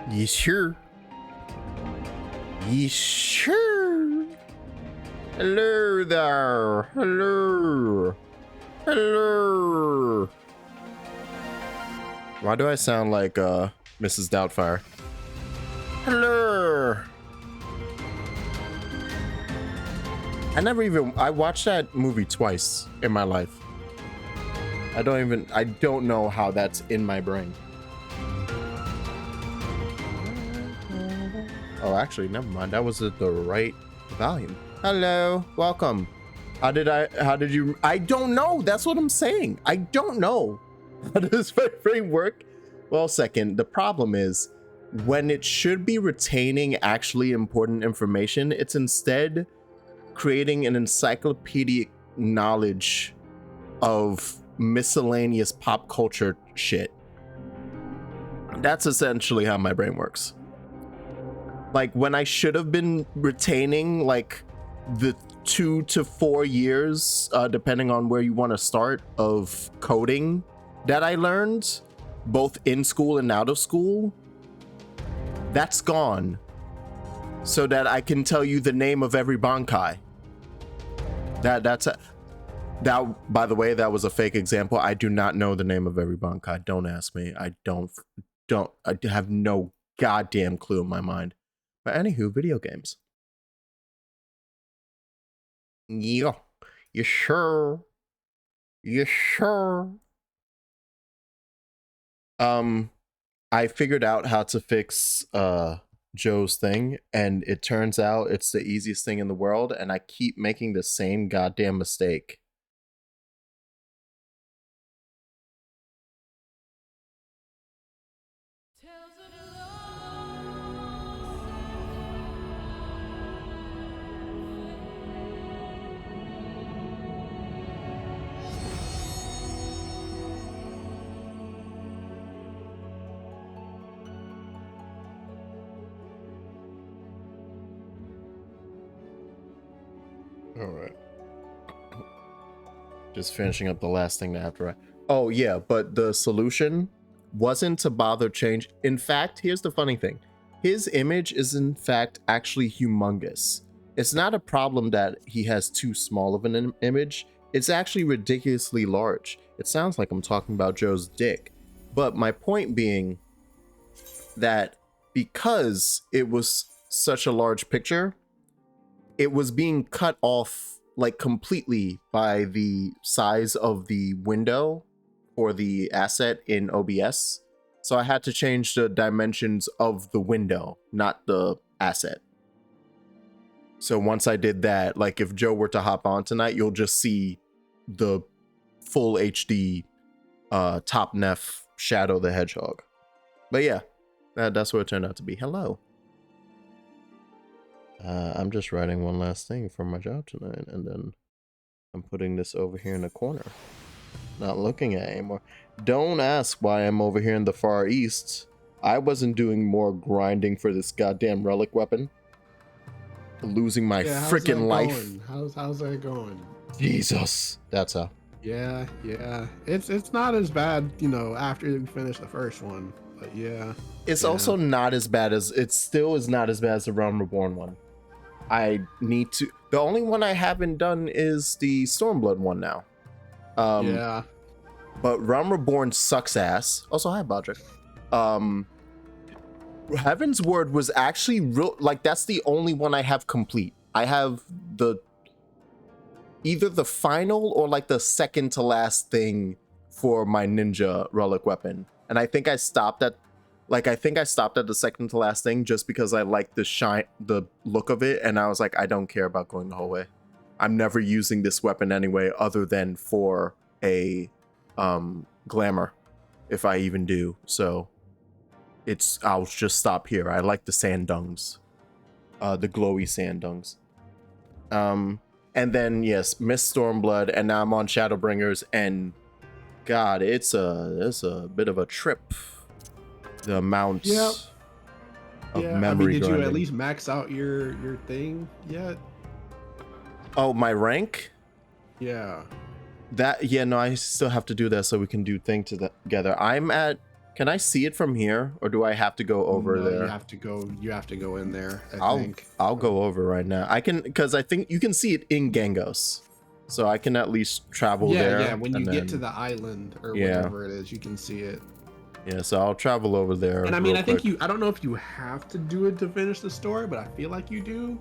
You sure? You sure? Hello there. Hello. Hello. Why do I sound like Mrs. Doubtfire? Hello. I watched that movie twice in my life. I don't know how that's in my brain. Oh, actually, never mind. That was at the right volume. Hello, welcome. How did you, I don't know. That's what I'm saying. I don't know. How does my brain work? Well, second, the problem is when it should be retaining actually important information, it's instead creating an encyclopedic knowledge of miscellaneous pop culture shit. That's essentially how my brain works. Like when I should have been retaining like the 2 to 4 years, depending on where you want to start, of coding that I learned both in school and out of school, that's gone, so that I can tell you the name of every bankai. That by the way, that was a fake example. I do not know the name of every bankai. Don't ask me. I have no goddamn clue in my mind. But anywho, video games. Yeah. You sure? You sure? I figured out how to fix Joe's thing, and it turns out it's the easiest thing in the world, and I keep making the same goddamn mistake. All right. Just finishing up the last thing to have to write. Oh yeah, but the solution wasn't to bother change. In fact, here's the funny thing. His image is in fact actually humongous. It's not a problem that he has too small of an image. It's actually ridiculously large. It sounds like I'm talking about Joe's dick. But my point being that because it was such a large picture, it was being cut off like completely by the size of the window or the asset in OBS. So I had to change the dimensions of the window, not the asset. So once I did that, like if Joe were to hop on tonight, you'll just see the full HD top Nef Shadow the Hedgehog. But yeah, that's what it turned out to be. Hello. I'm just writing one last thing for my job tonight, and then I'm putting this over here in the corner. Not looking at it anymore. Don't ask why I'm over here in the Far East. I wasn't doing more grinding for this goddamn relic weapon. Losing my freaking life. How's that going? Jesus. That's how. Yeah. It's not as bad, you know, after we finish the first one. But yeah. It's also not as bad as, it still is not as bad as the Realm Reborn one. I need to, the only one I haven't done is the Stormblood one now. Yeah. But Realm Reborn sucks ass. Also, hi, Bodrick. Heaven's Word was actually real, like that's the only one I have complete. I have either the final or like the second to last thing for my ninja relic weapon. And I think I stopped at the second to last thing just because I like the look of it, and I was like, I don't care about going the whole way. I'm never using this weapon anyway, other than for a glamour, if I even do. So I'll just stop here. I like the sand dungs, the glowy sand dungs. And then yes, Miss Stormblood, and now I'm on Shadowbringers, and God, it's a bit of a trip. The amount of memory did grinding. you at least max out your thing yet? Oh, my rank? Yeah. No, I still have to do that so we can do things together. I'm at Can I see it from here, or do I have to go over No, there? you have to go. You have to go in there. I'll think. I'll go over right now. I can, because I think you can see it in Gangos, so I can at least travel there. Yeah. When you and get to then- the island or Yeah. whatever it is, you can see it. Yeah, so I'll travel over there. And I mean, real I think quick. I don't know if you have to do it to finish the story, but I feel like you do.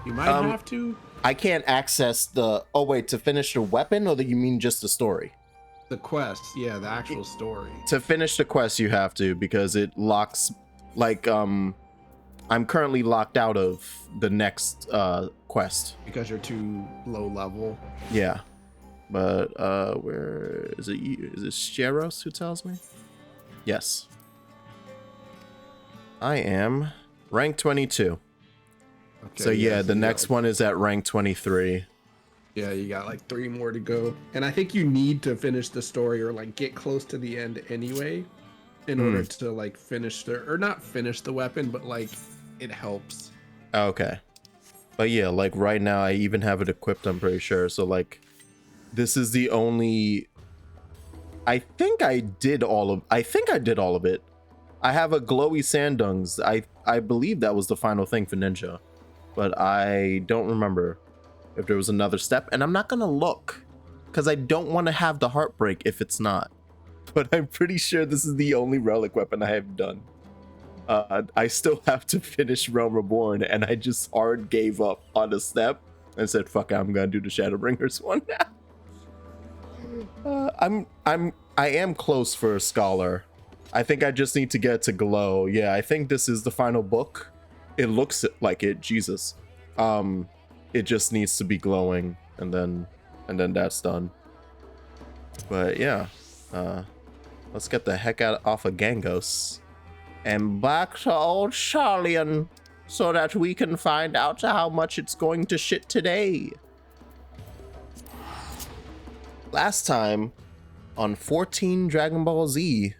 You might have to. I can't access the. Oh wait, to finish the weapon, or do you mean just the story? The quest, yeah, the actual story. To finish the quest, you have to, because it locks. Like I'm currently locked out of the next quest. Because you're too low level. Yeah, but where is it? Is it Sheros who tells me? Yes. I am rank 22. Okay, So yeah, the you next got, one is at rank 23. Yeah, you got like 3 more to go. And I think you need to finish the story or like get close to the end anyway in order to like finish the, or not finish the weapon, but like it helps. Okay. But yeah, like right now I even have it equipped, I'm pretty sure. So like this is the only I think I did all of it. I have a glowy sand dungs. I believe that was the final thing for Ninja. But I don't remember if there was another step, and I'm not gonna look because I don't want to have the heartbreak if it's not. But I'm pretty sure this is the only relic weapon I have done. I still have to finish Realm Reborn, and I just hard gave up on a step and said, "Fuck it, I'm gonna do the Shadowbringers one now." I am close for a scholar. I think I just need to get to glow. Yeah, I think this is the final book. It looks like it. Jesus. It just needs to be glowing, and then that's done. But yeah, let's get the heck off of Gangos and back to old Charlian so that we can find out how much it's going to shit today. Last time on 14 Dragon Ball Z,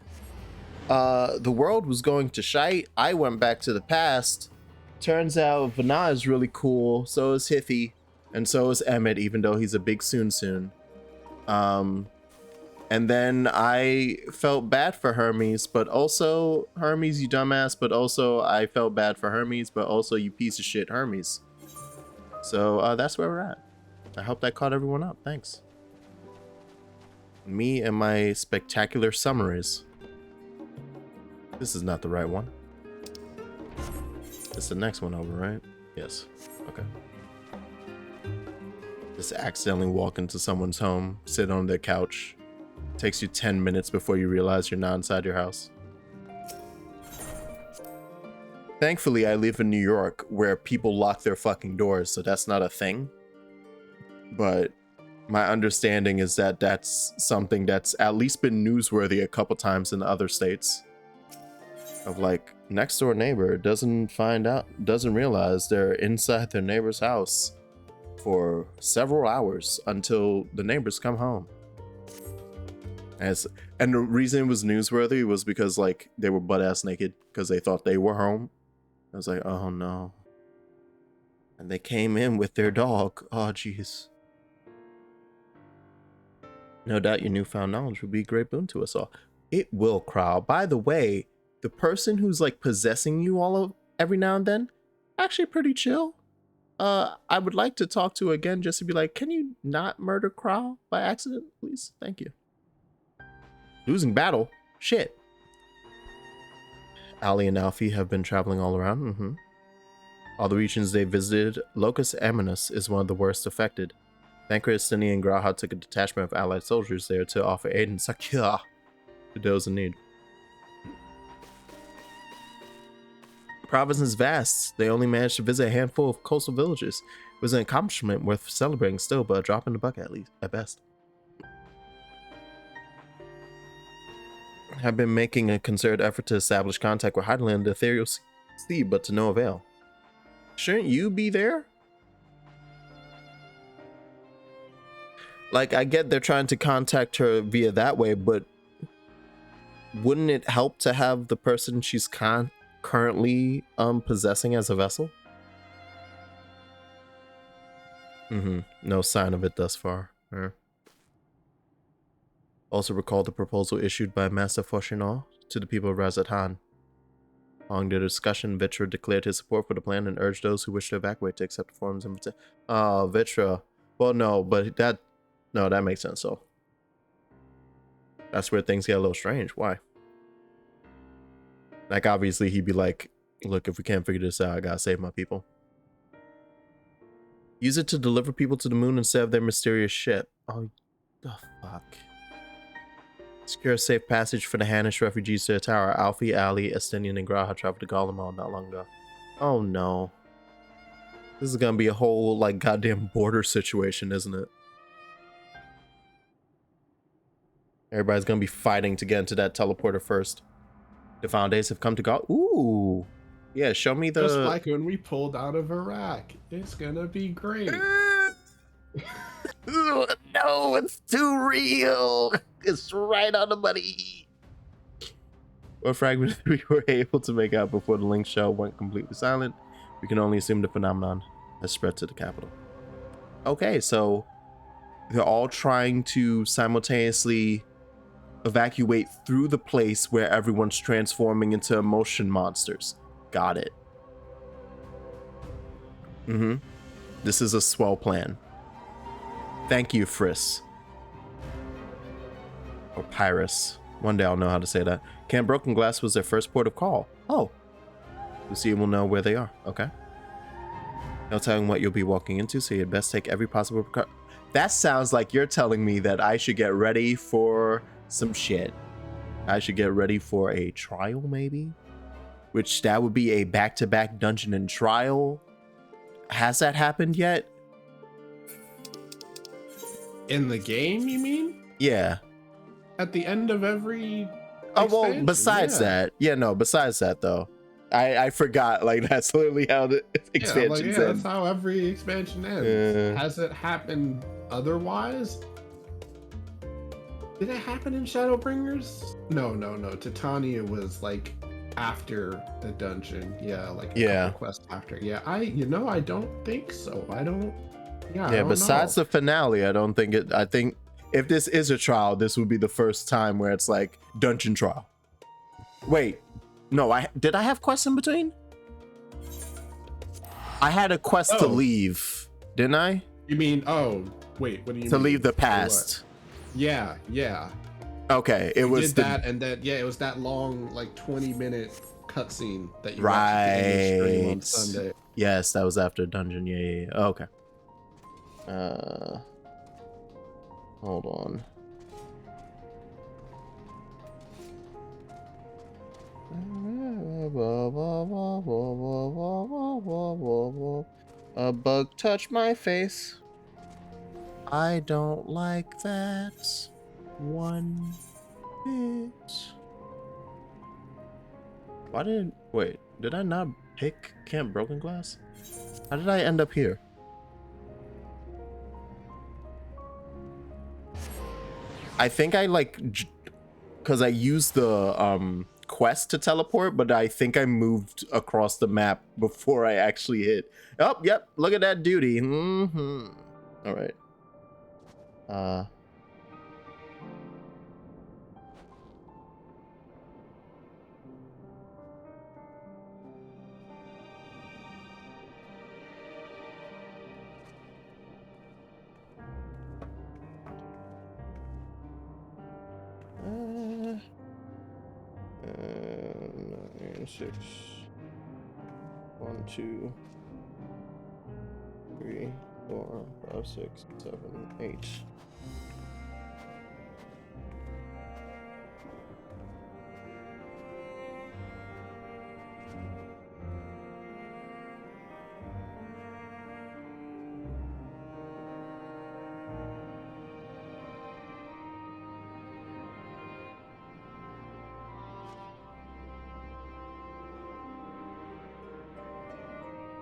the world was going to shite. I went back to the past. Turns out Vana is really cool, so is Hiffy, and so is Emmett, even though he's a big soon. And then I felt bad for Hermes, but also, Hermes, you dumbass, but also I felt bad for Hermes, but also you piece of shit Hermes. So that's where we're at. I hope that caught everyone up. Thanks. Me and my spectacular summaries. This is not the right one. It's the next one over, right? Yes. Okay. Just accidentally walk into someone's home, sit on their couch. Takes you 10 minutes before you realize you're not inside your house. Thankfully, I live in New York where people lock their fucking doors, so that's not a thing. But my understanding is that that's something that's at least been newsworthy a couple times in other states. Of like, next door neighbor doesn't realize they're inside their neighbor's house for several hours until the neighbors come home. And the reason it was newsworthy was because like they were butt-ass naked because they thought they were home. I was like, oh no. And they came in with their dog. Oh jeez. No doubt your newfound knowledge would be a great boon to us all. It will, Crow. By the way, the person who's like possessing you every now and then, actually pretty chill. I would like to talk to again just to be like, can you not murder Crow by accident, please? Thank you. Losing battle? Shit. Ali and Alfie have been traveling all around. All the regions they visited, Locus Amanus is one of the worst affected. Thankfully, and Graha took a detachment of allied soldiers there to offer aid and succor to those in need. The province is vast. They only managed to visit a handful of coastal villages. It was an accomplishment worth celebrating still, but a drop in the bucket at best. Have been making a concerted effort to establish contact with Hydaelyn and the Ethereal Sea, but to no avail. Shouldn't you be there? Like, I get they're trying to contact her via that way, but wouldn't it help to have the person she's currently possessing as a vessel? No sign of it thus far. Also recall the proposal issued by Master Fauchenard to the people of Razatan. Following the discussion, Vitra declared his support for the plan and urged those who wish to evacuate to accept the forum's invitation. Oh, Vitra. Well, no, but that makes sense. So that's where things get a little strange. Why? Like, obviously, he'd be like, look, if we can't figure this out, I gotta save my people. Use it to deliver people to the moon instead of their mysterious ship. Oh, the fuck. Secure a safe passage for the Hanish refugees to the tower. Alfie, Ali, Estinian, and Graha traveled to Garlemald not long ago. Oh no. This is gonna be a whole, like, goddamn border situation, isn't it? Everybody's gonna be fighting to get into that teleporter first. The foundations have come to go. Ooh. Yeah, show me the... Just like when we pulled out of Iraq. It's gonna be great. No, it's too real. It's right on the money. What fragment we were able to make out before the link show went completely silent, we can only assume the phenomenon has spread to the capital. Okay, so they're all trying to simultaneously evacuate through the place where everyone's transforming into emotion monsters. Got it. This is a swell plan. Thank you, Friss. Or Pyrus. One day I'll know how to say that. Camp Broken Glass was their first port of call. Oh. Lucia will know where they are. Okay. No telling what you'll be walking into, so you'd best take every possible precaution. That sounds like you're telling me that I should get ready for some shit. I should get ready for a trial, maybe? Which that would be a back-to-back dungeon and trial. Has that happened yet? In the game, you mean? Yeah. At the end of every Oh, well, besides that. Yeah, no, besides that, though. I forgot, like, that's literally how the expansion ends. That's how every expansion ends. Has it happened otherwise? Did it happen in Shadowbringers? No. Titania was, like, after the dungeon. Yeah, like a couple quests after. Yeah, I don't think so. I don't besides the finale, I think if this is a trial, this would be the first time where it's like dungeon trial. Wait, no, did I have quests in between? I had a quest to leave, didn't I? You mean, wait, what do you mean? To leave the past. Yeah. Okay, it was that, and then it was that long, like 20-minute cutscene that you watched at the end of stream on Sunday. Yes, that was after dungeon. Yeah. Okay. Hold on. A bug touched my face. I don't like that one bit. Did I not pick Camp Broken Glass? How did I end up here? I think I because I used the quest to teleport, but I think I moved across the map before I actually hit. Oh, yep, look at that duty. All right. Six. 1, 2, 3, 4, 5, 6, 7, 8.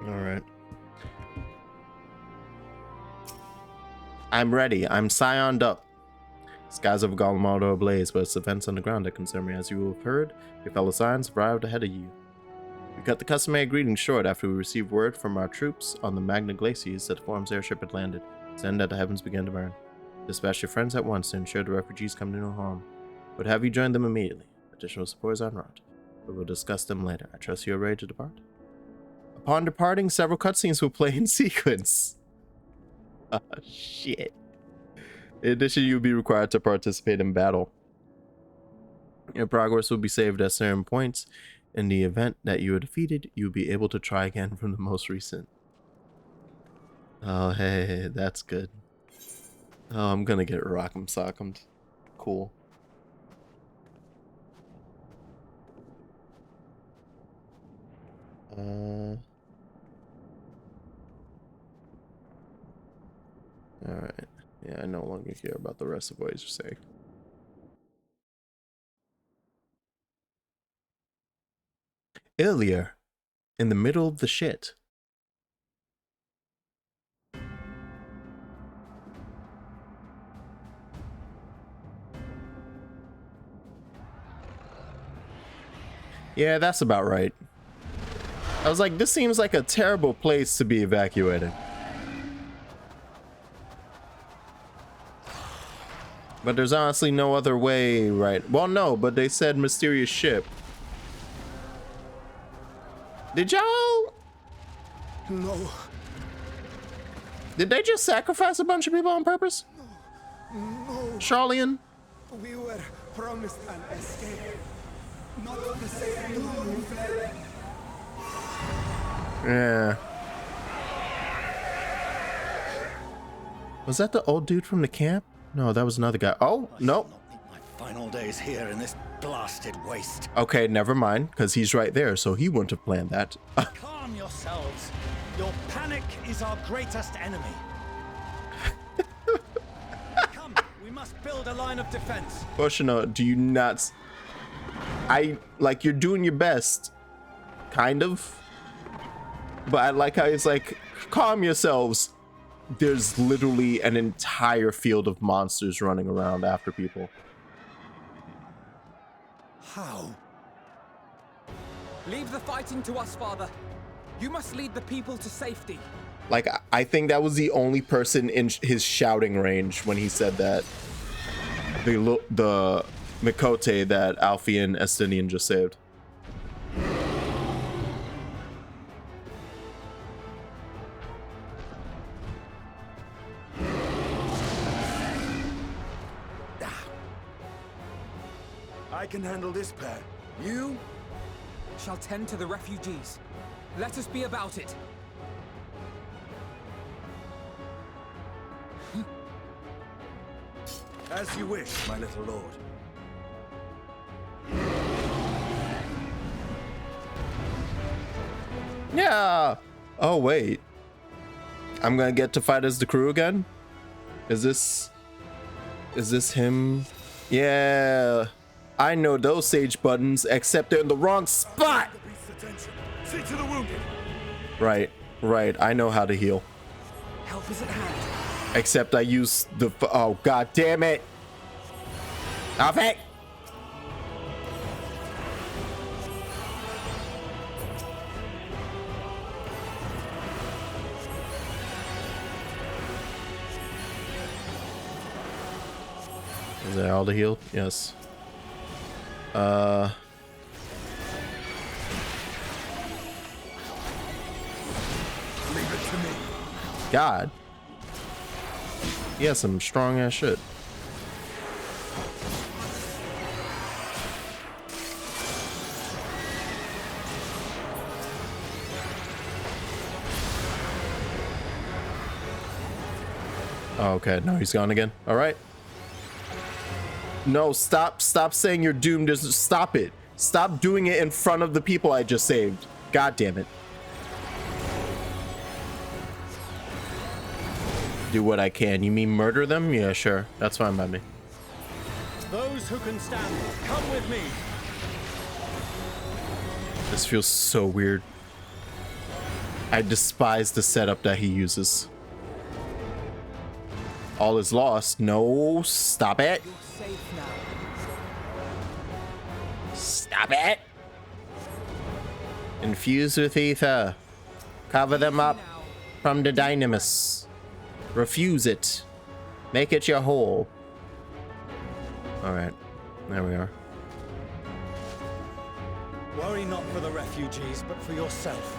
All right. I'm ready. I'm scioned up. Skies over Garlemald are ablaze, but it's events on the ground that concern me. As you have heard, your fellow Scions arrived ahead of you. We cut the customary greetings short after we received word from our troops on the Magna Glacies that the Forum's airship had landed. Then that the heavens began to burn. Dispatch your friends at once to ensure the refugees come to no harm. Would have you join them immediately. Additional supports en route. We will discuss them later. I trust you are ready to depart. Upon departing, several cutscenes will play in sequence. Oh, shit. In addition, you'll be required to participate in battle. Your progress will be saved at certain points. In the event that you are defeated, you'll be able to try again from the most recent. Oh, hey, that's good. Oh, I'm gonna get rock'em sock'em. Cool. Alright. Yeah, I no longer care about the rest of what he's saying. Earlier, in the middle of the shit. Yeah, that's about right. I was like, this seems like a terrible place to be evacuated. But there's honestly no other way, right? Well, no, but they said mysterious ship. Did y'all? No. Did they just sacrifice a bunch of people on purpose? No. Charlian? We were promised an escape. Not the same doom we fled. Yeah. Was that the old dude from the camp? No, that was another guy. Oh, no. My final days here in this blasted waste. Okay, never mind, because he's right there, so he wouldn't have planned that. Calm yourselves. Your panic is our greatest enemy. Come, we must build a line of defense. Hoshino, do you not... you're doing your best. Kind of. But I like how he's like, calm yourselves. There's literally an entire field of monsters running around after people. How? Leave the fighting to us, Father. You must lead the people to safety. Like, I think that was the only person in his shouting range when he said that. The Mikote that Alfie and Estinian just saved. I can handle this pair. You? Shall tend to the refugees. Let us be about it. As you wish, my little lord. Yeah. Oh, wait. I'm gonna get to fight as the crew again? Is this him? Yeah. I know those sage buttons, except they're in the wrong spot. The beast's attention. See to the wounded. Right. I know how to heal. Help is at hand. Except I use the... Oh, god damn it. Alfie! Is that all the heal? Yes. Leave it to me. God. He has some strong ass shit. Oh, okay. No, he's gone again. All right. No, stop saying you're doomed. Just stop it. Stop doing it in front of the people I just saved. God damn it. Do what I can. You mean murder them? Yeah, sure. That's fine by me. Those who can stand, come with me. This feels so weird. I despise the setup that he uses. All is lost. No, stop it. You're safe now. Stop it. Infuse with ether. Cover them up from the dynamis. Refuse it. Make it your whole. Alright. There we are. Worry not for the refugees, but for yourself.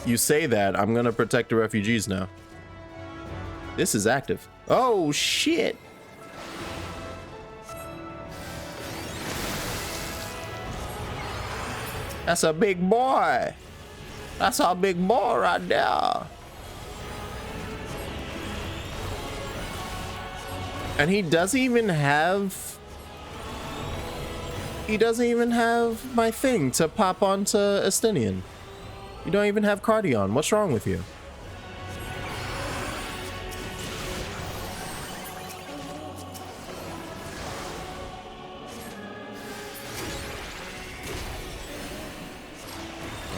You say that, I'm gonna protect the refugees now. This is active. Oh, shit. That's a big boy. That's a big boy right there. And he doesn't even have... He doesn't even have my thing to pop onto Estinian. You don't even have Cardion. What's wrong with you?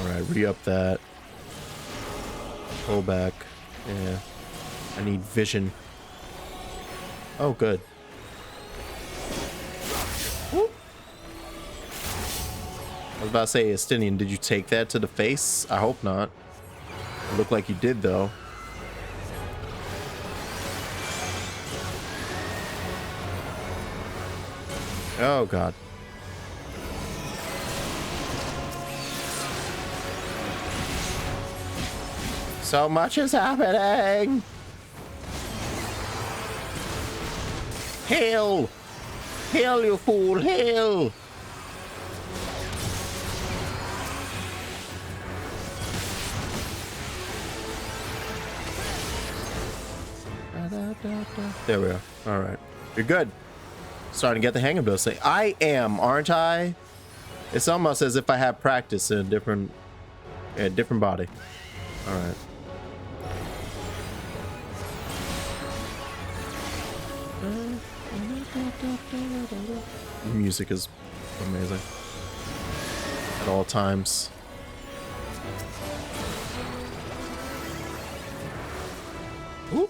Alright, re-up that. Pull back. Yeah. I need vision. Oh, good. Whoop. I was about to say, Estinian, did you take that to the face? I hope not. It looked like you did, though. Oh, God. So much is happening! Hail! Hail, you fool! Hail! There we are. All right, you're good. Starting to get the hang of those things. I am, aren't I? It's almost as if I have practice in a different body. All right. The music is amazing at all times. Whoop.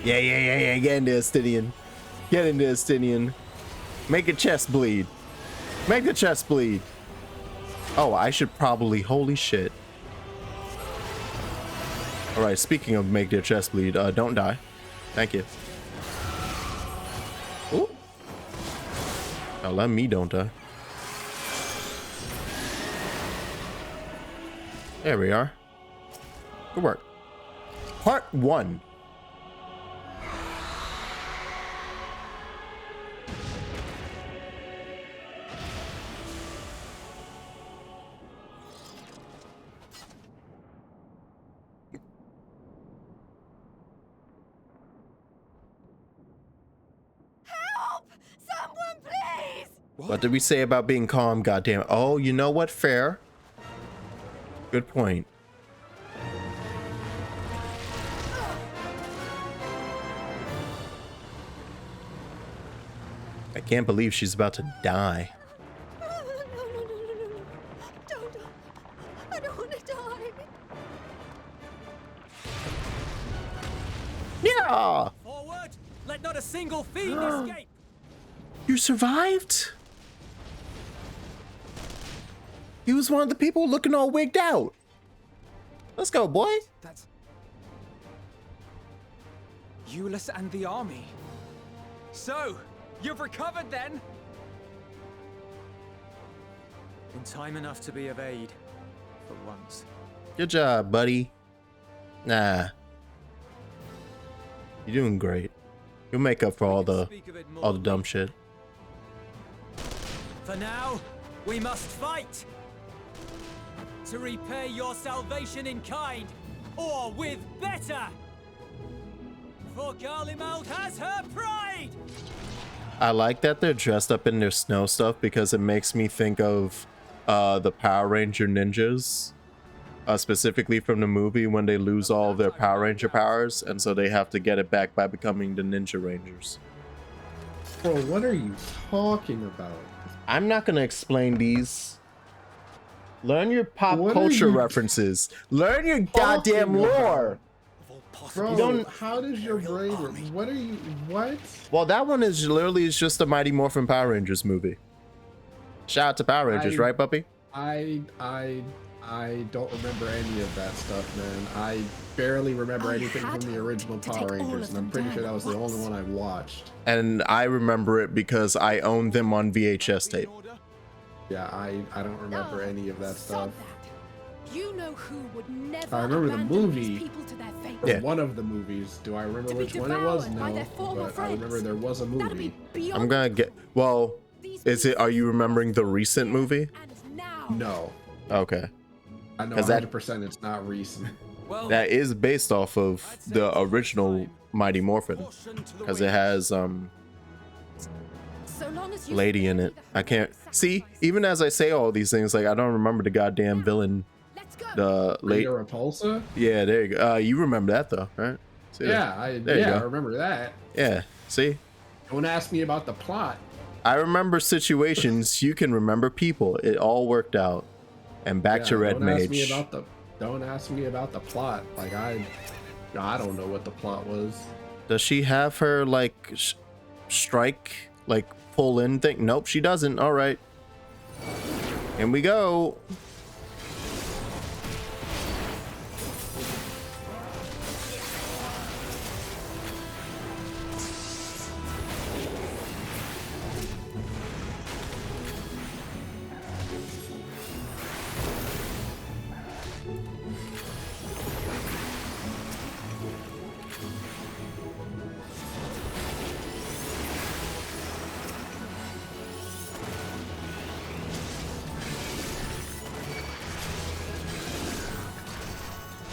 Yeah. Get into Estinian. Get into Estinian. Make a chest bleed. Make the chest bleed. Oh, I should probably... Holy shit. Alright, speaking of make their chest bleed, don't die. Thank you. Ooh. Now let me don't die. There we are. Good work. Part 1. What did we say about being calm? Goddamn. Oh, you know what? Fair. Good point. I can't believe she's about to die. Don't. I don't want to die. Yeah. Forward! Let not a single fiend escape! You survived? He was one of the people looking all wigged out. Let's go, boy. That's... Euless and the army. So, you've recovered then? In time enough to be of aid. For once. Good job, buddy. Nah. You're doing great. You'll make up for all the dumb shit. For now, we must fight! To repay your salvation in kind, or with better! For Garlemald has her pride! I like that they're dressed up in their snow stuff because it makes me think of the Power Ranger ninjas. Specifically from the movie when they lose all of their Power Ranger powers, and so they have to get it back by becoming the Ninja Rangers. Bro, what are you talking about? I'm not gonna explain these. Learn your pop culture references. Learn your goddamn lore. Of all Bro, don't- how does your brain work? What are you? What? Well, that one is literally just a Mighty Morphin Power Rangers movie. Shout out to Power Rangers, right, puppy? I don't remember any of that stuff, man. I barely remember anything from the original Power Rangers, and I'm pretty sure that was the only one I watched. And I remember it because I owned them on VHS tape. Yeah, I don't remember any of that stuff. You know who would never I remember the abandon movie. these people to their fate. Or Yeah. one of the movies. Do I remember To be which one it was? devoured by No, their former but I remember friends. there was a That'd movie. be beyond I'm gonna get. Well, is it? Are you remembering the recent movie? and now. No, Okay, I know 'Cause that- 100% it's not recent. Well, that is based off of the original Mighty Morphin because it has So long as you lady in it. I can't see. Even as I say all these things, like I don't remember the goddamn villain. Let's go. The late. Rita Repulsa? Yeah, there you go. You remember that though, right? See that? Yeah, There you I go. remember that. Yeah. See, Don't ask me about the plot. I remember situations. You can remember people. It all worked out. And back to Yeah, Red don't ask me Mage. about the Don't ask me about the plot. Like I don't know what the plot was. Does she have her like strike, like pull in thing? Nope, she doesn't. All right. And we go.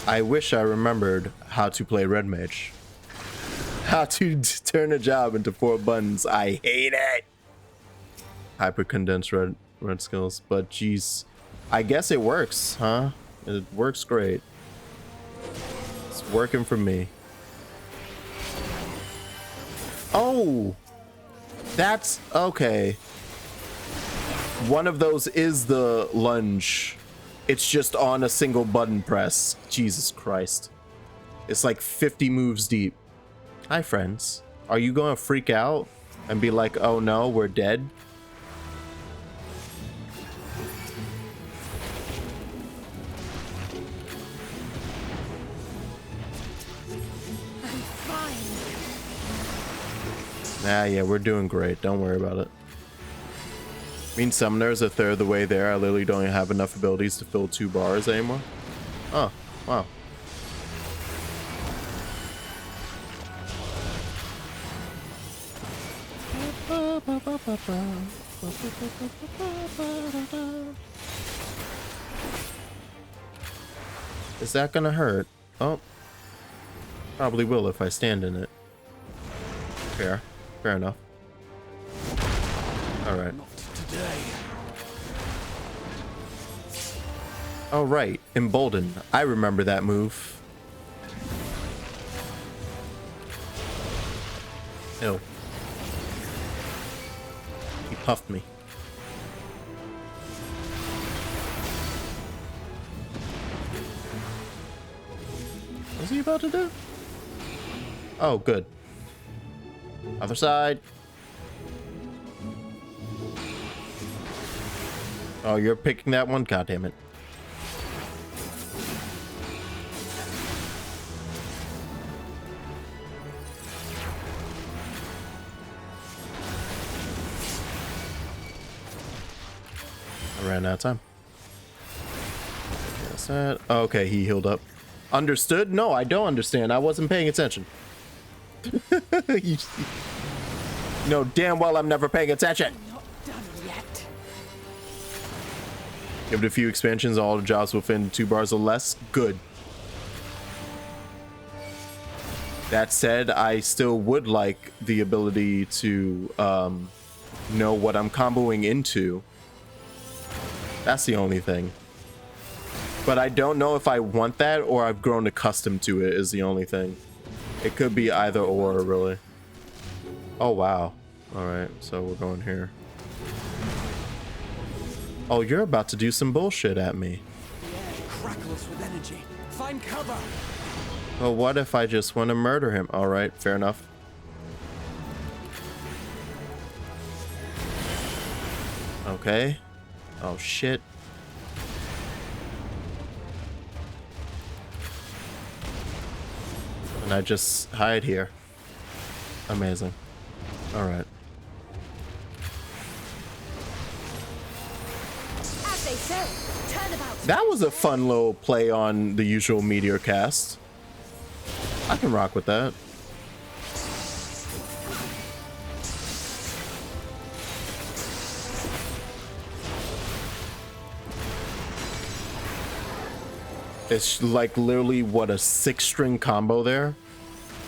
I wish I remembered how to play Red Mage. How to turn a job into 4 buttons. I hate it. Hyper condensed red skills, but geez, I guess it works, huh? It works great. It's working for me. Oh, that's okay. One of those is the lunge. It's just on a single button press. Jesus Christ. It's like 50 moves deep. Hi, friends. Are you going to freak out and be like, oh no, we're dead? I'm fine. Nah, yeah, we're doing great. Don't worry about it. Mean Summoner's a third of the way there. I literally don't have enough abilities to fill 2 bars anymore. Oh, wow. Is that gonna hurt? Oh, probably will if I stand in it. Fair enough. All right. Oh, right. Embolden. I remember that move. Ew. He puffed me. What's he about to do? Oh, good. Other side. Oh, you're picking that one? God damn it. I ran out of time. What's that? Oh, okay, he healed up. Understood? No, I don't understand. I wasn't paying attention. You know damn well I'm never paying attention. Not done yet. Give it a few expansions, all the jobs within 2 bars or less. Good. That said, I still would like the ability to know what I'm comboing into. That's the only thing. But I don't know if I want that or I've grown accustomed to it is the only thing. It could be either or, really. Oh, wow. Alright, so we're going here. Oh, you're about to do some bullshit at me. The air crackles with energy. Find cover. Well, what if I just want to murder him? All right, fair enough. Okay. Oh, shit. And I just hide here. Amazing. All right. As they say, turnabout. That was a fun little play on the usual Meteor cast. I can rock with that. It's like literally what, a 6-string combo there?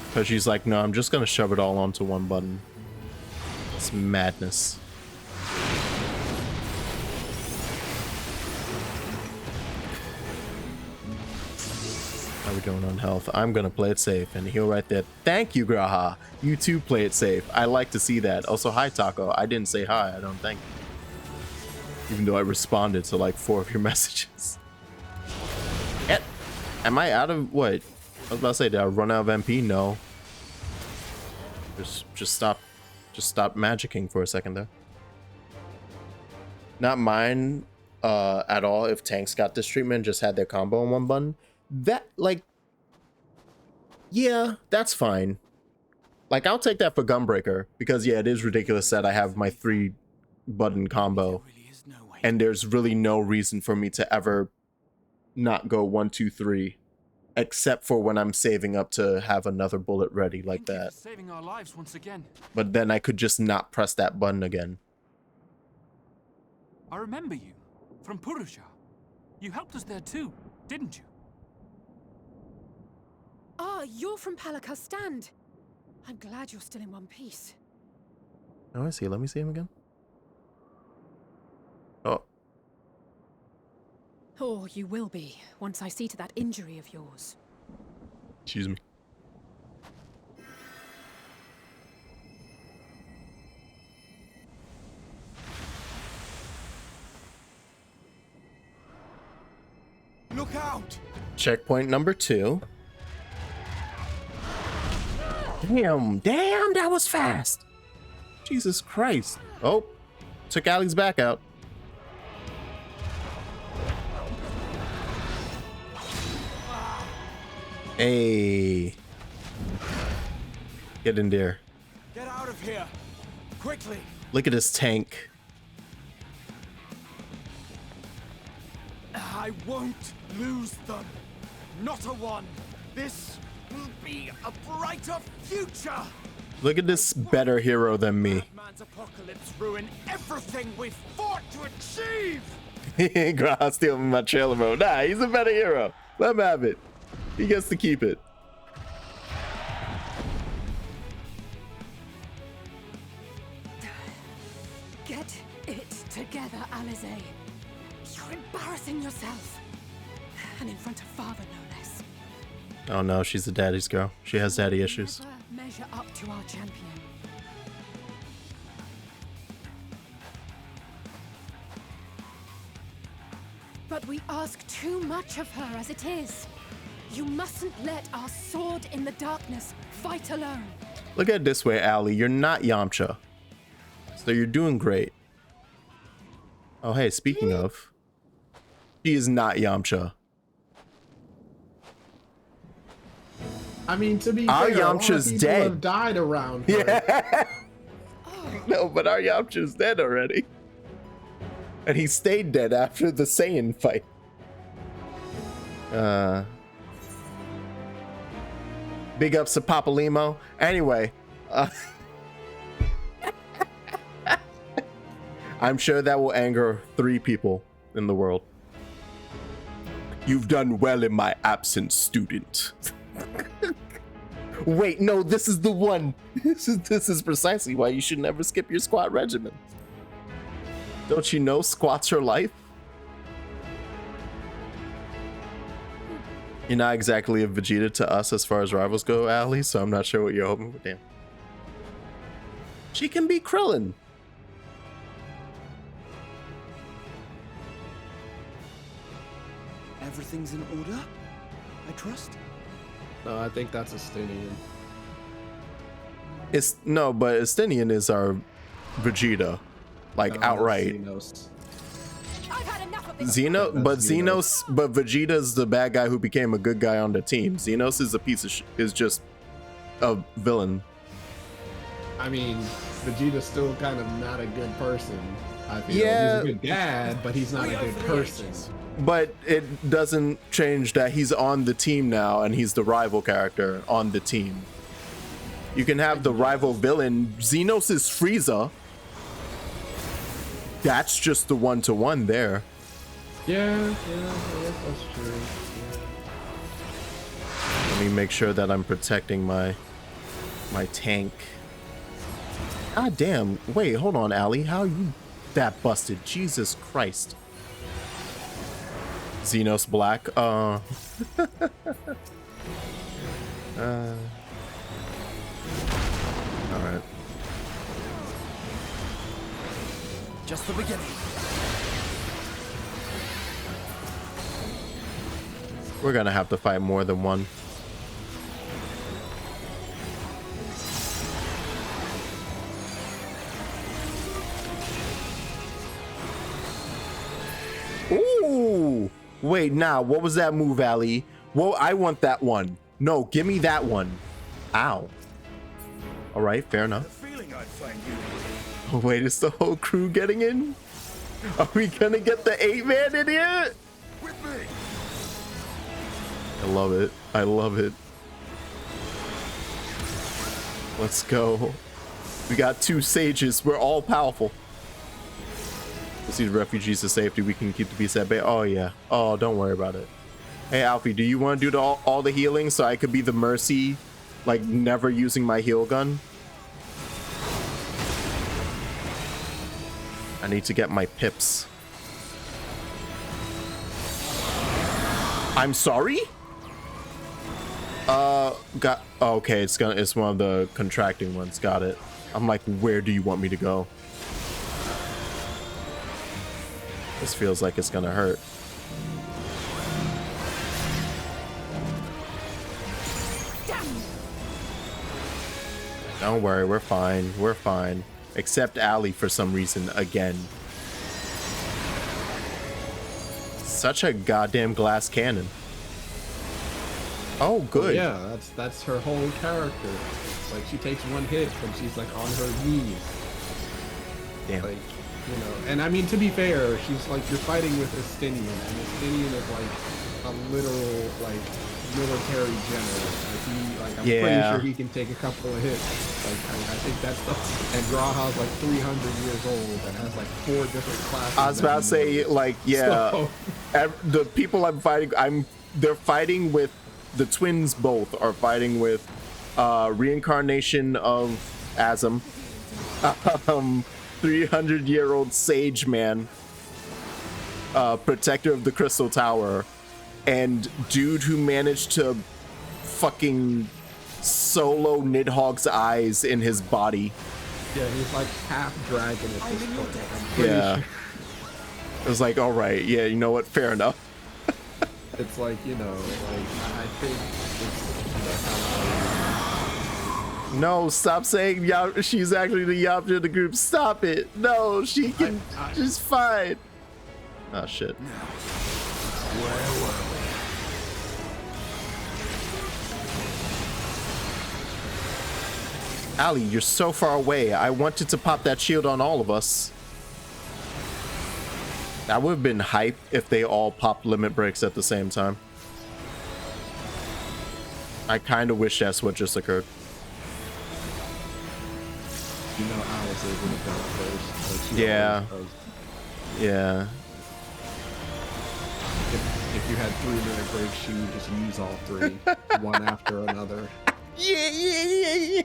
Because she's like, no, I'm just gonna shove it all onto one button. It's madness. How we doing on health? I'm gonna play it safe and heal right there. Thank you, Graha. You too play it safe. I like to see that. Also, hi Taco. I didn't say hi, I don't think. Even though I responded to like 4 of your messages. Am I out of what? I was about to say, did I run out of MP? No. Just stop magicking for a second there. Not mine at all if tanks got this treatment, just had their combo on one button. That, like, yeah, that's fine. Like, I'll take that for Gunbreaker, because yeah, it is ridiculous that I have my 3-button combo, and there's really no reason for me to ever not go 1, 2, 3, except for when I'm saving up to have another bullet ready like that. Saving our lives once again. But then I could just not press that button again. I remember you from Purusha. You helped us there too, didn't you? Ah, you're from Palaka's stand. I'm glad you're still in one piece. Oh, I see. Let me see him again. Oh. Or you will be, once I see to that injury of yours. Excuse me. Look out! Checkpoint number 2. Damn, that was fast. Jesus Christ. Oh, took Allie's back out. Hey. Get in there. Get out of here! Quickly! Look at this tank. I won't lose them. Not a one. This will be a brighter future. Look at this better hero than me. Man's apocalypse ruin everything we've fought to achieve. Graha stealing my trailer mode. Nah, he's a better hero. Let him have it. He gets to keep it. Get it together, Alize. You're embarrassing yourself. And in front of father, no less. Oh no, she's a daddy's girl. She has daddy issues. Never measure up to our champion. But we ask too much of her as it is. You mustn't let our sword in the darkness fight alone. Look at it this way, Allie. You're not Yamcha. So you're doing great. Oh, hey, speaking of, she is not Yamcha. I mean, to be Our fair, a lot of Yamcha's people dead. have died around her. Yeah. No, but our Yamcha's dead already. And he stayed dead after the Saiyan fight. Big ups to Papa Limo. Anyway, I'm sure that will anger 3 people in the world. You've done well in my absence, student. Wait, no, this is the one. This is precisely why you should never skip your squat regimen. Don't you know squats are life? You're not exactly a Vegeta to us as far as rivals go, Allie, so I'm not sure what you're hoping for. Damn. She can be Krillin. Everything's in order, I trust? No, I think that's Estinian. It's no, but Estinian is our Vegeta, like No, outright. Xenos. I've had enough of this. Xenos, but Vegeta's the bad guy who became a good guy on the team. Xenos is a piece of is just a villain. I mean, Vegeta's still kind of not a good person. I feel Yeah. he's a good dad, but he's not a good person. But it doesn't change that he's on the team now and he's the rival character on the team. You can have the rival villain. Xenos is Frieza. That's just the one-to-one there. Yeah, I guess that's true. Yeah. Let me make sure that I'm protecting my tank. God damn. Wait, hold on, Allie. How are you that busted? Jesus Christ. Xenos Black. All right. Just the beginning. We're gonna have to fight more than one. Ooh! Wait, now, what was that move, Ali? Well, I want that one. No, give me that one. Ow. All right, fair enough. Feeling I'd find you. Oh, wait, is the whole crew getting in? Are we gonna get the 8-man in here? With me. I love it. I love it. Let's go. We got 2 sages. We're all powerful. Let's see the refugees to safety. We can keep the beast at bay. Oh, yeah. Oh, don't worry about it. Hey, Alfie, do you want to do all the healing so I could be the Mercy, like never using my heal gun? I need to get my pips. I'm sorry? Got okay, it's one of the contracting ones. Got it. I'm like, where do you want me to go? This feels like it's gonna hurt. Don't worry, we're fine. We're fine. Except Allie for some reason again. Such a goddamn glass cannon. Oh, good. Yeah, that's her whole character. It's like she takes one hit and she's like on her knees. Damn. Like, you know, and I mean, to be fair, she's like, you're fighting with Estinian, and Estinian is like a literal like military general. Like I'm pretty sure he can take a couple of hits. Like I think that's the, and Graha's like 300 years old and has like 4 different classes. I was about to say, like, yeah, So- the people I'm fighting, they're fighting with the twins. Both are fighting with reincarnation of Azam, 300-year-old sage man, protector of the Crystal Tower, and dude who managed to fucking solo Nidhogg's eyes in his body. Yeah, he's like half dragon at this point. I'm pretty Yeah. sure. It was like, all right, yeah, you know what? Fair enough. It's like, you know, like I think it's, you know, No, stop saying she's actually the Yamcha of the group. Stop it. No, she can. She's fine. Oh, shit. Allie, you're so far away. I wanted to pop that shield on all of us. That would have been hype if they all popped limit breaks at the same time. I kind of wish that's what just occurred. you know, Alice is in the belt first. Like she Yeah. always does. Yeah. If you had 3-minute breaks, she would just use all 3, one after another. Yeah.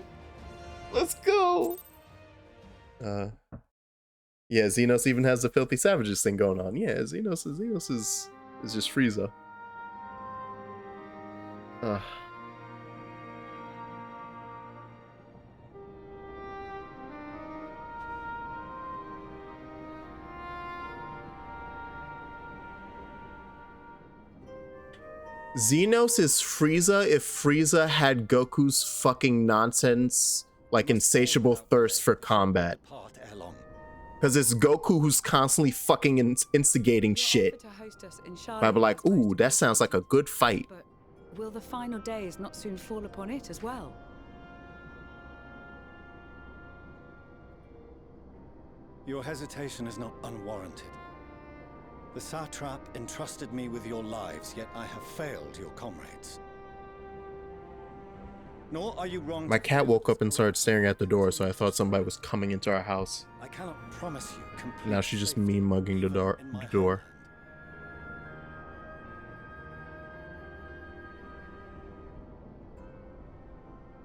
Let's go. Yeah, Xenos even has the Filthy Savages thing going on. Yeah, Xenos is just Frieza. Xenos is Frieza if Frieza had Goku's fucking nonsense, like insatiable thirst for combat. Part ere long. Because it's Goku who's constantly fucking instigating shit. I'd be like, ooh, that sounds like a good fight. But will the final days not soon fall upon it as well? Your hesitation is not unwarranted. The satrap entrusted me with your lives, yet I have failed your comrades. Nor are you wrong. My cat woke up and started staring at the door, so I thought somebody was coming into our house. I cannot promise you complete Now she's just safety me mugging the even door. in my door. homeland.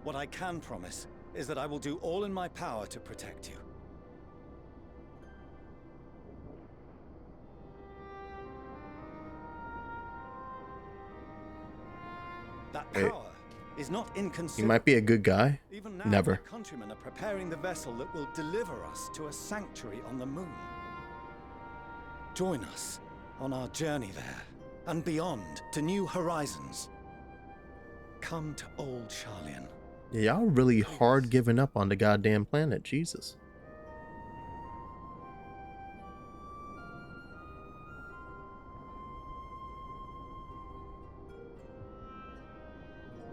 What I can promise is that I will do all in my power to protect you. That Hey. power is not He inconsiderable. might be a good guy. Even now, Never. my countrymen are preparing the vessel that will deliver us to a sanctuary on the moon. Join us on our journey there and beyond to new horizons. Come to old Charlian. Yeah, y'all really hard giving up on the goddamn planet. Jesus.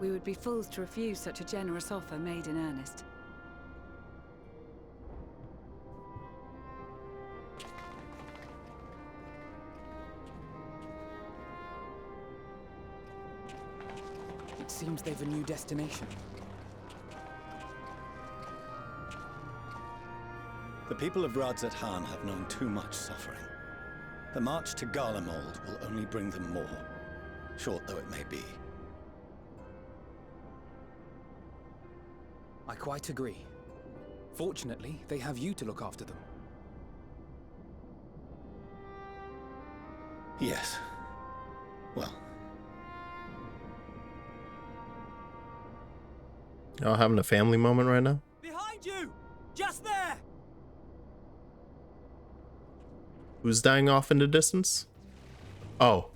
We would be fools to refuse such a generous offer made in earnest. It seems they've a new destination. The people of Radzat-Han have known too much suffering. The march to Garlemald will only bring them more, short though it may be. I quite agree. Fortunately, they have you to look after them. Yes. Well, Y'all having a family moment right now? Behind you! Just there! Who's dying off in the distance? Oh.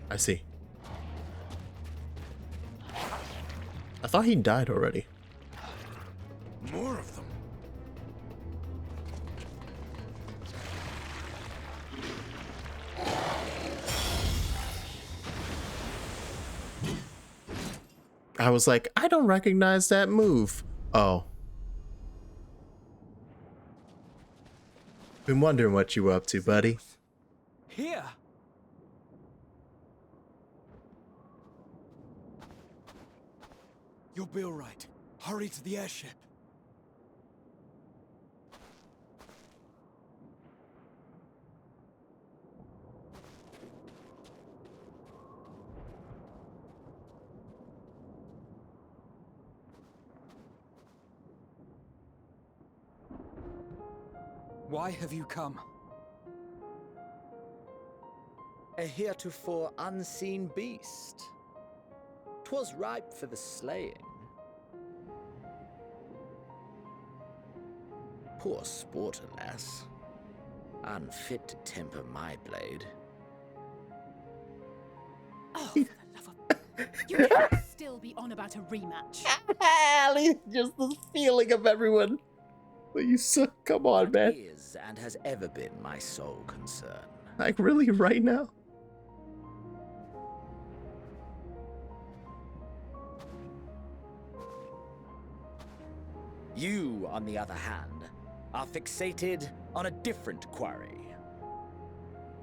I see. I thought he died already. more of them. I was like, I don't recognize that move. Oh. Been wondering what you were up to, buddy. Here! You'll be all right. Hurry to the airship. Why have you come? A heretofore unseen beast. 'Twas ripe for the slaying. Poor sport, alas. Unfit to temper my blade. Oh, for the love of... You can't still be on about a rematch. Just the feeling of everyone. But you suck. Come on, man. Is and has ever been my sole concern. Like, really, right now? You, on the other hand, are fixated on a different quarry.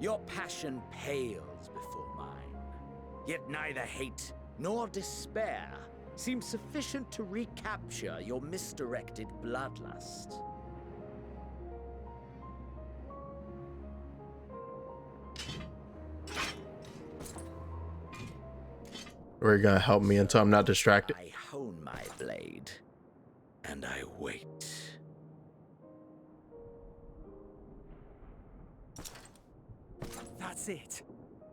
Your passion pales before mine, yet neither hate nor despair seems sufficient to recapture your misdirected bloodlust. Or you're gonna help me until I'm not distracted. I hone my blade, and I wait. That's it.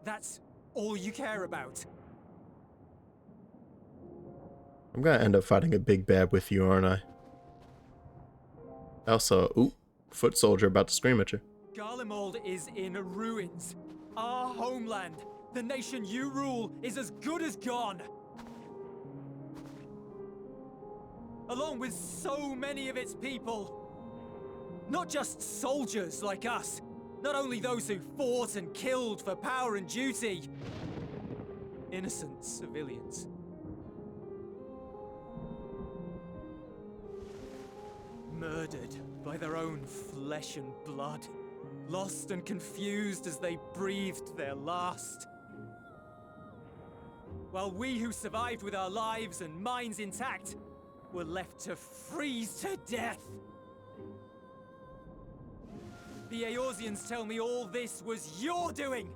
That's all you care about. I'm gonna end up fighting a big bad with you, aren't I? Also, ooh, foot soldier about to scream at you. Garlemald is in ruins. Our homeland. The nation you rule is as good as gone. Along with so many of its people. Not just soldiers like us. Not only those who fought and killed for power and duty. Innocent civilians. Murdered by their own flesh and blood. Lost and confused as they breathed their last. While we who survived with our lives and minds intact were left to freeze to death. The Eorzeans tell me all this was your doing!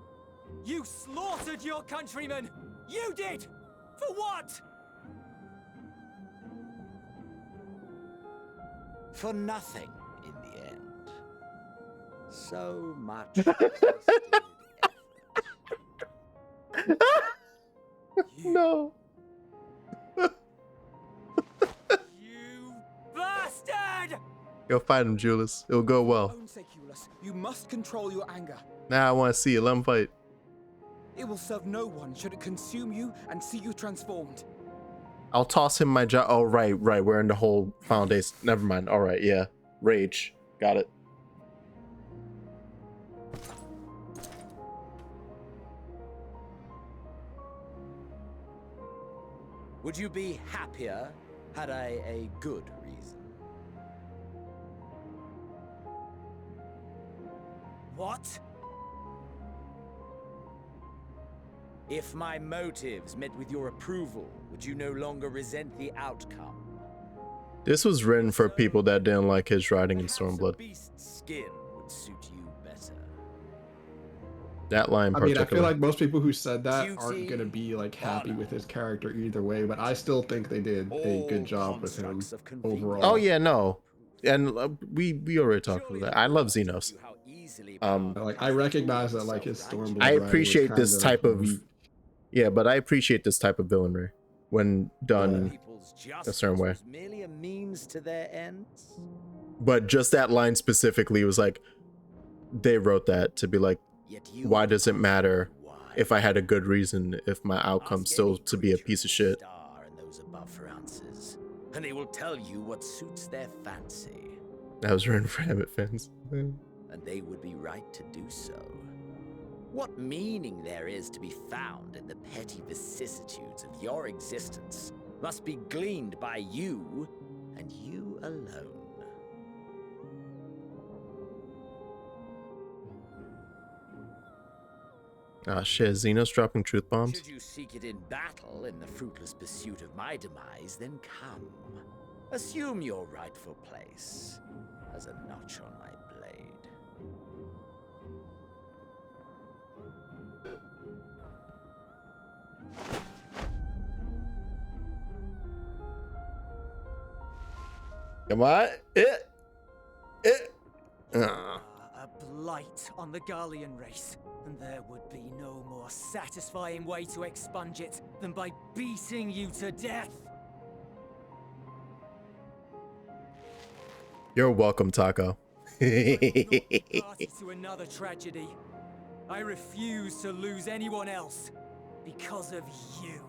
You slaughtered your countrymen! You did! For what? For nothing, in the end. So much. No. You bastard! Go fight him, Julius. It'll go well. Own sake, Euless, you must control your anger. Now I want to see you. Let him fight. It will serve no one should it consume you and see you transformed. I'll toss him my job. Oh, right. We're in the whole foundation. Never mind. All right, yeah. Rage. Got it. Would you be happier had I a good reason? What? If my motives met with your approval, would you no longer resent the outcome? This was written for people that didn't like his riding in Stormblood. Beast's skin would suit you better. That line I mean, I feel particularly. like most people who said that Duty, aren't gonna be like happy honor. with his character either way, but I still think they did a good job with him constructs of convenience. overall. Oh yeah, no. And we already talked about that. I love Xenos. Like I recognize that like his Stormblood. I riding was appreciate this kinda type of weak. yeah, but I appreciate this type of villainry when done a certain way. Was merely a means to their ends. But just that line specifically was like they wrote that to be like, Yet you why does it matter why? if I had a good reason if my outcome's still to be a piece of shit? Star and those above for answers, and they will tell you what suits their fancy, That was written for Emmett fans. and they would be right to do so. What meaning there is to be found in the petty vicissitudes of your existence must be gleaned by you, and you alone. Ah shit, Xenos dropping truth bombs? Should you seek it in battle in the fruitless pursuit of my demise, then come. Assume your rightful place as a notch on my blade. Come on. It. A blight on the Garlean race, and there would be no more satisfying way to expunge it than by beating you to death. You're welcome, Taco. Party to another tragedy. I refuse to lose anyone else because of you.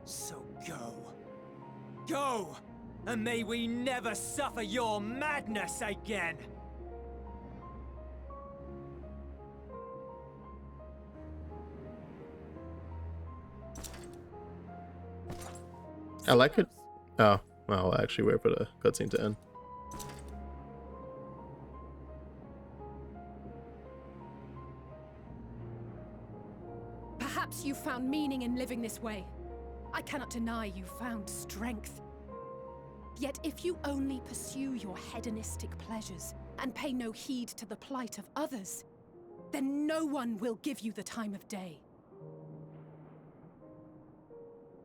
So go. Go! And may we never suffer your madness again! I like it. Oh, well, I'll actually wait for the cutscene to end. Perhaps you found meaning in living this way. I cannot deny you found strength. Yet if you only pursue your hedonistic pleasures and pay no heed to the plight of others, then no one will give you the time of day.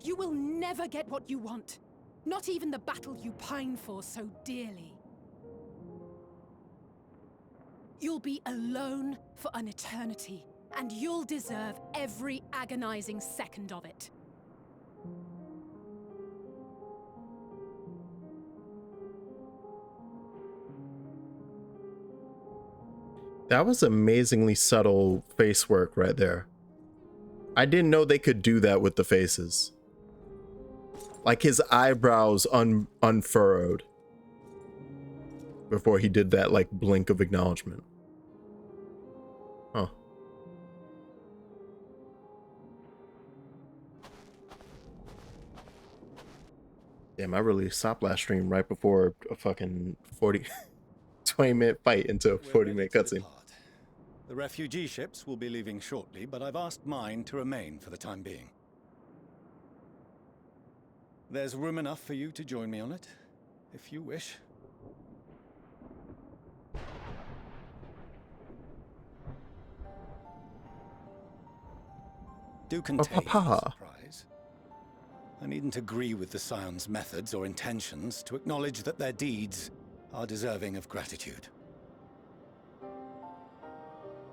You will never get what you want, not even the battle you pine for so dearly. You'll be alone for an eternity, and you'll deserve every agonizing second of it. That was amazingly subtle face work right there. I didn't know they could do that with the faces. Like his eyebrows unfurrowed before he did that like blink of acknowledgement. Huh. Damn, I really stopped last stream right before a fucking 20-minute fight into a 40-minute cutscene. The refugee ships will be leaving shortly, but I've asked mine to remain for the time being. There's room enough for you to join me on it, if you wish. Do contain surprise. I needn't agree with the Scion's methods or intentions to acknowledge that their deeds are deserving of gratitude.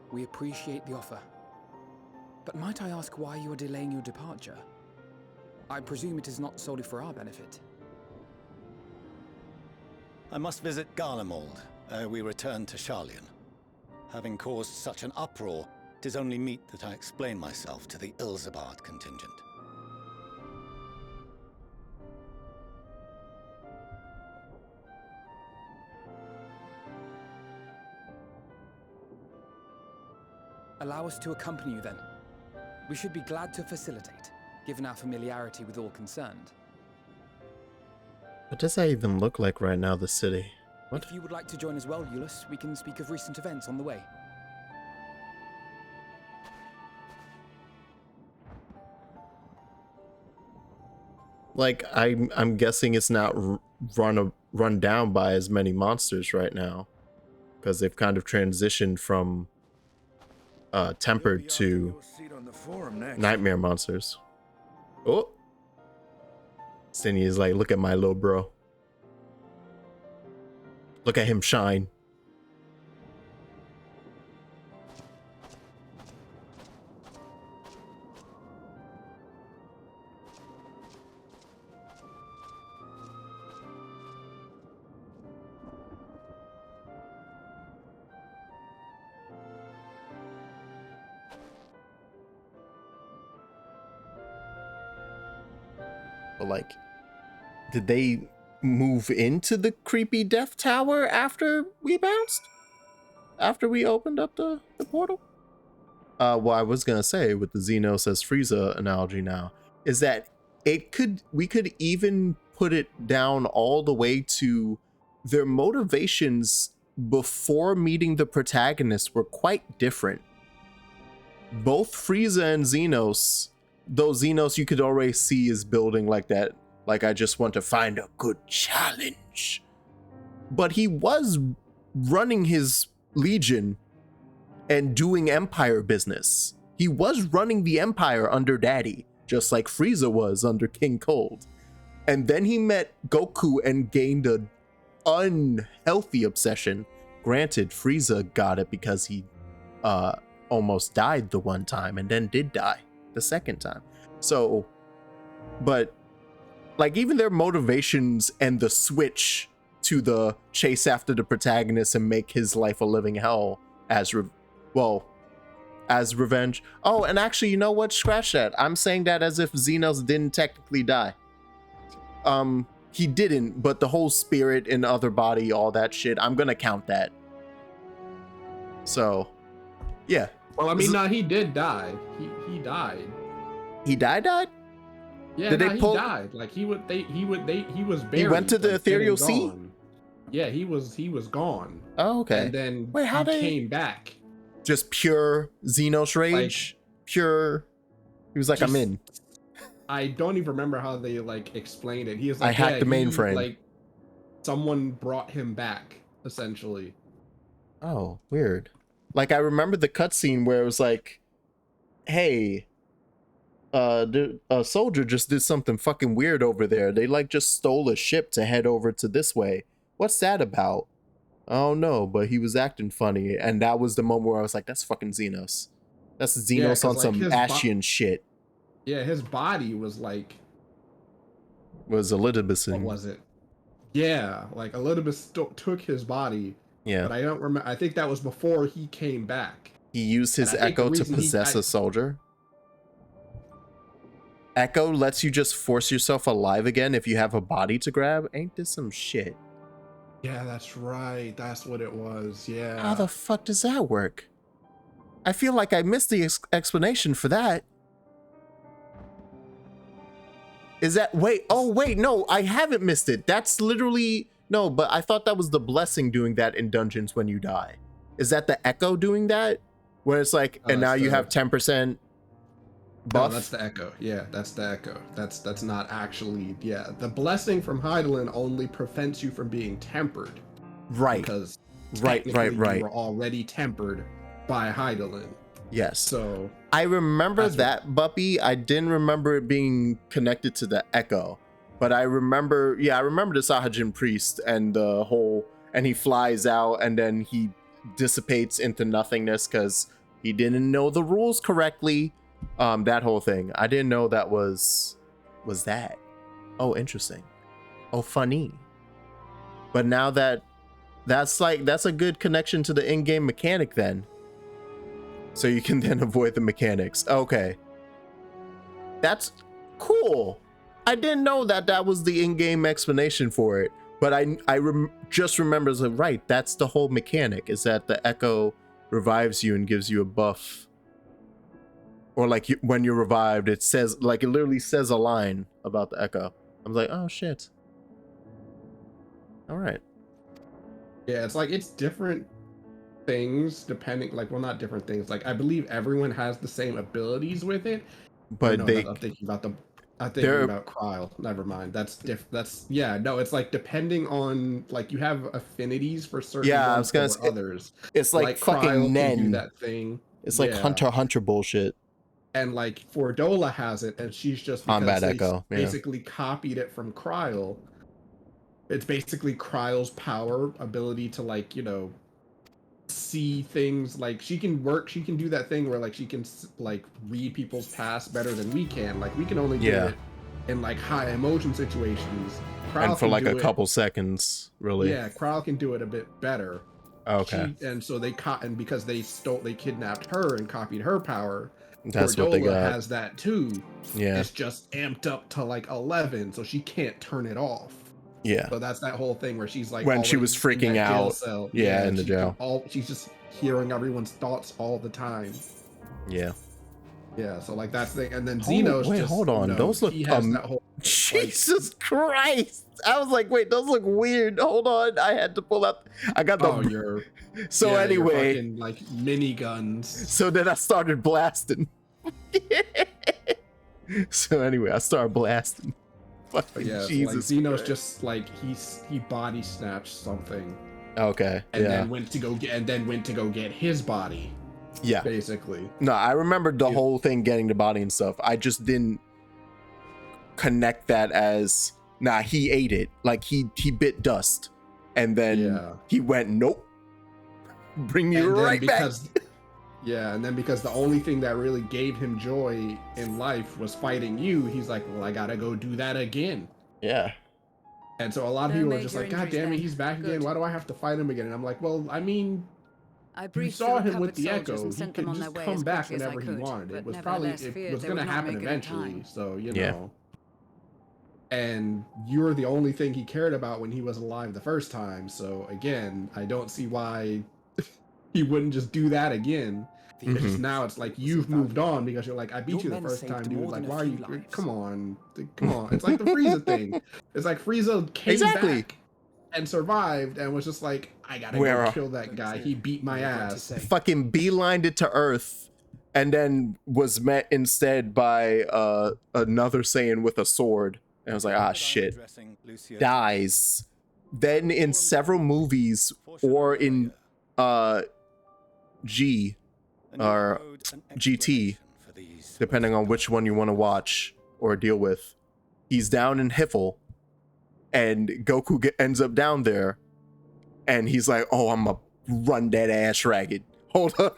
We appreciate the offer. But might I ask why you are delaying your departure? I presume it is not solely for our benefit. I must visit Garlemald ere we return to Sharlayan. Having caused such an uproar, 'tis only meet that I explain myself to the Ilzabard contingent. Allow us to accompany you then. We should be glad to facilitate, given our familiarity with all concerned. What does that even look like right now, the city? What? If you would like to join as well, Euless, we can speak of recent events on the way. Like, I'm guessing it's not run down by as many monsters right now, because they've kind of transitioned from tempered to nightmare monsters. Oh, Cindy is like, look at my little bro. Look at him shine. But like, did they move into the creepy death tower after we bounced? After we opened up the portal? Well, I was gonna say with the Xenos as Frieza analogy now, is that we could even put it down all the way to their motivations before meeting the protagonist were quite different. Both Frieza and Xenos, though Xenos you could already see is building like that, like I just want to find a good challenge. But he was running his Legion and doing Empire business. He was running the Empire under Daddy, just like Frieza was under King Cold. And then he met Goku and gained an unhealthy obsession. Granted, Frieza got it because he almost died the one time and then did die the second time. So, but like even their motivations and the switch to the chase after the protagonist and make his life a living hell as revenge. Oh, and actually, you know what? Scratch that. I'm saying that as if Xenos didn't technically die. He didn't, but the whole spirit and other body, all that shit, I'm gonna count that. So, yeah. Well, I mean, no, he did die. He died. He died? Yeah, he died. Like he was buried. He went to the ethereal sea? Yeah, he was gone. Oh, okay. And then how he came back. Just pure Xenos rage? Like, pure. He was like, I'm in. I don't even remember how they like explained it. He was like, I hacked the mainframe. Like someone brought him back, essentially. Oh, weird. Like I remember the cutscene where it was like, hey, a soldier just did something fucking weird over there. They like just stole a ship to head over to this way. What's that about? Oh no, but he was acting funny, and that was the moment where I was like, that's fucking Xenos. That's Xenos on like some Ashian shit. Yeah, his body was like... Was Elizabeth. What was it? Yeah, like Elizabeth took his body Yeah. But I don't remember. I think that was before he came back. He used his And I think the echo to reason possess a soldier. Echo lets you just force yourself alive again if you have a body to grab. Ain't this some shit? Yeah, that's right. That's what it was. Yeah. How the fuck does that work? I feel like I missed the explanation for that. Is that, wait, oh wait, no, I haven't missed it. That's literally, no, but I thought that was the blessing doing that in dungeons when you die. Is that the echo doing that? Where it's like, and now you have 10% buff? No, that's the echo. Yeah, that's the echo. That's not actually, yeah. The blessing from Hydaelyn only prevents you from being tempered. Right. Because right. you were already tempered by Hydaelyn. Yes. So I remember that, Buppy. I didn't remember it being connected to the echo. But I remember, yeah, I remember the Sahajin priest and the whole, and he flies out and then he dissipates into nothingness because he didn't know the rules correctly. That whole thing. I didn't know that was that. Oh, interesting. Oh, funny. But now that's a good connection to the in-game mechanic then. So you can then avoid the mechanics. Okay. That's cool. I didn't know that was the in-game explanation for it. But I just remember, like, right, that's the whole mechanic, is that the echo revives you and gives you a buff. Or like when you're revived, it says, like, it literally says a line about the echo. I was like, oh shit. All right. yeah, it's like it's different things depending, like, well, not different things. Like, I believe everyone has the same abilities with it. But no, I'm thinking about Kryl. Never mind. That's yeah. No, it's like depending on, like, you have affinities for certain ones over others. It's like fucking Kryl Nen. can do that thing. It's like Hunter bullshit. And like Fordola has it, and she's just Combat because Echo, yeah. basically copied it from Kryl. It's basically Kryl's power ability to, like, you know, see things. Like, she can do that thing where, like, she can, like, read people's past better than we can. Like, we can only do it in, like, high emotion situations. Kryl and for like a couple seconds, really. Yeah, Kryl can do it a bit better. Okay. And so and because they kidnapped her and copied her power. That's Fordola what they got. has that too. Yeah. It's just amped up to like 11, so she can't turn it off. Yeah. So that's that whole thing where she's like, when she was freaking out. Yeah, in the jail. She's just hearing everyone's thoughts all the time. Yeah. Yeah. So like that's the thing. And then Xenos. Wait, hold on. Those look. Jesus Christ! I was like, wait, those look weird. Hold on. I had to pull up. I got the. So anyway, fucking, like, miniguns. So then I started blasting. So anyway, I started blasting. Fucking Jesus. Like, Xenos just like he body snatched something. Okay. And then went to go get his body. Yeah. Basically. No, I remembered the whole thing getting the body and stuff. I just didn't connect that as he ate it. Like he bit dust. And then he went, nope. Bring me right back. Yeah, and then because the only thing that really gave him joy in life was fighting you, he's like, well, I gotta go do that again. Yeah. And so a lot of people are just like, God damn it, he's back again. Why do I have to fight him again? And I'm like, well, I mean, you saw him with the echo. He could just come back whenever he wanted. It was gonna happen eventually. So, you know. And you're the only thing he cared about when he was alive the first time. So again, I don't see why he wouldn't just do that again. It's just now it's like you've moved on because you're like, I beat you the first time, dude. Like, why are you? Come on. It's like the Frieza thing. It's like Frieza came back and survived and was just like, I gotta go kill that guy. He beat my ass. Fucking beelined it to Earth, and then was met instead by another Saiyan with a sword. And I was like, ah, shit. Dies. Then in several movies or in G or GT, depending on which one you want to watch or deal with, he's down in Hiffle and Goku ends up down there and he's like, oh, I'm gonna run that ass ragged. Hold up.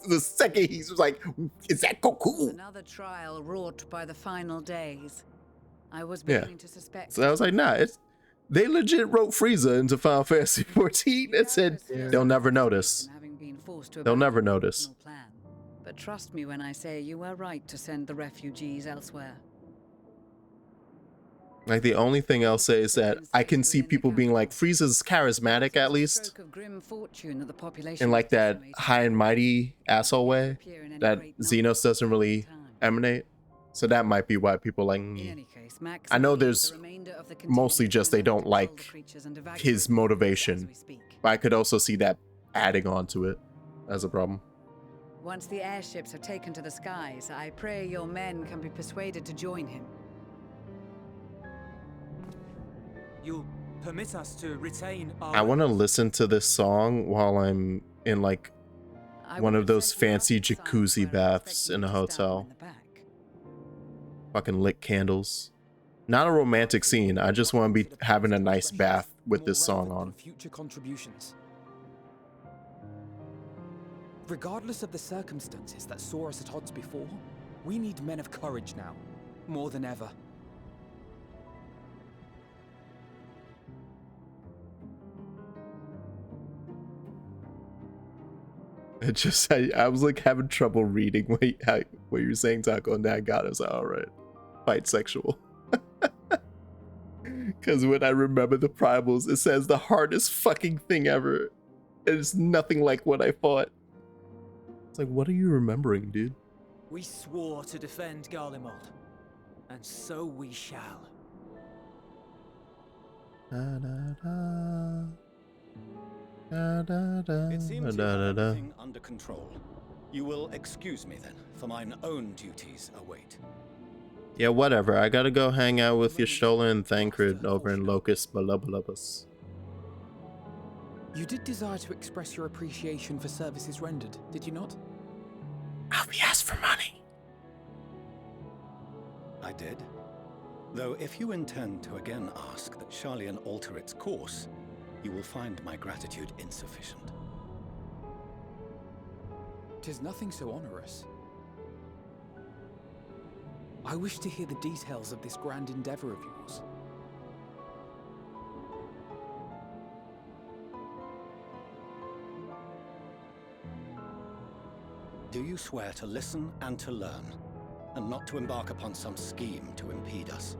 The second he's like, is that Goku? Another trial wrought by the final days. I was beginning to suspect. So I was like, nah, They legit wrote Frieza into Final Fantasy XIV and said they'll never notice. They'll never notice. But trust me when I say you were right to send the refugees elsewhere. Like, the only thing I'll say is that I can see people being like, Frieza's charismatic at least. In like that high and mighty asshole way that Xenos doesn't really emanate. So that might be why people like, I know there's mostly just they don't like his motivation. But I could also see that adding on to it as a problem. Once the airships are taken to the skies, I pray your men can be persuaded to join him. You'll permit us to retain our... I want to listen to this song while I'm in like one of those fancy jacuzzi baths in a hotel. Fucking lit candles. Not a romantic scene. I just want to be having a nice bath with this song on. Future contributions. Regardless of the circumstances that saw us at odds before, we need men of courage now, more than ever. It just, I was like having trouble reading what you were saying, Taco, and then I got it. I was like, alright, fight sexual. Because when I remember the primals, it says the hardest fucking thing ever. It's nothing like what I thought. It's like, what are you remembering, dude? We swore to defend Garlemald, and so we shall. Da, da, da. Da, da, da, It seems da, you have da, da. everything under control. You will excuse me then, for mine own duties await. Yeah, whatever. I gotta go hang out with Y'shtola and Thancred over in Locust Balubbalubus. You did desire to express your appreciation for services rendered, did you not? Alfie asked for money. I did. Though if you intend to again ask that Sharlayan alter its course, you will find my gratitude insufficient. 'Tis nothing so onerous. I wish to hear the details of this grand endeavor of yours. Do you swear to listen and to learn, and not to embark upon some scheme to impede us?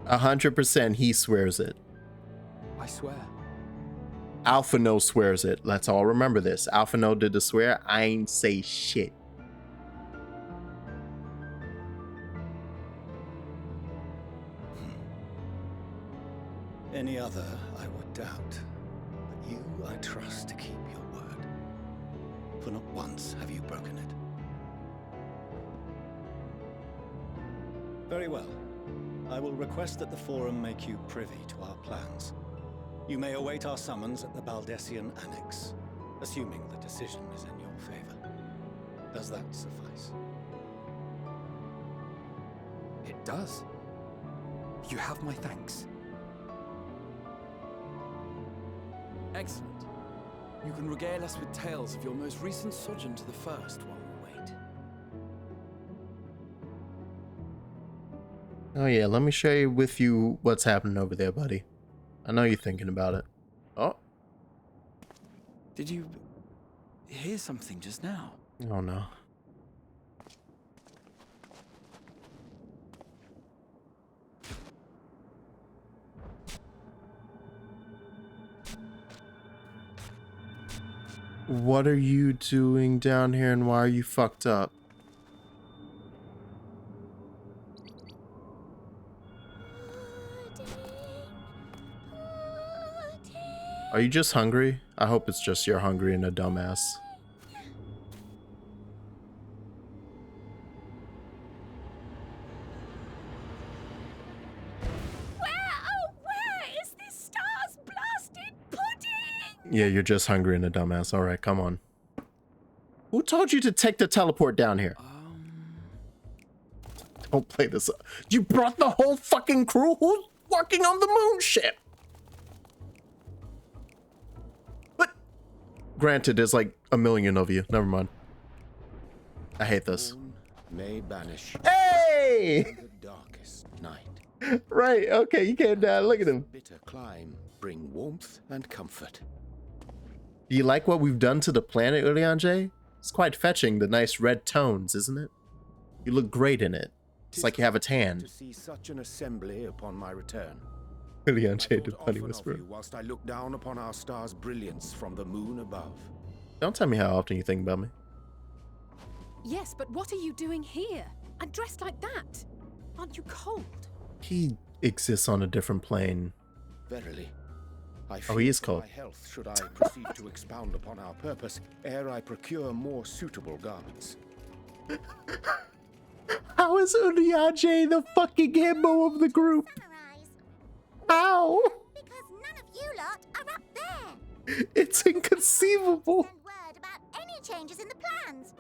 100% he swears it. I swear. Alpha No swears it. Let's all remember this. Alpha No did the swear. I ain't say shit. Any other I would doubt, but you I trust to keep your word. For not once have you broken it. Very well. I will request that the Forum make you privy to our plans. You may await our summons at the Baldessian Annex, assuming the decision is in your favor. Does that suffice? It does. You have my thanks. Excellent. You can regale us with tales of your most recent sojourn to the First while we wait. Oh yeah, let me share with you what's happening over there, buddy. I know you're thinking about it. Oh. Did you hear something just now? Oh no. What are you doing down here and why are you fucked up? Are you just hungry? I hope it's just you're hungry and a dumbass. Where is this star's blasted pudding? Yeah, you're just hungry and a dumbass. Alright, come on. Who told you to take the teleport down here? Don't play this up. You brought the whole fucking crew? Who's working on the moon ship? Granted, there's like a million of you. Never mind. I hate this. May banish Hey! the darkest night. Right, okay, you can't look at him. Bitter climb bring warmth and comfort. Do you like what we've done to the planet, Urianger? It's quite fetching, the nice red tones, isn't it? You look great in it. It's like you have a tan. To see such an assembly upon my return. Urianger, the funny Often whisperer. of you whilst I look down upon our star's brilliance from the moon above. Don't tell me how often you think about me. Yes, but what are you doing here? And dressed like that? Aren't you cold? He exists on a different plane. Verily. I Oh, he is fear for cold. my health should I proceed to expound upon our purpose ere I procure more suitable garments. How is Urianger the fucking himbo of the group? How? Because none of you lot are up there. It's inconceivable. Send word about any changes in the plans.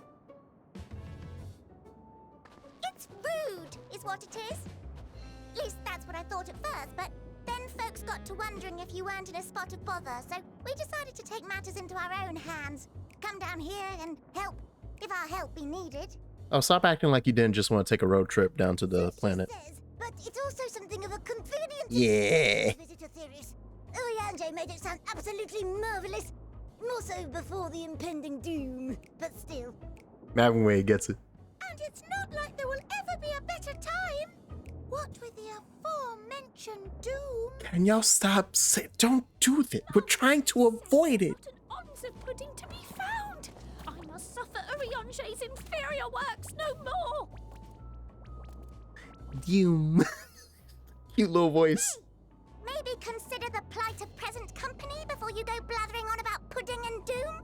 It's rude, is what it is. At least that's what I thought at first, but then folks got to wondering if you weren't in a spot of bother, so we decided to take matters into our own hands. Come down here and help, if our help be needed. Oh, stop acting like you didn't just want to take a road trip down to the planet. But it's also something of a convenient Yeah. visitor theories. Urianger made it sound absolutely marvelous. More so before the impending doom, but still. Midway gets it. And it's not like there will ever be a better time. What with the aforementioned doom? Can y'all stop? Don't do that. We're trying to avoid it. Odds of pudding to be found. I must suffer Urianger's inferior works no more. Doom. Cute little voice. Maybe consider the plight of present company before you go blathering on about pudding and doom.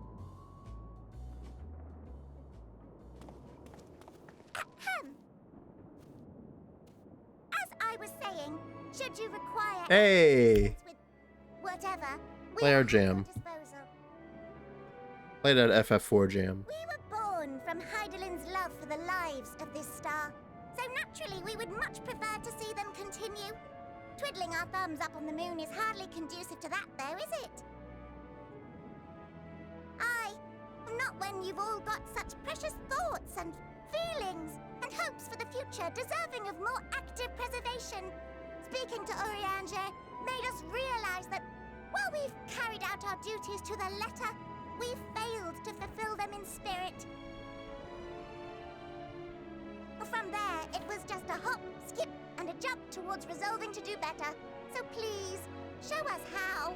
Ahem. As I was saying, should you require Hey. with whatever, we Play our are at your jam. disposal. Play that FF4 jam. We were born from Hydaelyn's love for the lives of this star, so naturally we would much prefer to see them continue. Twiddling our thumbs up on the moon is hardly conducive to that, though, is it? Aye, not when you've all got such precious thoughts and feelings and hopes for the future deserving of more active preservation. Speaking to Urianger made us realize that while we've carried out our duties to the letter, we've failed to fulfill them in spirit. From there, it was just a hop, skip, and a jump towards resolving to do better. So please, show us how.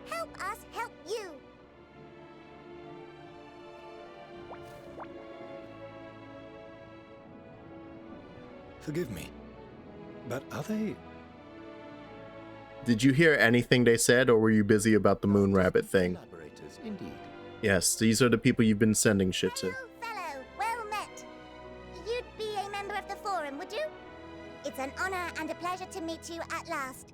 Help us help you. Forgive me, but are they... Did you hear anything they said, or were you busy about the moon rabbit thing? Collaborators, indeed. Yes, these are the people you've been sending shit to. Fellow, well met. You'd be a member of the Forum, would you? It's an honor and a pleasure to meet you at last.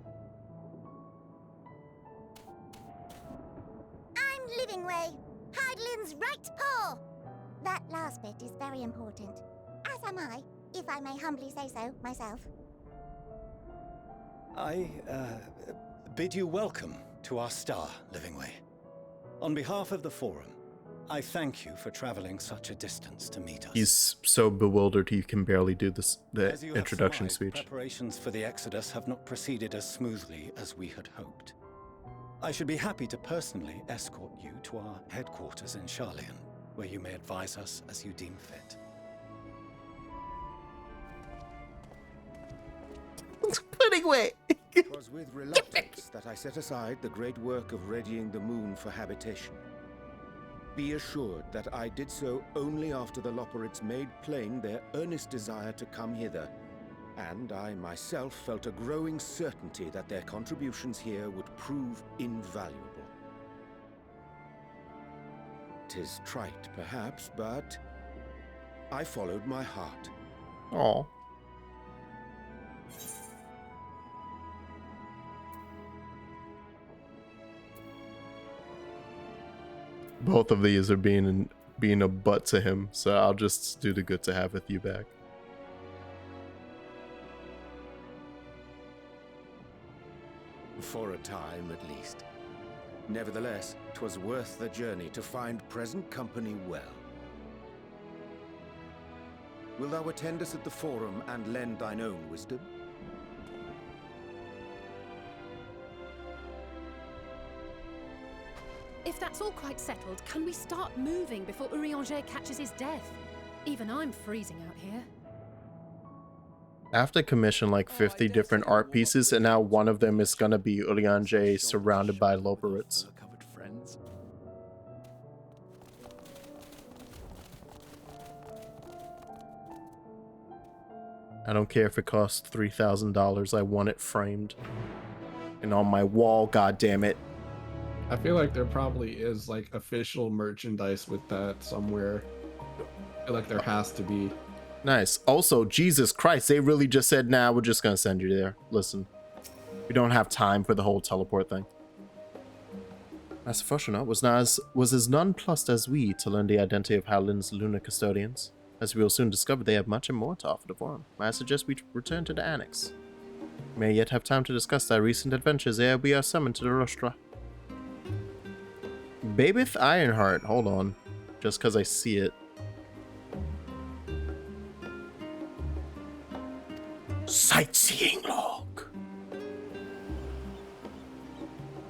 I'm Livingway, Hydaelyn's right paw. That last bit is very important. As am I, if I may humbly say so myself. I bid you welcome to our star, Livingway. On behalf of the Forum, I thank you for traveling such a distance to meet us. He's so bewildered he can barely do this As you have introduction surmised, speech. Preparations for the Exodus have not proceeded as smoothly as we had hoped. I should be happy to personally escort you to our headquarters in Hydaelyn, where you may advise us as you deem fit. Putting away. It was with reluctance that I set aside the great work of readying the moon for habitation. Be assured that I did so only after the Loperids made plain their earnest desire to come hither, and I myself felt a growing certainty that their contributions here would prove invaluable. 'Tis trite, perhaps, but I followed my heart. Aw. Both of these are being a butt to him, so I'll just do the good to have with you back. For a time, at least. Nevertheless, 'twas worth the journey to find present company well. Wilt thou attend us at the Forum and lend thine own wisdom? If that's all quite settled, can we start moving before Urianger catches his death? Even I'm freezing out here. I have to commission like 50 different art pieces, and now one of them is gonna be Urianger surrounded by Loporits. I don't care if it costs $3,000. I want it framed and on my wall. God damn it! I feel like there probably is like official merchandise with that somewhere. I feel like there has to be. Nice. Also, Jesus Christ, they really just said, nah, we're just gonna send you there. Listen, we don't have time for the whole teleport thing. Master Fortunato was as nonplussed as we to learn the identity of Hydaelyn's lunar custodians. As we will soon discover, they have much and more to offer the forum. I suggest we return to the annex. We may yet have time to discuss our recent adventures ere we are summoned to the rostra. Babeth Ironheart, hold on, just because I see it. Sightseeing log.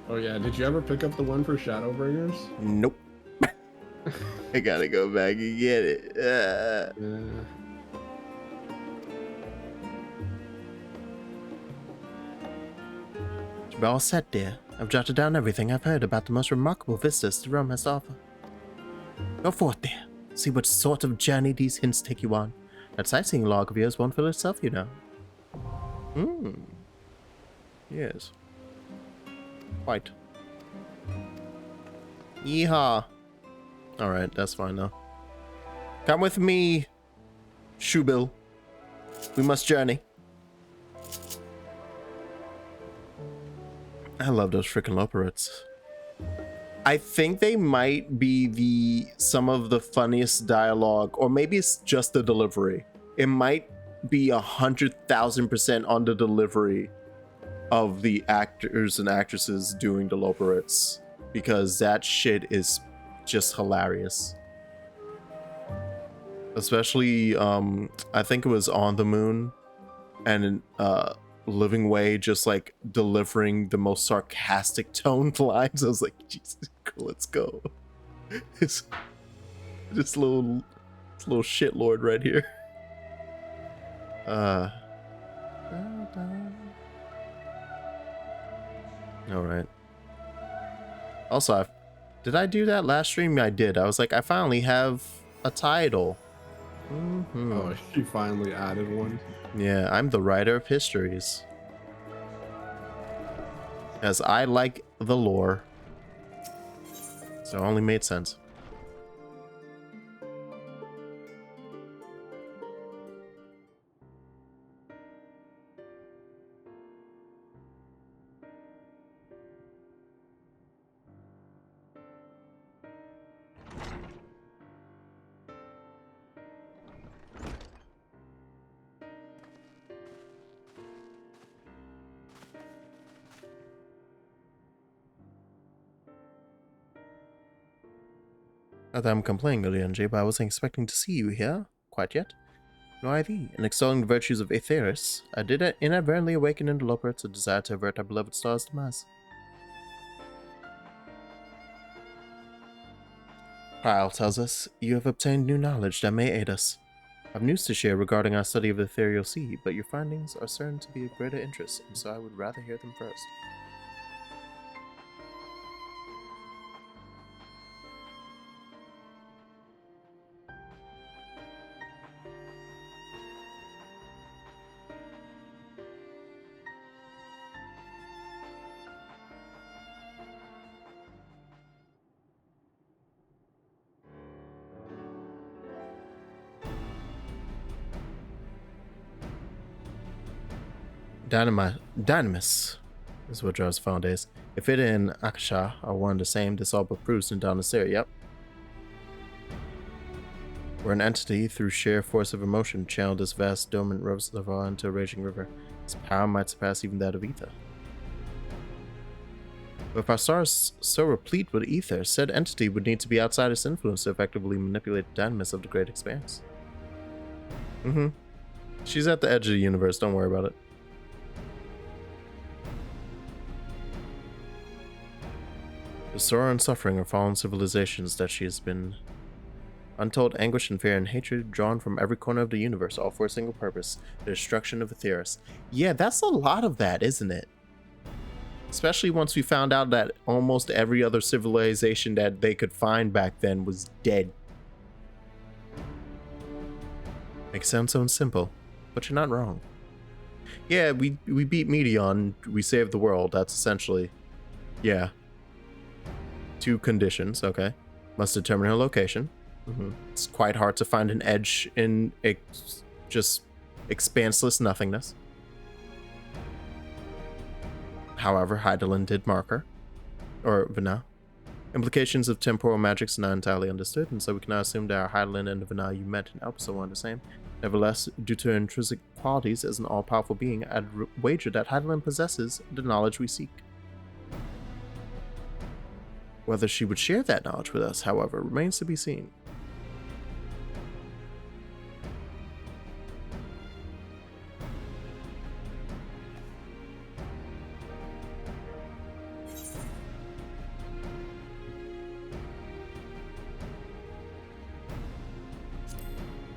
Oh yeah, did you ever pick up the one for Shadowbringers? Nope. I gotta go back and get it. You're all set, dear. I've jotted down everything I've heard about the most remarkable vistas the realm has to offer. Go forth, dear. See what sort of journey these hints take you on. That sightseeing log of yours won't fill itself, you know. Yes. Quite. Yeehaw. Alright, that's fine now. Come with me, Shoebill. We must journey. I love those freaking Loporits. I think they might be some of the funniest dialogue, or maybe it's just the delivery. It might be 100,000% on the delivery of the actors and actresses doing the Loporits, because that shit is just hilarious. Especially I think it was On the Moon and Living Way, just like delivering the most sarcastic toned lines. I was like, Jesus, let's go. This little shitlord right here. All right. Also, did I do that last stream? I did. I was like, I finally have a title. Oh, you finally added one. Yeah, I'm the writer of histories. As I like the lore. So it only made sense. Not that I'm complaining, Urianger, but I wasn't expecting to see you here quite yet. Nor I thee. In extolling the virtues of Aetheris, I did inadvertently awaken in the Loporits a desire to avert our beloved star's demise. Kyle tells us, you have obtained new knowledge that may aid us. I have news to share regarding our study of the ethereal sea, but your findings are certain to be of greater interest, and so I would rather hear them first. Dynamis is what Jar's found is. If it and Akasha are one and the same, this all but proves in down this area, yep. We're an entity through sheer force of emotion channeled this vast dormant reservoir into a raging river. Its power might surpass even that of ether. But if our star is so replete with ether, said entity would need to be outside its influence to effectively manipulate the dynamis of the great expanse. She's at the edge of the universe, don't worry about it. The sorrow and suffering of fallen civilizations that she has been. Untold anguish and fear and hatred drawn from every corner of the universe, all for a single purpose, the destruction of Aetheris. Yeah, that's a lot of that, isn't it? Especially once we found out that almost every other civilization that they could find back then was dead. Makes sound so simple, but you're not wrong. Yeah, we beat Medion, we saved the world, that's essentially, yeah. 2 conditions, okay. Must determine her location. It's quite hard to find an edge in just expanseless nothingness. However, Hydaelyn did mark her, or Vana. Implications of temporal magics are not entirely understood, and so we cannot assume that Hydaelyn and the Vana you met in episode 1 are the same. Nevertheless, due to her intrinsic qualities as an all-powerful being, I'd wager that Hydaelyn possesses the knowledge we seek. Whether she would share that knowledge with us, however, remains to be seen.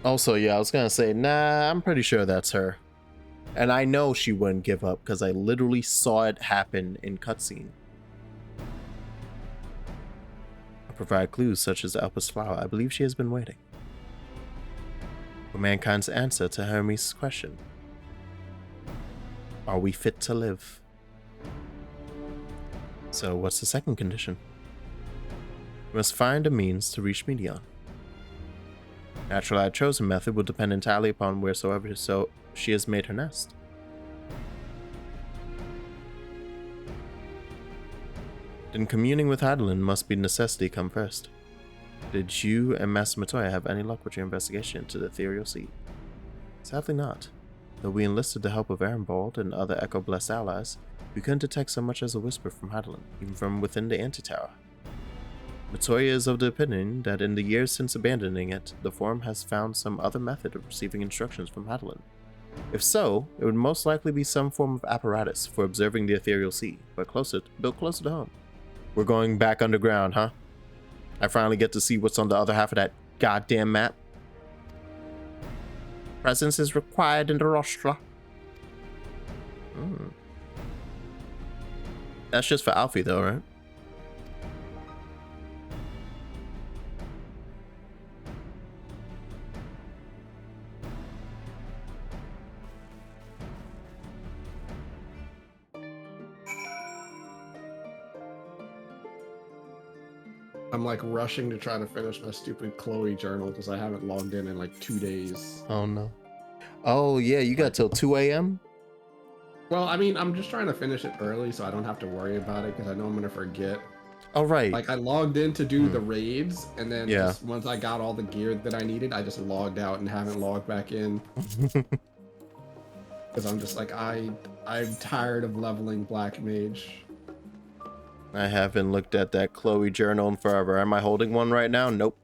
Also, yeah, I was gonna say, nah, I'm pretty sure that's her. And I know she wouldn't give up because I literally saw it happen in cutscene. I provide clues such as the Elpis flower. I believe she has been waiting for mankind's answer to Hermes' question. Are we fit to live? So what's the second condition? We must find a means to reach Medion. Naturally, our chosen method will depend entirely upon wheresoever she has made her nest. Then communing with Hydaelyn must be necessity come first. Did you and Master Matoya have any luck with your investigation into the ethereal sea? Sadly not. Though we enlisted the help of Arenbold and other Echo-blessed allies, we couldn't detect so much as a whisper from Hydaelyn, even from within the antitower. Matoya is of the opinion that in the years since abandoning it, the Forum has found some other method of receiving instructions from Hydaelyn. If so, it would most likely be some form of apparatus for observing the ethereal sea, but built closer to home. We're going back underground, huh? I finally get to see what's on the other half of that goddamn map. Presence is required in the rostra. That's just for Alfie though, right? I'm like rushing to try to finish my stupid Chloe journal because I haven't logged in like 2 days. Oh no. Oh yeah, you got till 2 a.m.? Well, I mean, I'm just trying to finish it early so I don't have to worry about it because I know I'm going to forget. Oh, right. Like I logged in to do the raids and then Yeah. just once I got all the gear that I needed, I just logged out and haven't logged back in. Because I'm just like, I'm tired of leveling Black Mage. I haven't looked at that Chloe journal in forever. Am I holding one right now? Nope.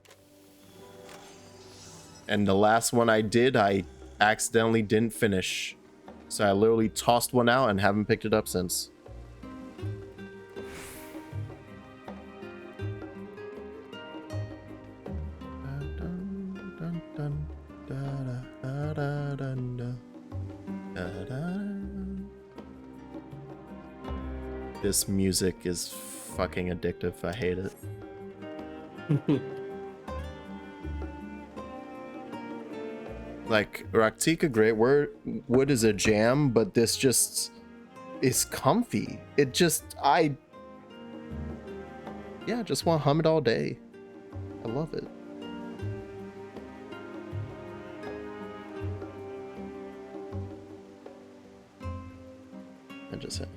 And the last one I did, I accidentally didn't finish. So I literally tossed one out and haven't picked it up since. This music is fucking addictive. I hate it. Like, Raktika Great Wood is a jam, but this just is comfy. It just, I just want to hum it all day. I love it. I just hit.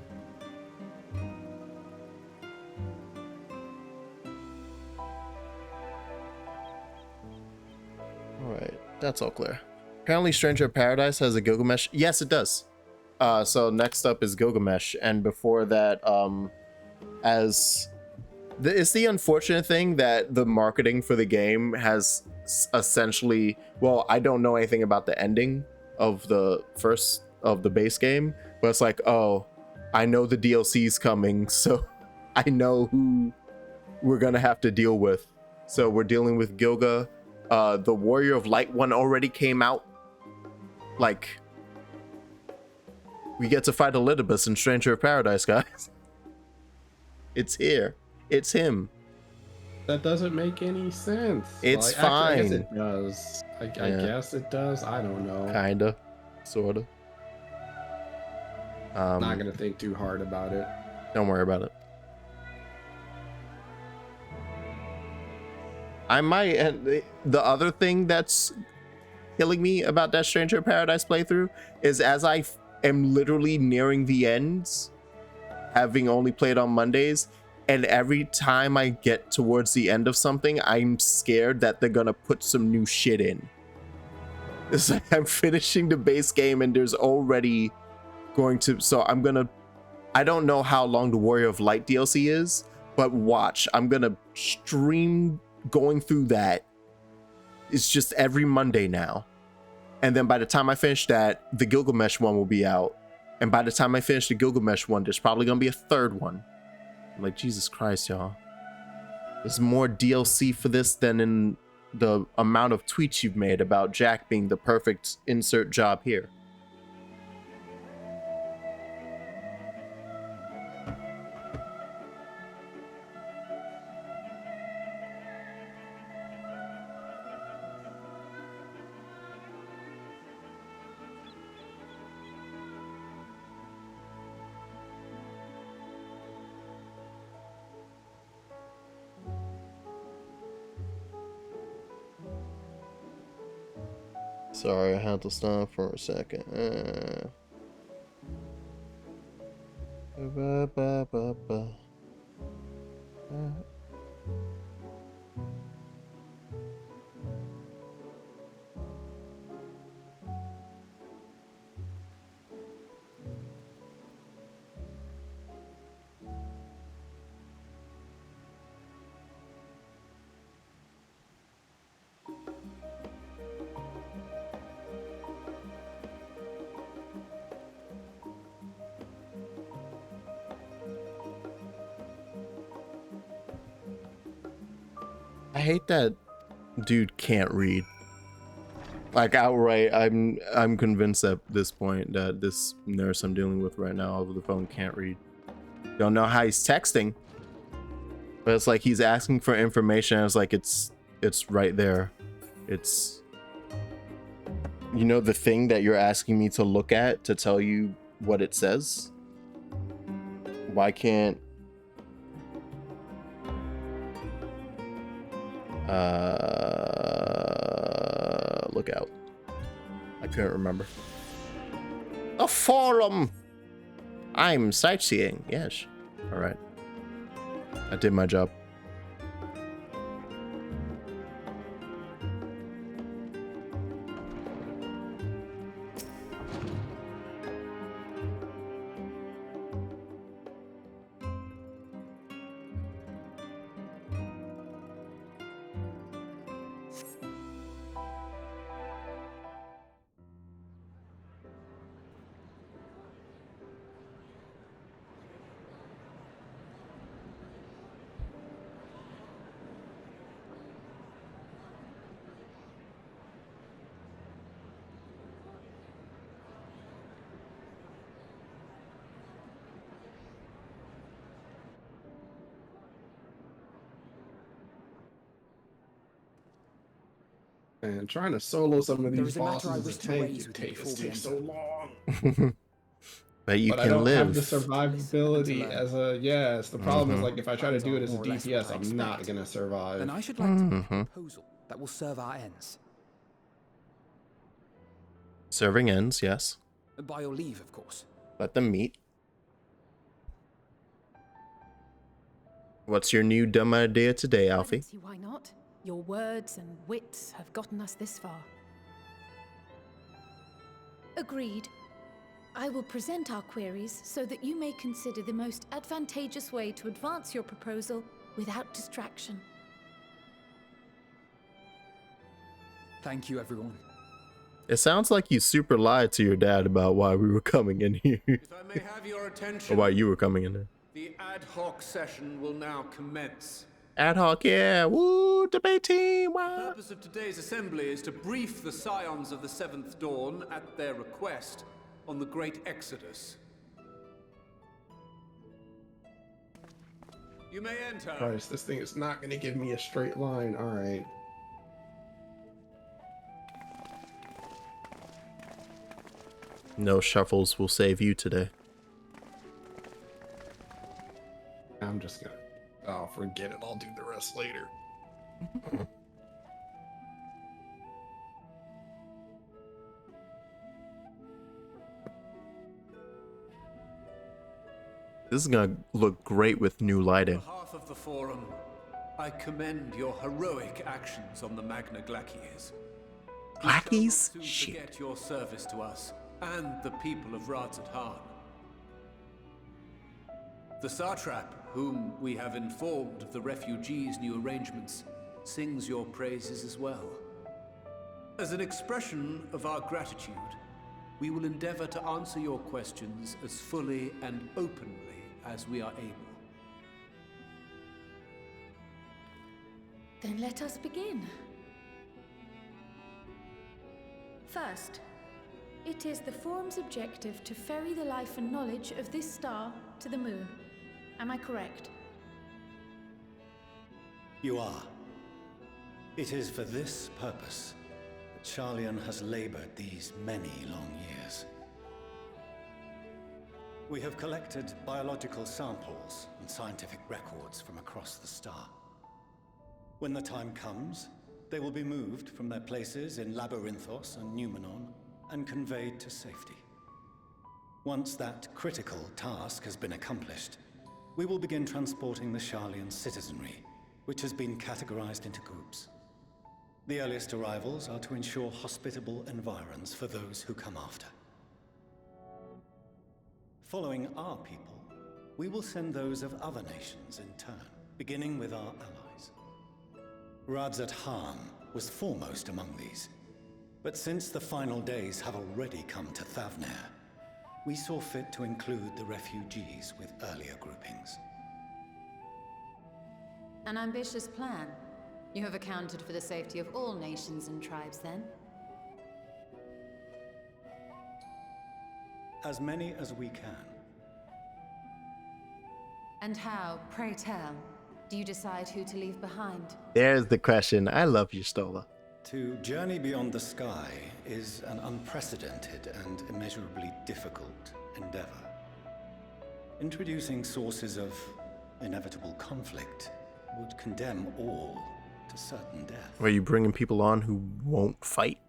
Alright, that's all clear. Apparently Stranger of Paradise has a Gilgamesh. Yes, it does. So next up is Gilgamesh, and before that, it's the unfortunate thing that the marketing for the game has essentially, well, I don't know anything about the ending of the base game, but it's like, oh, I know the DLC's coming, so I know who we're gonna have to deal with. So we're dealing with Gilga. The Warrior of Light one already came out. Like, we get to fight Elidibus in Stranger of Paradise, guys. It's here. It's him. That doesn't make any sense. It's Well, I guess fine. it does. I guess it does. I don't know. Kinda. Sorta. Not gonna think too hard about it. Don't worry about it. I might. And the other thing that's killing me about that Stranger of Paradise playthrough is as I am literally nearing the ends, having only played on Mondays, and every time I get towards the end of something, I'm scared that they're gonna put some new shit in. It's like I'm finishing the base game and there's already going to, so I'm gonna, I don't know how long the Warrior of Light DLC is, but watch, I'm gonna stream going through that. It's just every Monday now. And then by the time I finish that, the Gilgamesh one will be out. And by the time I finish the Gilgamesh one, there's probably gonna be a third one. I'm like, Jesus Christ, y'all. There's more DLC for this than in the amount of tweets you've made about Jack being the perfect insert job here. Sorry, I had to stop for a second. I hate that dude can't read. Like outright, I'm convinced at this point that this nurse I'm dealing with right now over the phone can't read. Don't know how he's texting, but it's like he's asking for information. It's like it's right there. It's, you know, the thing that you're asking me to look at to tell you what it says. Why can't look out. I couldn't remember. A forum. I'm sightseeing. Yes. All right. I did my job. And trying to solo some of these bosses is takes so long. But you but can I don't live. have the survivability as a yes. The problem is, like, if I try to do it as a DPS, I'm not gonna survive. Then I should like to make a proposal that will serve our ends. Serving ends, yes. By your leave, of course. Let them meet. What's your new dumb idea today, Alfie? See why not? Your words and wits have gotten us this far. Agreed. I will present our queries so that you may consider the most advantageous way to advance your proposal without distraction. Thank you, everyone. It sounds like you super lied to your dad about why we were coming in here. If I may have your attention, Or why you were coming in there. the ad hoc session will now commence. Ad hoc, yeah. Woo, debate team. The Wow. purpose of today's assembly is to brief the Scions of the Seventh Dawn, at their request, on the Great Exodus. You may enter. Christ, this thing is not going to give me a straight line. All right. No shuffles will save you today. I'm just gonna. Oh, forget it. I'll do the rest later. This is gonna look great with new lighting. On behalf of the Forum, I commend your heroic actions on the Magna Glacies. Glackies? We shall not soon forget your service to us and the people of Radzat-Han. The Satrap, whom we have informed of the refugees' new arrangements, sings your praises as well. As an expression of our gratitude, we will endeavor to answer your questions as fully and openly as we are able. Then let us begin. First, it is the Forum's objective to ferry the life and knowledge of this star to the moon. Am I correct? You are. It is for this purpose that Sharlayan has labored these many long years. We have collected biological samples and scientific records from across the star. When the time comes, they will be moved from their places in Labyrinthos and Numenon and conveyed to safety. Once that critical task has been accomplished, we will begin transporting the Sharlayan citizenry, which has been categorized into groups. The earliest arrivals are to ensure hospitable environs for those who come after. Following our people, we will send those of other nations in turn, beginning with our allies. Radzat-Han was foremost among these, but since the final days have already come to Thavnair, we saw fit to include the refugees with earlier groupings. An ambitious plan. You have accounted for the safety of all nations and tribes, then? As many as we can. And how, pray tell, do you decide who to leave behind? There's the question. I love you, Stola. To journey beyond the sky is an unprecedented and immeasurably difficult endeavor. Introducing sources of inevitable conflict would condemn all to certain death. Are you bringing people on who won't fight?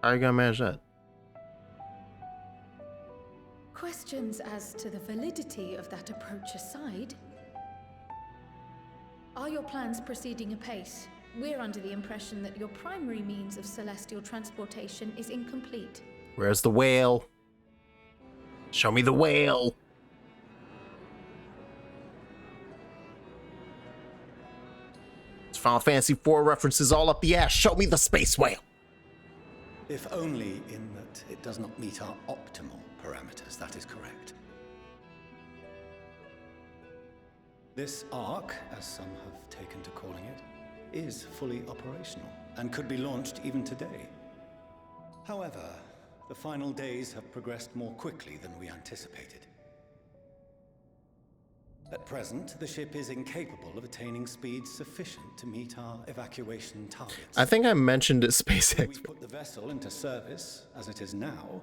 How are you gonna manage that? Questions as to the validity of that approach aside, are your plans proceeding apace? We're under the impression that your primary means of celestial transportation is incomplete. Where's the whale? Show me the whale. It's Final Fantasy IV references all up the ass. Show me the space whale. If only in that it does not meet our optimal parameters, that is correct. This Ark, as some have taken to calling it, is fully operational and could be launched even today. However, the final days have progressed more quickly than we anticipated. At present, the ship is incapable of attaining speeds sufficient to meet our evacuation targets. I think I mentioned it, SpaceX. If we put the vessel into service, as it is now,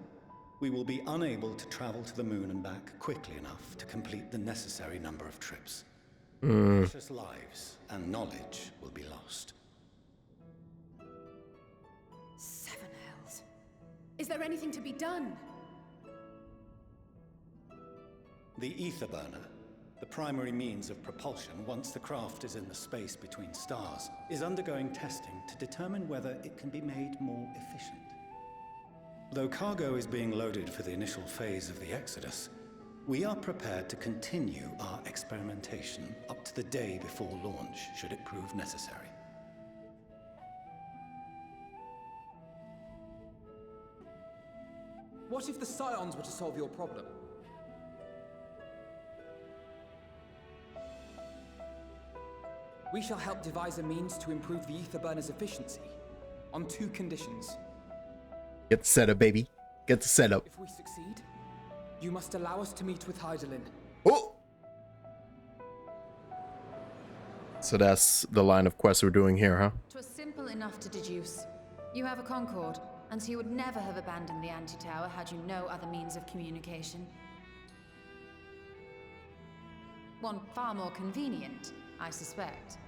we will be unable to travel to the moon and back quickly enough to complete the necessary number of trips. Precious lives and knowledge will be lost. Seven hells. Is there anything to be done? The ether burner, the primary means of propulsion once the craft is in the space between stars, is undergoing testing to determine whether it can be made more efficient. Though cargo is being loaded for the initial phase of the Exodus, we are prepared to continue our experimentation up to the day before launch, should it prove necessary. What if the Scions were to solve your problem? We shall help devise a means to improve the ether burner's efficiency on 2 conditions. Get the setup, baby. Get the setup. If we succeed, you must allow us to meet with Hydaelyn. Oh! So that's the line of quests we're doing here, huh? 'Twas simple enough to deduce. You have a Concord, and so you would never have abandoned the anti-tower had you no other means of communication. One far more convenient, I suspect.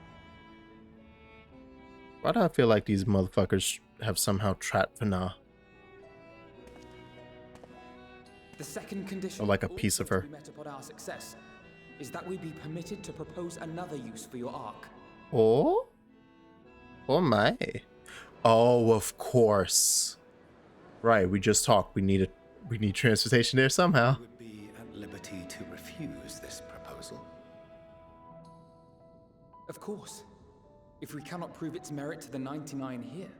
Why do I feel like these motherfuckers have somehow trapped Fana? The second condition, Or like a piece of her. to be met upon our success, is that we be permitted to propose another use for your ark. Oh? Oh my. Oh, of course. Right, we just talked. We need transportation there somehow. You would be at liberty to refuse this proposal. Of course. If we cannot prove its merit to the 99 here,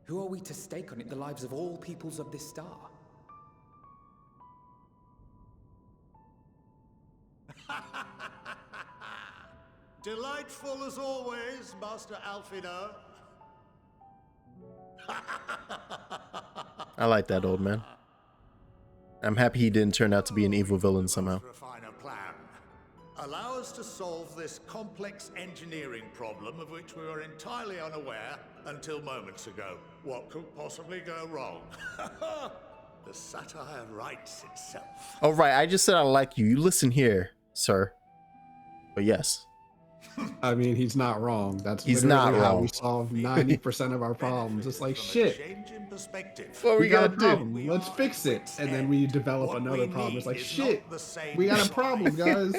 who are we to stake on it the lives of all peoples of this star? Delightful as always, Master Alfino. I like that old man. I'm happy he didn't turn out to be an evil villain somehow. Refine a plan. Allow us to solve this complex engineering problem of which we were entirely unaware until moments ago. What could possibly go wrong? The satire writes itself. All right, I just said I like you. You listen here, sir. But yes. I mean, he's not wrong. That's He's literally not how wrong. we solve 90% of our problems. It's like, shit, Change in perspective. What we got a gotta problem. do? Let's fix it. And then we develop What another we problem. It's like, need is shit, not the same we got a problem, guys.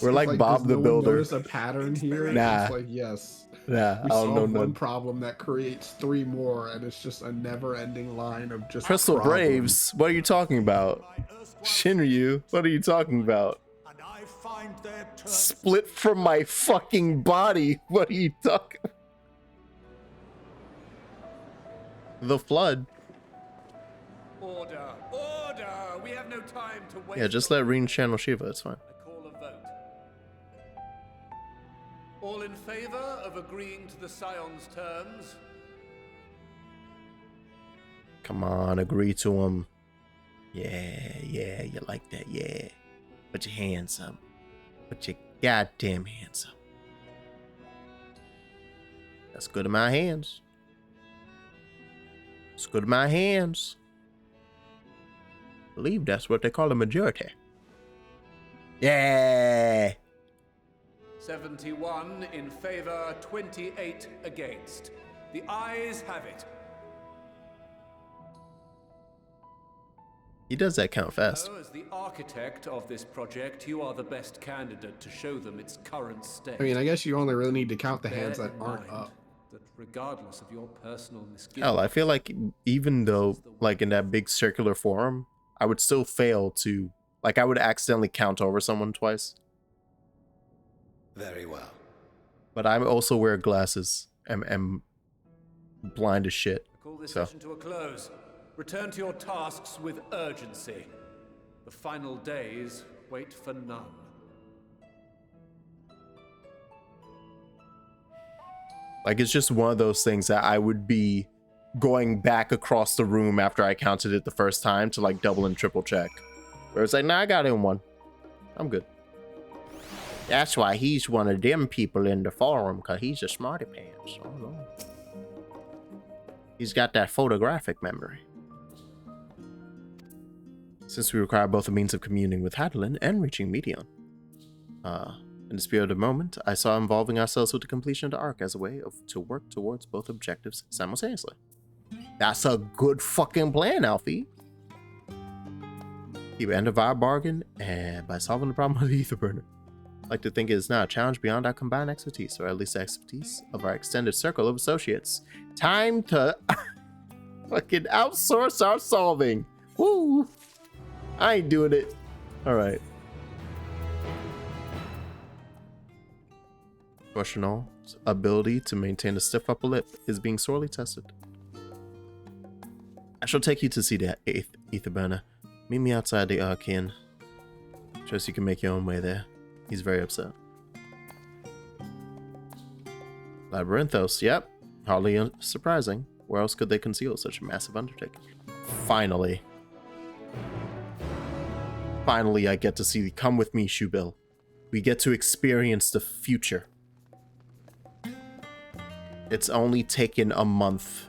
We're like It's Bob does the no one Builder. notice a pattern here? And Nah. It's like, yes. Nah, We I don't know solve one none. problem that creates 3 more, and it's just a never-ending line of just Crystal problems. Braves? What are you talking about? Shinryu? What are you talking about? Split from my fucking body. What are you talking? The Flood. Order! Order! We have no time to waste. Yeah, just let Reen channel Shiva. It's fine. I call a vote. All in favor of agreeing to the Scion's terms? Come on, agree to him. Yeah, you like that, yeah. Put your hands up. Put your goddamn hands up. That's good in my hands. It's good in my hands. I believe that's what they call a majority. Yeah. 71 in favor, 28 against. The ayes have it. He does that count fast. So, as the architect of this project, you are the best candidate to show them its current state. I mean, I guess you only really need to count the Bear hands that in aren't mind up. that regardless of your personal misgivings, Hell, I feel like even though, like in that big circular forum, I would still fail to, like I would accidentally count over someone twice. Very well. But I also wear glasses and am blind as shit. call this So. session to a close. Return to your tasks with urgency. The final days wait for none. Like, it's just one of those things that I would be going back across the room after I counted it the first time to like double and triple check. Where it's like, nah, I got it in one. I'm good. That's why he's one of them people in the forum, because he's a smarty pants. Oh, no. He's got that photographic memory. Since we require both a means of communing with Hydaelyn and reaching Medion. In the spirit of the moment, I saw involving ourselves with the completion of the arc as a way to work towards both objectives simultaneously. That's a good fucking plan, Alfie. Keep end of our bargain and by solving the problem of the ether burner. I like to think it is now a challenge beyond our combined expertise, or at least the expertise of our extended circle of associates. Time to fucking outsource our solving. Woo! I ain't doing it. Alright. Questional's ability to maintain a stiff upper lip is being sorely tested. I shall take you to see the 8th ether burner. Meet me outside the Arcane. Trust you can make your own way there. He's very upset. Labyrinthos, yep. Hardly surprising. Where else could they conceal such a massive undertaking? Finally. Finally, I get to see. Come with me, Shubil. We get to experience the future. It's only taken a month.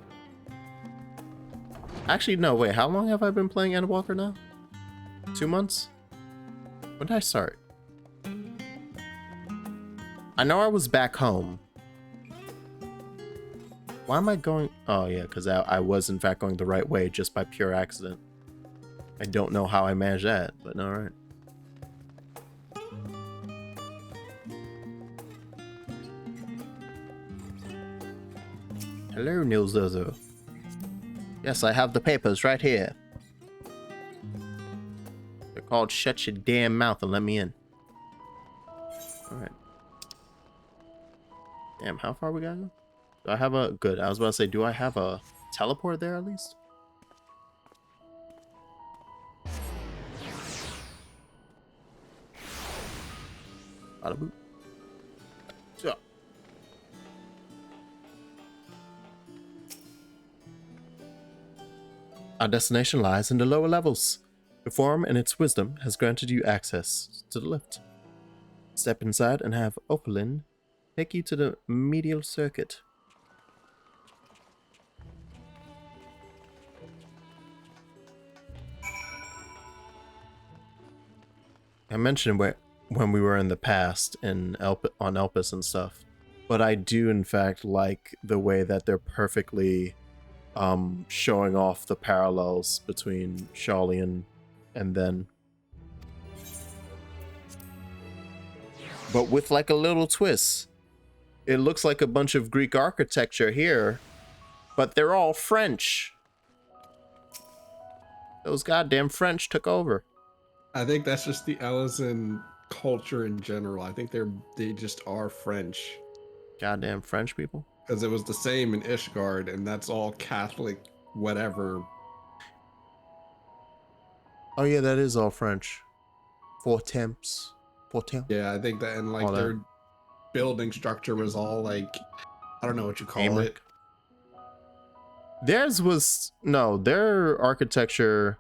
Actually, no, wait. How long have I been playing Endwalker now? 2 months? When did I start? I know I was back home. Why am I going? Oh, yeah, because I was, in fact, going the right way just by pure accident. I don't know how I managed that, but all right. Hello, Nilzozo. Yes, I have the papers right here. They're called Shut Your Damn Mouth and Let Me In. Alright. Damn, how far we gotta go? Do I have a... Good, I was about to say, do I have a teleport there at least? Bada boop. So. Our destination lies in the lower levels. The Forum and its wisdom has granted you access to the lift. Step inside and have Opalyn take you to the medial circuit. I mentioned when we were in the past on Elpis and stuff, but I do in fact like the way that they're perfectly showing off the parallels between Sharlayan and then, but with like a little twist. It looks like a bunch of Greek architecture here, but they're all French. Those goddamn French took over. I think that's just the Elysian culture in general. I think they just are French. Goddamn French people. Because it was the same in Ishgard, and that's all Catholic, whatever. Oh yeah, that is all French. Four temps. Yeah, I think that, and like their building structure was all like, I don't know what you call it. Theirs was, no, their architecture,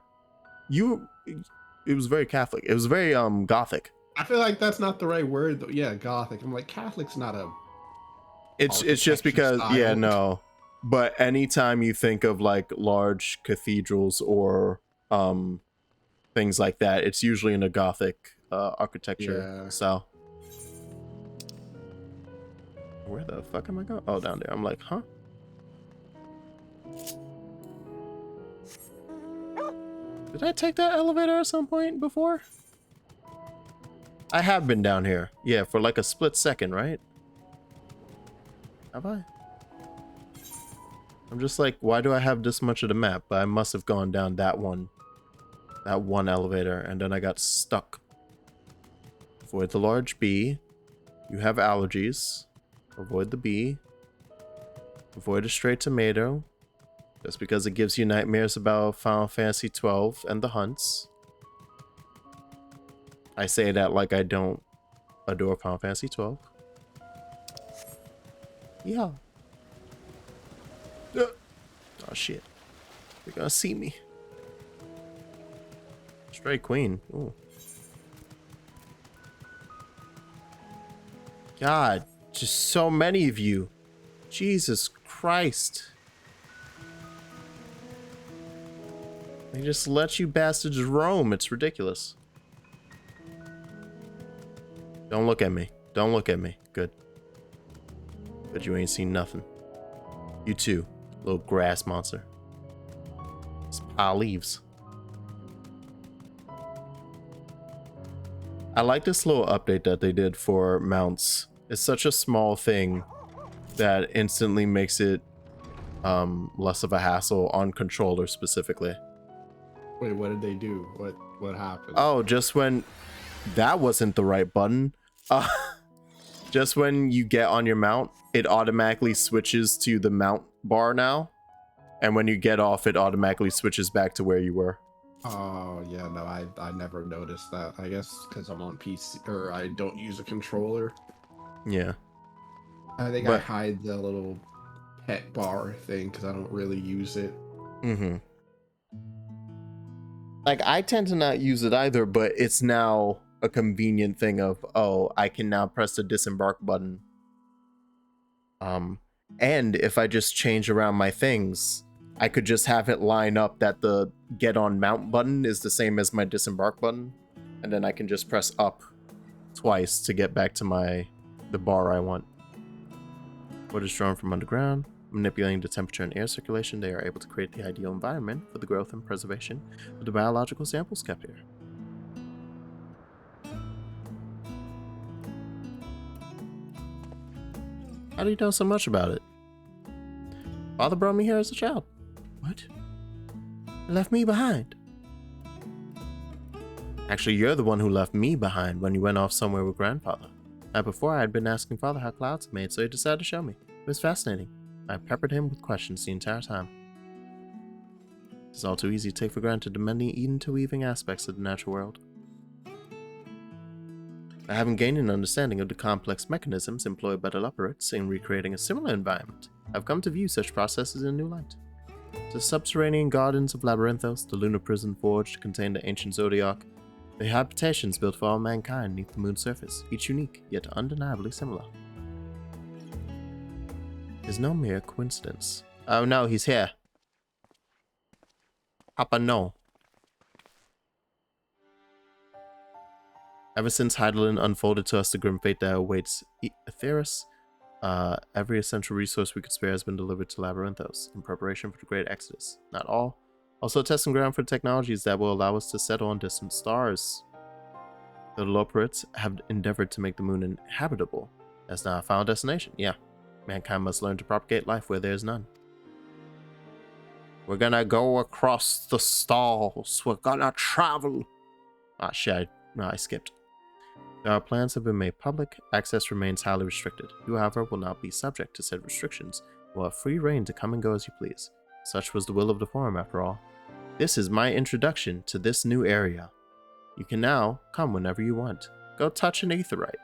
it was very Catholic. It was very Gothic. I feel like that's not the right word though. Yeah, Gothic. I'm like, Catholic's not a... It's just because, style. yeah, no. But anytime you think of like large cathedrals or things like that, it's usually in a Gothic architecture style. Where the fuck am I going? Oh, down there. I'm like, huh? Did I take that elevator at some point before? I have been down here. Yeah, for like a split second, right? Have I? I'm just like, why do I have this much of the map? But I must have gone down that one elevator, and then I got stuck. Avoid the large B. You have allergies. Avoid the B. Avoid a stray tomato. Just because it gives you nightmares about Final Fantasy XII and the hunts. I say that like I don't adore Final Fantasy XII. Yeah. Oh shit. They're gonna see me. Stray Queen. Ooh. God, just so many of you. Jesus Christ. They just let you bastards roam. It's ridiculous. Don't look at me. Don't look at me. Good. But you ain't seen nothing. You too, little grass monster. It's pile leaves. I like this little update that they did for mounts. It's such a small thing that instantly makes it less of a hassle on controller specifically. Wait, what did they do? What happened? Oh, just when that wasn't the right button. Just when you get on your mount, it automatically switches to the mount bar now. And when you get off, it automatically switches back to where you were. Oh, yeah, no, I never noticed that. I guess because I'm on PC, or I don't use a controller. Yeah. I think I hide the little pet bar thing because I don't really use it. Mm-hmm. Like, I tend to not use it either, but it's now a convenient thing of, oh, I can now press the disembark button. And if I just change around my things, I could just have it line up that the get on mount button is the same as my disembark button. And then I can just press up twice to get back to the bar I want. Wood is drawn from underground. Manipulating the temperature and air circulation, they are able to create the ideal environment for the growth and preservation of the biological samples kept here. How do you know so much about it? Father brought me here as a child. What? Left me behind. Actually, you're the one who left me behind when you went off somewhere with Grandfather. Now, before I had been asking Father how clouds are made, so he decided to show me. It was fascinating. I peppered him with questions the entire time. It's all too easy to take for granted the many interweaving aspects of the natural world. I haven't gained an understanding of the complex mechanisms employed by the Leoparids in recreating a similar environment. I've come to view such processes in a new light. The subterranean gardens of Labyrinthos, the lunar prison forged to contain the ancient Zodiark, the habitations built for all mankind beneath the moon's surface, each unique, yet undeniably similar. Is no mere coincidence. Oh no, he's here. Papa, no. Ever since Hydaelyn unfolded to us the grim fate that awaits Aetheris, every essential resource we could spare has been delivered to Labyrinthos in preparation for the Great Exodus. Not all. Also a testing ground for technologies that will allow us to settle on distant stars. The Loperites have endeavored to make the moon inhabitable. That's not a final destination. Yeah. Mankind must learn to propagate life where there is none. We're gonna go across the stars. We're gonna travel. Ah, shit. I skipped. Our plans have been made public. Access remains highly restricted. You, however, will not be subject to said restrictions. You will have free reign to come and go as you please. Such was the will of the Forum, after all. This is my introduction to this new area. You can now come whenever you want. Go touch an aetherite.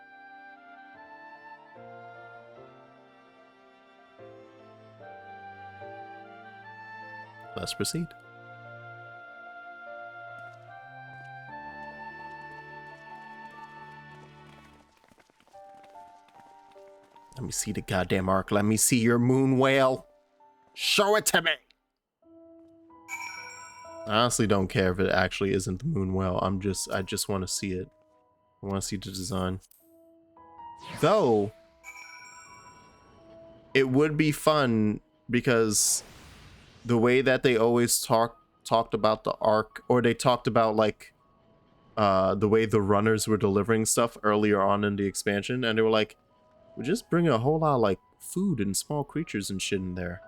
Let's proceed. Let me see the goddamn arc. Let me see your moon whale. Show it to me. I honestly don't care if it actually isn't the moon whale. I just want to see it. I want to see the design. Though it would be fun because the way that they always talked about the arc, or they talked about like the way the runners were delivering stuff earlier on in the expansion, and they were like, we just bring a whole lot of like food and small creatures and shit in there.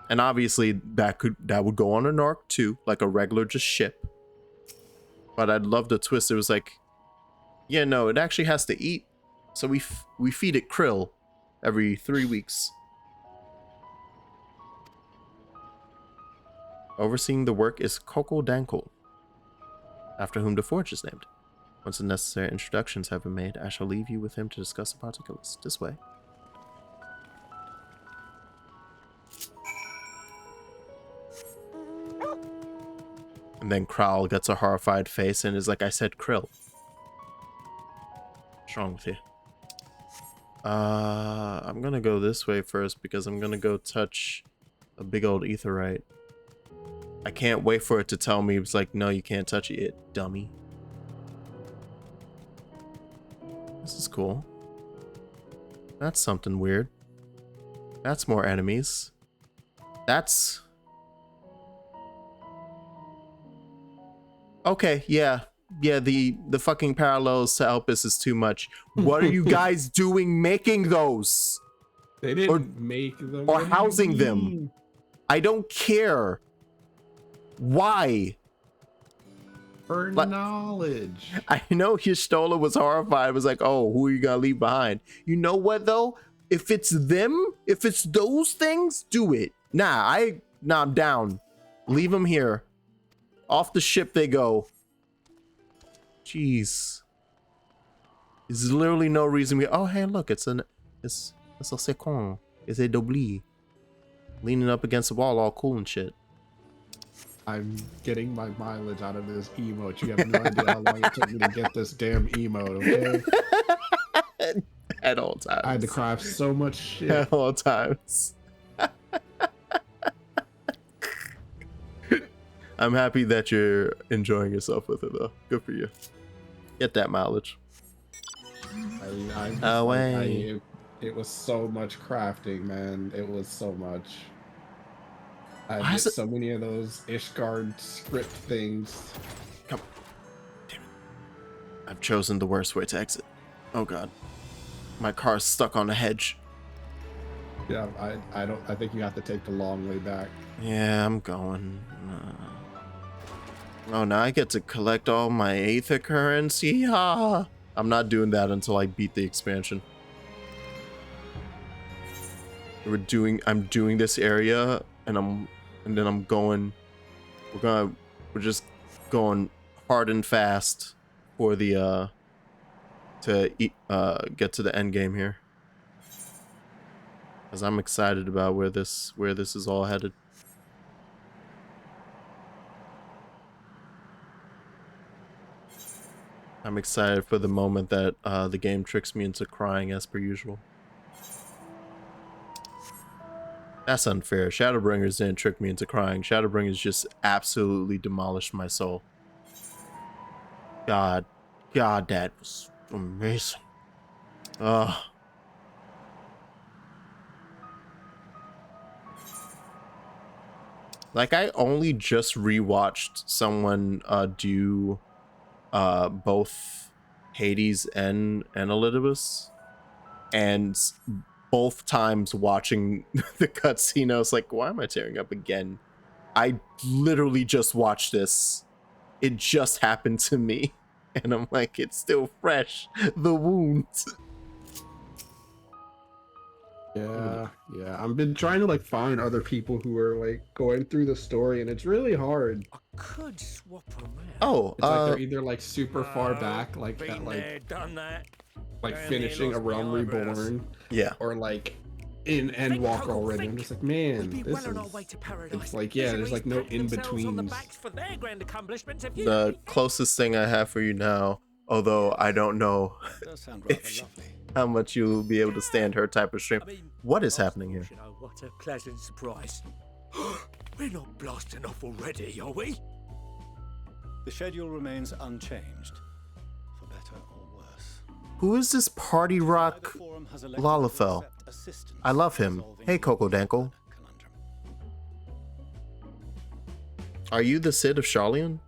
And obviously that would go on an arc too, like a regular just ship. But I'd love the twist. It was like, yeah, no, it actually has to eat. So we feed it krill every 3 weeks. Overseeing the work is Coco Dankle, after whom the forge is named. Once the necessary introductions have been made, I shall leave you with him to discuss the particulars. This way. And then Crowl gets a horrified face and is like, I said krill. What's wrong with you? I'm gonna go this way first because I'm gonna go touch a big old aetherite. I can't wait for it to tell me. It's like, no, you can't touch it, dummy. This is cool. That's something weird. That's more enemies. That's... okay, yeah. Yeah, the fucking parallels to Elpis is too much. What are you guys doing making those? They didn't make them. Or housing them. I don't care. Why? For knowledge. I know Y'shtola was horrified. It was like, oh, who are you gonna leave behind? You know what though? If it's them, if it's those things, do it. Nah, I'm down. Leave them here. Off the ship they go. Jeez. There's literally no reason we... oh, hey, look, it's That's so con. It's a doubly. Leaning up against the wall, all cool and shit. I'm getting my mileage out of this emote. You have no idea how long it took me to get this damn emote, okay? At all times. I had to craft so much shit. At all times. I'm happy that you're enjoying yourself with it, though. Good for you. Get that mileage. It was so much crafting, man. It was so much. I did so many of those Ishgard script things. Come. Damn it. I've chosen the worst way to exit. Oh god. My car's stuck on a hedge. Yeah, I think you have to take the long way back. Yeah, I'm going. Oh, now I get to collect all my Aether currency. Ha! I'm not doing that until I beat the expansion. I'm doing this area, and then I'm going. We're just going hard and fast for the get to the end game here. Cause I'm excited about where this is all headed. I'm excited for the moment that the game tricks me into crying as per usual. That's unfair. Shadowbringers didn't trick me into crying. Shadowbringers just absolutely demolished my soul. God, that was amazing. Ugh. Like, I only just rewatched someone do both Hades and Elidibus, and both times watching the cutscene, I was like, why am I tearing up again? I literally just watched this. It just happened to me. And I'm like, it's still fresh. The wound. Yeah. I've been trying to like find other people who are like going through the story, and it's really hard. I could swap them out. Oh, it's like they're either like super far back, like at like done that. Like finishing A Realm Reborn, yeah, or like in Endwalker already. I'm just like, man, this is. It's like, yeah, there's like no in betweens. The closest thing I have for you now, although I don't know how much you'll be able to stand her type of stream. What is happening here? What a pleasant surprise. We're not blasting off already, are we? The schedule remains unchanged, for better or worse. Who is this party rock Lalafell? I love him. Hey, Coco Dankle. Are you the Cid of Sharlayan?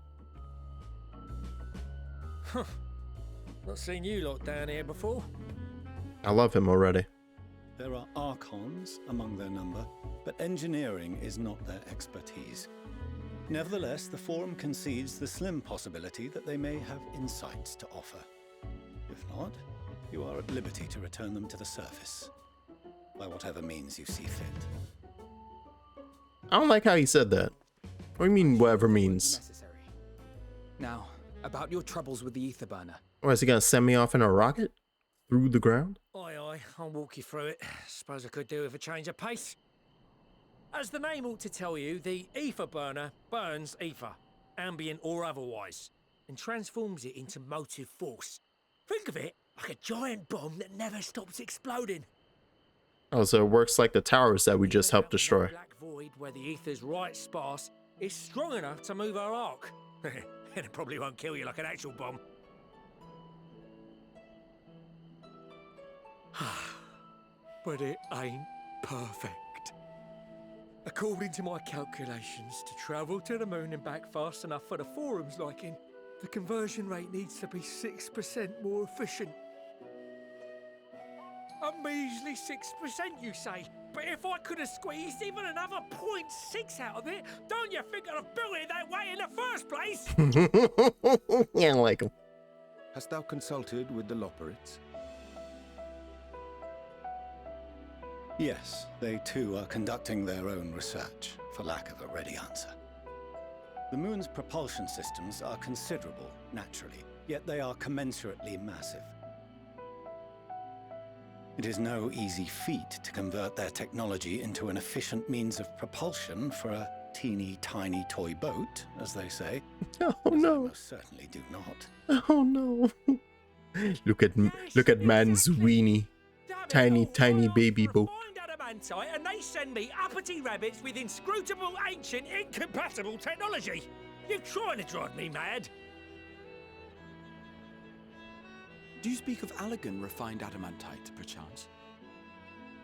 Huh. Not seen you lot down here before. I love him already. There are Archons among their number, but engineering is not their expertise. Nevertheless, the Forum concedes the slim possibility that they may have insights to offer. If not, you are at liberty to return them to the surface, by whatever means you see fit. I don't like how he said that. What do you mean, whatever means? Now, about your troubles with the ether burner. Oh, is he gonna send me off in a rocket? Through the ground? Aye, I'll walk you through it. Suppose I could do with a change of pace. As the name ought to tell you, the ether burner burns ether, ambient or otherwise, and transforms it into motive force. Think of it like a giant bomb that never stops exploding. Oh, so it works like the towers that we just helped destroy. Black void where the ether's right sparse is strong enough to move our arc. And it probably won't kill you like an actual bomb. But it ain't perfect. According to my calculations, to travel to the moon and back fast enough for the Forum's liking, the conversion rate needs to be 6% more efficient. A measly 6%, you say? But if I could have squeezed even another 0.6 out of it, don't you think I'd have built it that way in the first place? Yeah, I like him. Hast thou consulted with the Loporits? Yes, they too are conducting their own research, for lack of a ready answer. The moon's propulsion systems are considerable, naturally, yet they are commensurately massive. It is no easy feat to convert their technology into an efficient means of propulsion for a teeny tiny toy boat, as they say. Oh no! Most certainly do not. Oh no! Look at man's weenie, tiny baby boat. Adamantite, and they send me uppity rabbits with inscrutable, ancient, incompatible technology. You're trying to drive me mad. Do you speak of Allegan refined adamantite, perchance?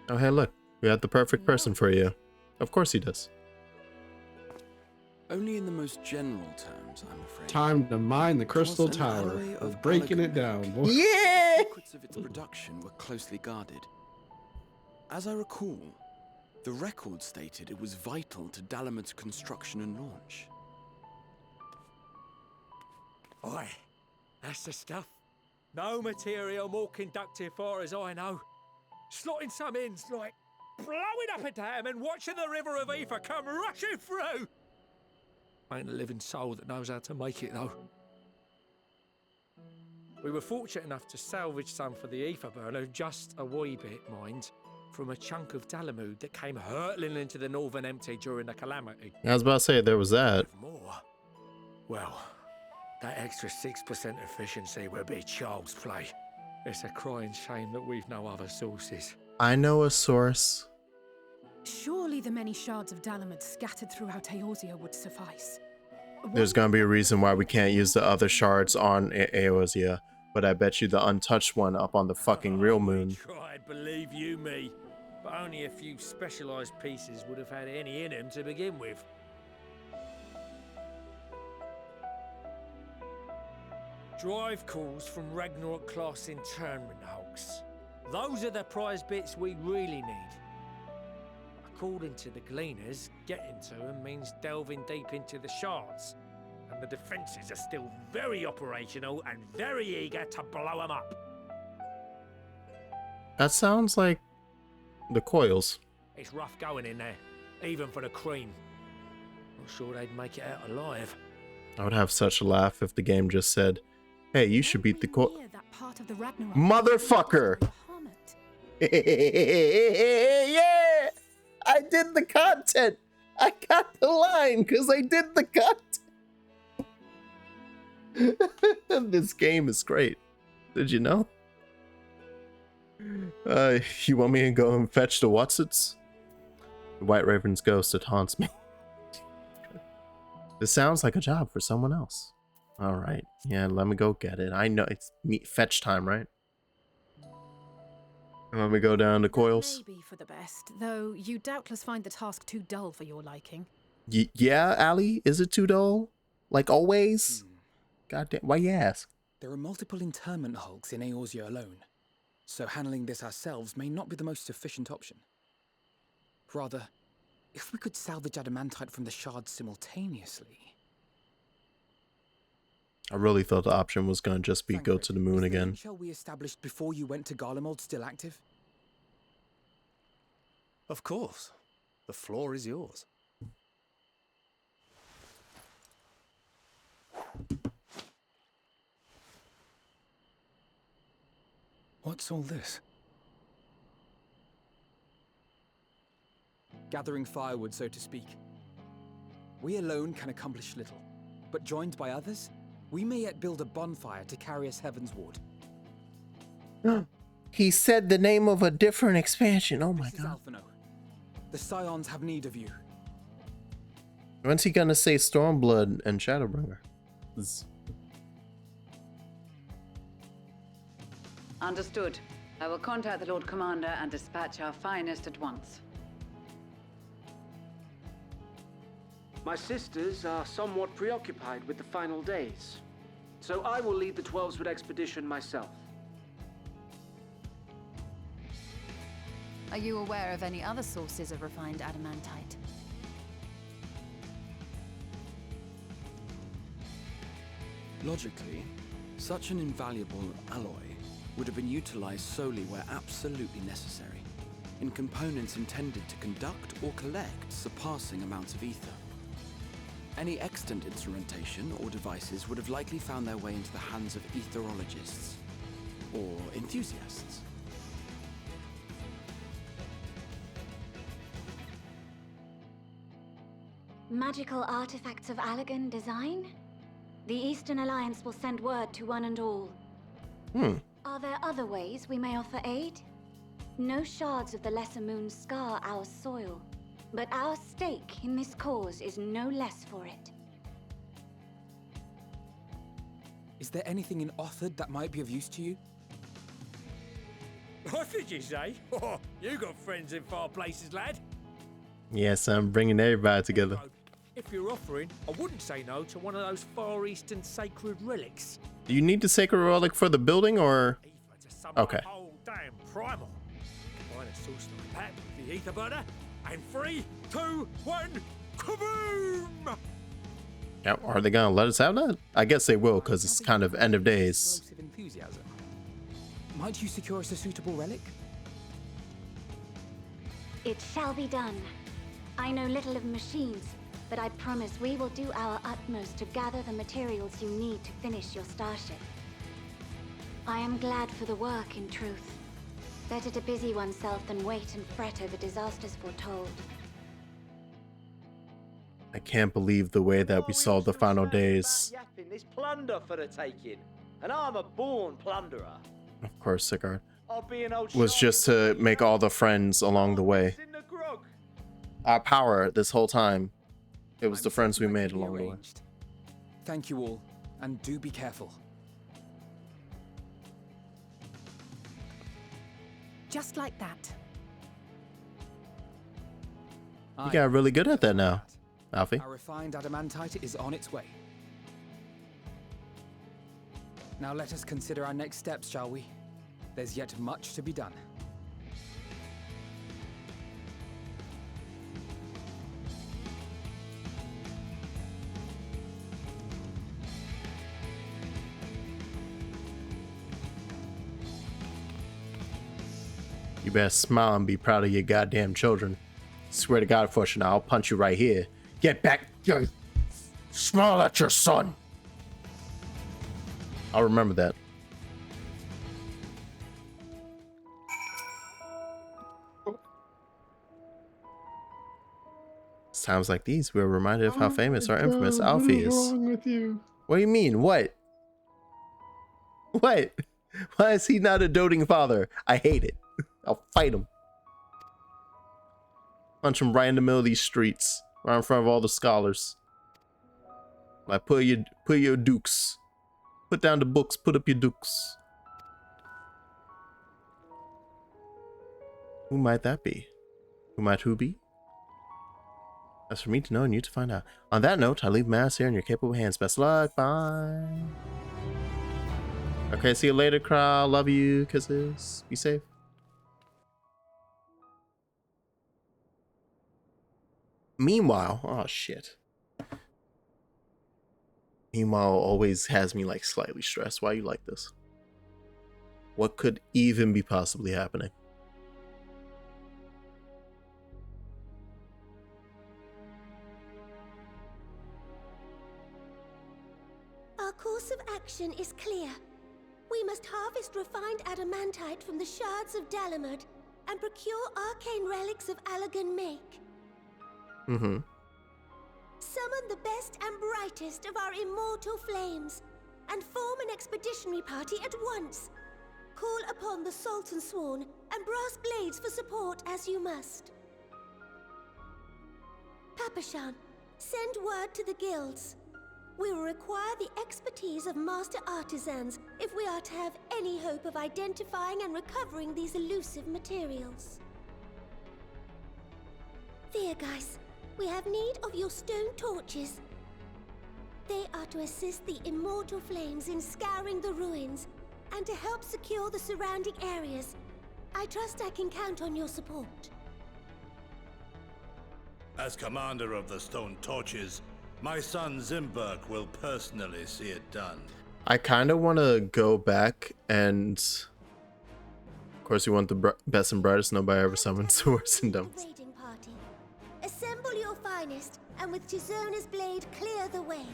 Oh hey, look, we have the perfect person for you. Of course he does. Only in the most general terms, I'm afraid. Time to mine the crystal tower. We're breaking it down, boy. Yeah! The secrets of its production were closely guarded. As I recall, the record stated it was vital to Dalamud's construction and launch. Aye, that's the stuff. No material more conductive far as I know. Slotting some ends like blowing up a dam and watching the river of ether come rushing through. Ain't a living soul that knows how to make it, though. We were fortunate enough to salvage some for the ether burner, just a wee bit, mind, from a chunk of Dalamud that came hurtling into the northern empty during the calamity. I was about to say there was that. More? Well, that extra 6% efficiency would be child's play. It's a crying shame that we've no other sources. I know a source. Surely the many shards of Dalamud scattered throughout Eorzea would suffice. There's gonna be a reason why we can't use the other shards on Eorzea, but I bet you the untouched one up on the fucking real moon. Tried, believe you me, but only a few specialised pieces would have had any in them to begin with. Drive calls from Ragnarok class internment hulks. Those are the prize bits we really need. According to the Gleaners, getting to them means delving deep into the shards, and the defences are still very operational and very eager to blow them up. That sounds like the coils. It's rough going in there, even for the cream. Not sure they'd make it out alive. I would have such a laugh if the game just said, hey, you should beat the Motherfucker! Yeah! I did the content! I got the line because I did the content! This game is great. Did you know? You want me to go and fetch the Watsits? The White Raven's ghost that haunts me. This sounds like a job for someone else. Alright, yeah, let me go get it. I know it's fetch time, right? Let me go down to coils. Maybe for the best, though you doubtless find the task too dull for your liking. Yeah, Ali? Is it too dull? Like always? Goddamn, why you ask? There are multiple interment hulks in Eorzea alone, so handling this ourselves may not be the most efficient option. Rather, if we could salvage adamantite from the shards simultaneously... I really thought the option was going to just be go to the moon again. Shall we established before you went to Garlemald still active? Of course. The floor is yours. What's all this? Gathering firewood, so to speak. We alone can accomplish little, but joined by others, we may yet build a bonfire to carry us heavensward. He said the name of a different expansion. Oh my god. Alphino. The Scions have need of you. When's he gonna say Stormblood and Shadowbringer? Understood. I will contact the Lord Commander and dispatch our finest at once. My sisters are somewhat preoccupied with the final days, so I will lead the 12-Wood expedition myself. Are you aware of any other sources of refined adamantite? Logically, such an invaluable alloy would have been utilized solely where absolutely necessary, in components intended to conduct or collect surpassing amounts of ether. Any extant instrumentation or devices would have likely found their way into the hands of etherologists or enthusiasts. Magical artifacts of Allagan design? The Eastern Alliance will send word to one and all. Are there other ways we may offer aid? No shards of the Lesser Moon scar our soil, but our stake in this cause is no less for it. Is there anything in Othard that might be of use to you? What did you say? Oh, you got friends in far places, lad. Yes, I'm bringing everybody together. If you're offering, I wouldn't say no to one of those Far Eastern sacred relics. Do you need the sacred relic for the building, or? Okay. Oh, damn primal. Find a source like that with the ether burner, and 3, 2, 1, kaboom! Yeah, are they gonna let us have that? I guess they will, because it's kind of end of days. Explosive enthusiasm. Might you secure us a suitable relic? It shall be done. I know little of machines, but I promise we will do our utmost to gather the materials you need to finish your starship. I am glad for the work, in truth. Better to busy oneself than wait and fret over disasters foretold. I can't believe the way that we saw the final days. This plunder for the taking, and I'm a born plunderer. Of course, Sigurd. I'll be an old Was just to make all the friends along the way. Our power this whole time. It was the friends we made along the way. Thank you all, and do be careful. Just like that. You got really good at that now, Alfie. Our refined adamantite is on its way. Now let us consider our next steps, shall we? There's yet much to be done. You better smile and be proud of your goddamn children. Swear to God, Fortune, I'll punch you right here. Get back. Smile at your son. I'll remember that. It's times like these we're reminded of how famous our infamous Alfie is. What's wrong with you? What do you mean? What? What? Why is he not a doting father? I hate it. I'll fight him. Punch him right in the middle of these streets, right in front of all the scholars. Like, put your dukes. Put down the books, put up your dukes. Who might that be? Who be? That's for me to know and you to find out. On that note, I leave Mass here in your capable hands. Best luck. Bye. Okay, see you later, crowd. Love you. Kisses. Be safe. Meanwhile, oh shit. Meanwhile always has me like slightly stressed. Why you like this? What could even be possibly happening? Our course of action is clear. We must harvest refined adamantite from the shards of Dalamud and procure arcane relics of Allagan make. Mm-hmm. Summon the best and brightest of our immortal flames, and form an expeditionary party at once. Call upon the Sultan Sworn and Brass Blades for support as you must. Papashan, send word to the guilds. We will require the expertise of master artisans if we are to have any hope of identifying and recovering these elusive materials. Viergeist, we have need of your stone torches. They are to assist the immortal flames in scouring the ruins and to help secure the surrounding areas. I trust I can count on your support. As commander of the Stone Torches, my son Zimberk will personally see it done. I kind of want to go back and... Of course, you want the best and brightest. Nobody ever summoned swords and dumps. Raiding party. Assemble your finest, and with Tizona's blade, clear the way.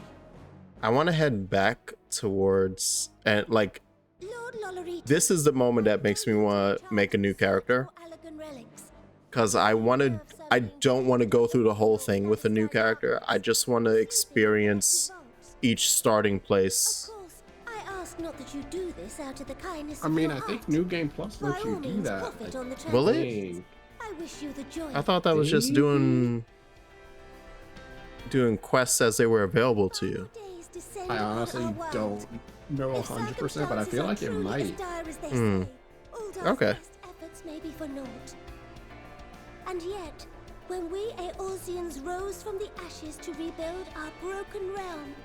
I want to head back towards... and like... Lord Lolorito, this is the moment that makes me want to make a new character. Allagan relics. Because I want to I don't want to go through the whole thing with a new character. I just want to experience each starting place. I ask not that you do this out of the kindness I of mean, your I think heart. New Game Plus By lets all you do means, that. profit on the Will it? transactions. I wish you the joy. I thought that was just doing quests as they were available to you. I honestly don't know 100%, but I feel like it might. Okay. Efforts may be for naught. And yet, when we Eorzeans rose from the ashes to rebuild our broken realm,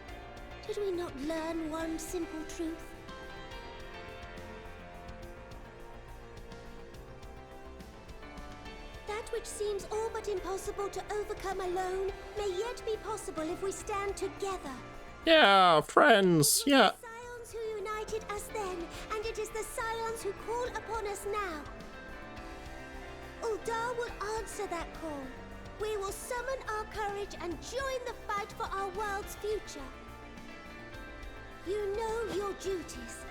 did we not learn one simple truth? That which seems all but impossible to overcome alone may yet be possible if we stand together. Yeah, friends. Yeah. Scions who united us then, and it is the Scions who call upon us now. Uldar will answer that call. We will summon our courage and join the fight for our world's future. You know your duties.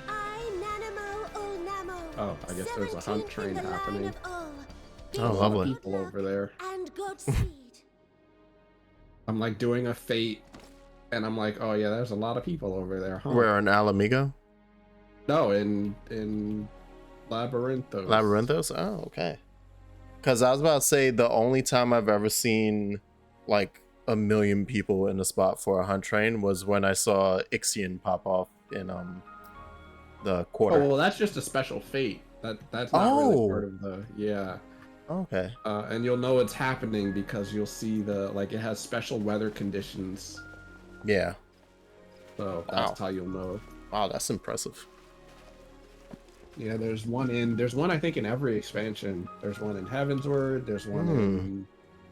I, Nanamo Ulnamo. Oh, I guess there's a hunt 17th train in the line happening. of Ul. Oh, lovely. People over there. And Godspeed. I'm like doing a fate, and I'm like, oh yeah, there's a lot of people over there, huh? Where in Alamigo? No, in Labyrinthos. Labyrinthos? Oh, okay. Because I was about to say the only time I've ever seen like 1 million people in a spot for a hunt train was when I saw Ixion pop off in the quarter. Oh well, that's just a special fate. That's not really part of the Okay. And you'll know it's happening because you'll see it has special weather conditions. Yeah. So that's how you'll know. Wow, that's impressive. Yeah, there's one I think in every expansion. There's one in Heavensward, there's one in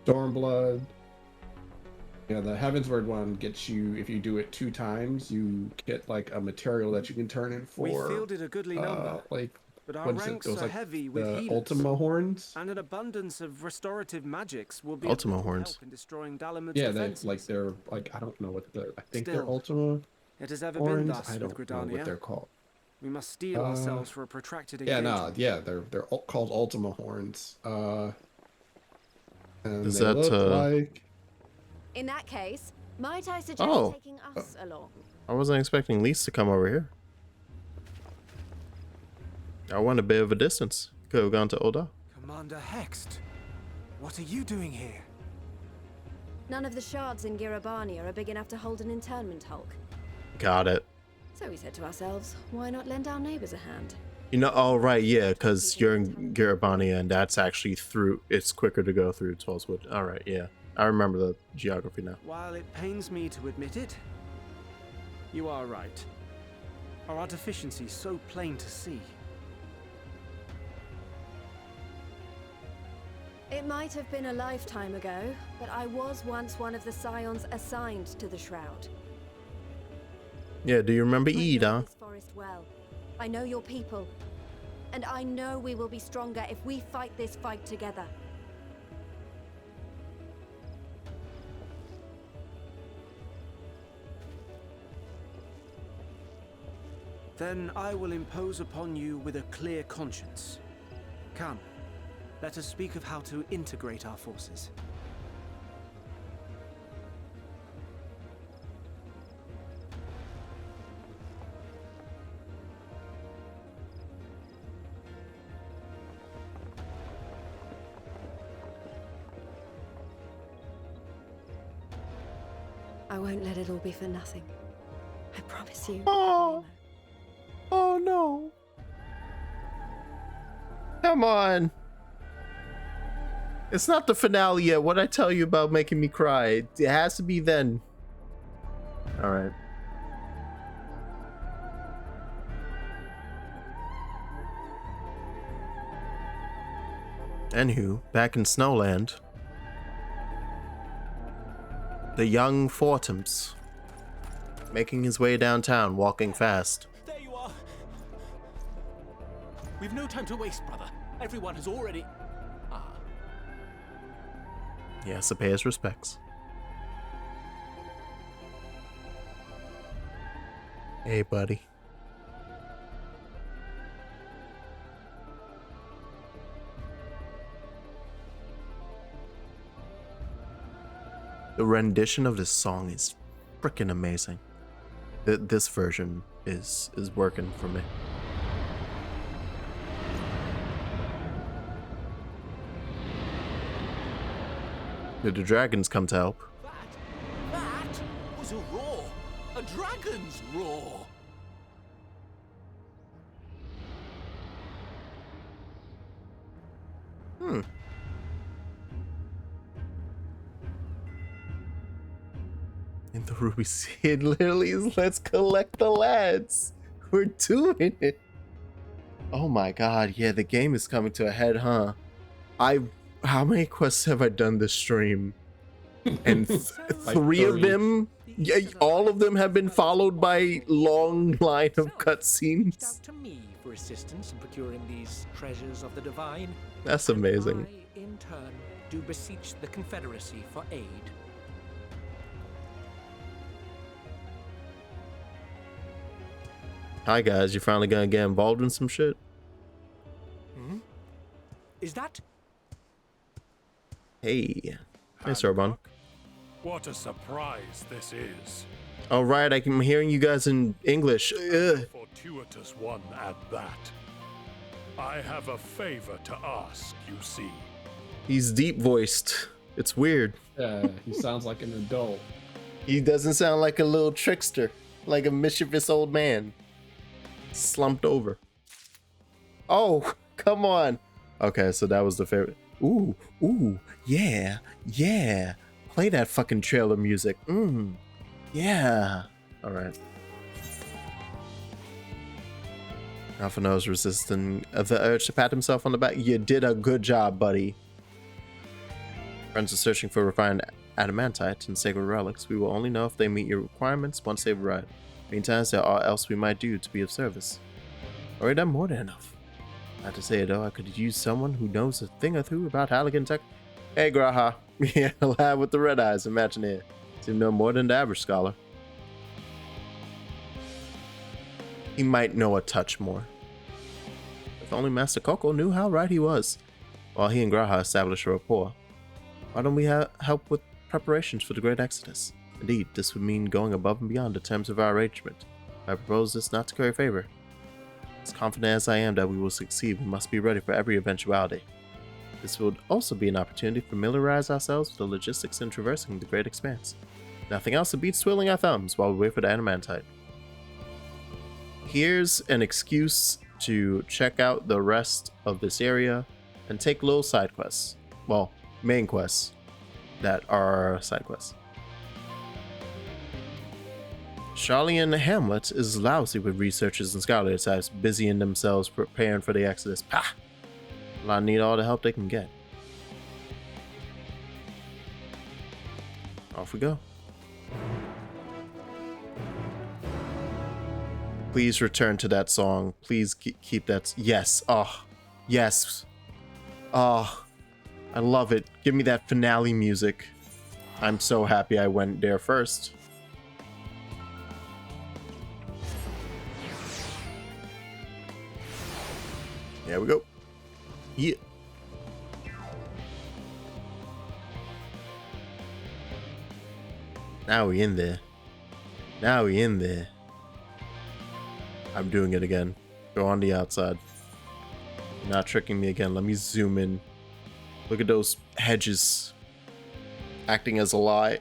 Stormblood. Yeah, the Heavensward one gets you, if you do it 2 times, you get like a material that you can turn in for. We fielded a goodly number, but our ranks are heavy with the healers, Ultima horns. and an abundance of restorative magics will be Ultima of horns. help in destroying Dalamud's Yeah, defenses. they're I don't know what I think they're Still, Ultima it has ever horns. been thus I with don't know Gridania. what they're called. We must steel ourselves for a protracted Yeah, engagement. they're called Ultima horns. And Is they that, look like... In that case, might I suggest taking us along? I wasn't expecting Lise to come over here. I went a bit of a distance. Could have gone to Ul'dah. Commander Hext, what are you doing here? None of the shards in Girabania are big enough to hold an internment hulk. Got it. So we said to ourselves, why not lend our neighbors a hand? You know, oh right, yeah, because you're in Garabania and that's actually it's quicker to go through Tollswood. All right, yeah. I remember the geography now. While it pains me to admit it, you are right. Are our deficiencies so plain to see? It might have been a lifetime ago, but I was once one of the Scions assigned to the Shroud. Yeah, do you remember I know Ida? this forest well. I know your people. And I know we will be stronger if we fight this fight together. Then I will impose upon you with a clear conscience. Come, let us speak of how to integrate our forces. I won't let it all be for nothing. I promise you. Oh. Oh no. Come on. It's not the finale yet. What'd I tell you about making me cry? It has to be then. All right. Anywho, back in Snowland, the young Fortums making his way downtown, walking fast. There you are. We've no time to waste, brother. Everyone has already... He has to pay his respects. Hey, buddy. The rendition of this song is freaking amazing. This version is working for me. Did the dragons come to help? That was a roar. A dragon's roar. In the Ruby Sea, it literally is, let's collect the lads. We're doing it. Oh my god, yeah, the game is coming to a head, huh? How many quests have I done this stream? And three of them, yeah, all of them have been followed by long line of cutscenes. Out to me for assistance in procuring these treasures of the divine. That's amazing. I, in turn, do beseech the Confederacy for aid. Hi guys, you finally gonna get involved in some shit? Is that? Hey. Hey, Sorbonne. What a surprise this is. All right, I'm hearing you guys in English. Ugh. Fortuitous one at that. I have a favor to ask, you see. He's deep voiced. It's weird. Yeah, he sounds like an adult. He doesn't sound like a little trickster, like a mischievous old man. Slumped over. Oh, come on. Okay, so that was the favorite. Ooh, yeah, yeah. Play that fucking trailer music. Yeah. All right. Alphino's resisting the urge to pat himself on the back. You did a good job, buddy. Friends are searching for refined adamantite and sacred relics. We will only know if they meet your requirements once they've arrived. Meantime, there are else we might do to be of service. Already done more than enough. Not to say it though, I could use someone who knows a thing or two about Halligan tech. Hey Graha, yeah, lad with the red eyes, imagine it. Seem no more than the average scholar. He might know a touch more. If only Master Coco knew how right he was. While he and Graha established a rapport. Why don't we help with preparations for the Great Exodus? Indeed, this would mean going above and beyond the terms of our arrangement. I propose this not to curry favor. As confident as I am that we will succeed, we must be ready for every eventuality. This would also be an opportunity to familiarize ourselves with the logistics in traversing the Great Expanse. Nothing else beats twiddling our thumbs while we wait for the adamantite. Here's an excuse to check out the rest of this area and take little side quests. Well, main quests that are side quests. Charlian Hamlet is lousy with researchers and scholars types busying themselves preparing for the Exodus. Pah! I need all the help they can get. Off we go. Please return to that song. Please keep that. Yes. Oh, yes. Oh, I love it. Give me that finale music. I'm so happy I went there first. There we go. Yeah. Now we in there. Now we in there. I'm doing it again. Go on the outside. You're not tricking me again. Let me zoom in. Look at those hedges acting as a lie.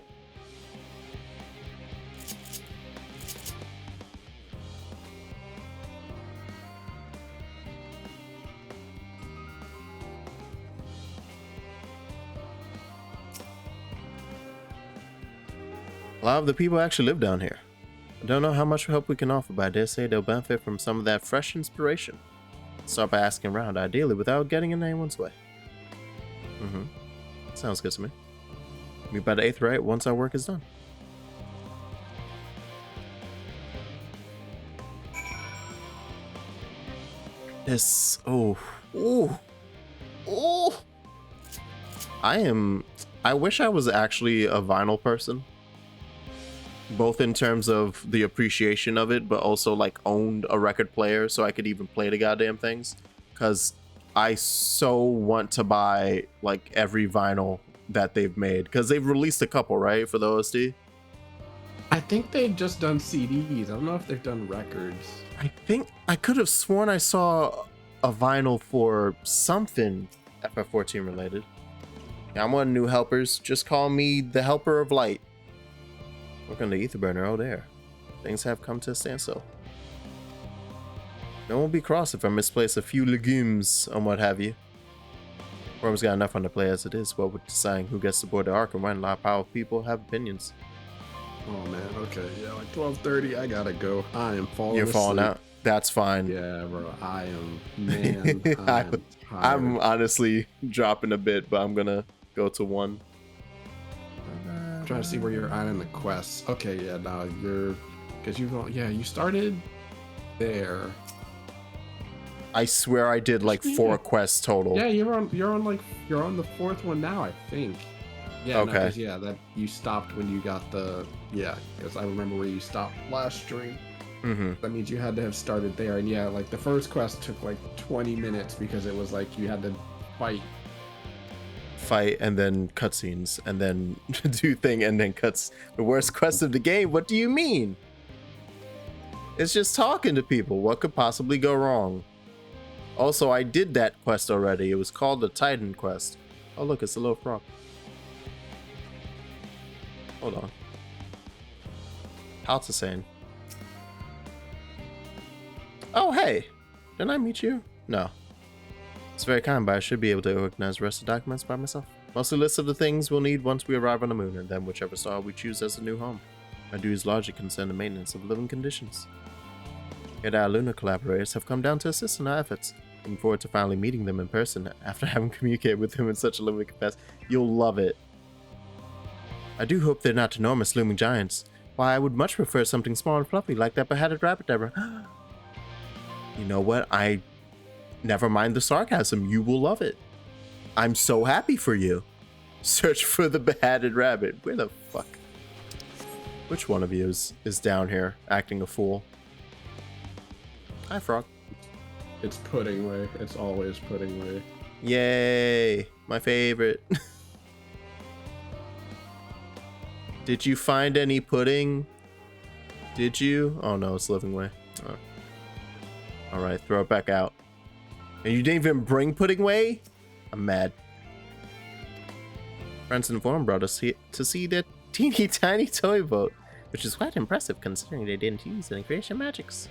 A lot of the people actually live down here. I don't know how much help we can offer, but I dare say they'll benefit from some of that fresh inspiration. Start by asking around, ideally without getting in anyone's way. Sounds good to me. Meet by the 8th right once our work is done. This, oh. I wish I was actually a vinyl person. Both in terms of the appreciation of it, but also like owned a record player so I could even play the goddamn things. Because I so want to buy like every vinyl that they've made, because they've released a couple, right, for the OSD. I think they've just done CDs. I don't know if they've done records. I think I could have sworn I saw a vinyl for something FF14 related. Yeah, I'm one of the new helpers. Just call me the Helper of Light. Work on the ether burner. Oh, there. Things have come to a standstill. No one will be cross if I misplace a few legumes and what have you. Worm's got enough on the play as it is. What with deciding who gets to board the Ark and when a lot of powerful people have opinions. Oh man, okay, yeah, like 12:30, I gotta go. I am falling. You're asleep. falling out. That's fine. Yeah, bro. I am, man. I'm honestly dropping a bit, but I'm gonna go to 1. I'm trying to see where you're at in the quests. Okay, yeah, now you're, because you started there. I swear I did like 4 quests total. Yeah, you're on the 4th one now, I think. Yeah, okay. No, that you stopped when you got the, because I remember where you stopped last stream. Mm-hmm. That means you had to have started there, and yeah, like the first quest took like 20 minutes because it was like you had to fight and then cutscenes and then do thing and then cuts. The worst quest of the game. What do you mean? It's just talking to people. What could possibly go wrong? Also, I did that quest already. It was called the Titan quest. Oh look, it's a little frog. Hold on. How's it saying? Oh hey, didn't I meet you? No. It's very kind, but I should be able to organize the rest of the documents by myself. Mostly lists of the things we'll need once we arrive on the moon, and then whichever star we choose as a new home. My duties largely concern the maintenance of living conditions. Yet our lunar collaborators have come down to assist in our efforts. Looking forward to finally meeting them in person after having communicated with them in such a limited capacity. You'll love it. I do hope they're not enormous looming giants. Why, I would much prefer something small and fluffy like that beheaded rabbit ever. You know what? Never mind the sarcasm. You will love it. I'm so happy for you. Search for the beheaded rabbit. Where the fuck? Which one of you is down here acting a fool? Hi, frog. It's Pudding Way. It's always Pudding Way. Yay! My favorite. Did you find any pudding? Did you? Oh no, it's Living Way. Oh. Alright, throw it back out. And you didn't even bring Pudding Way? I'm mad. Friends in the forum brought us here to see that teeny tiny toy boat, which is quite impressive considering they didn't use any creation magics.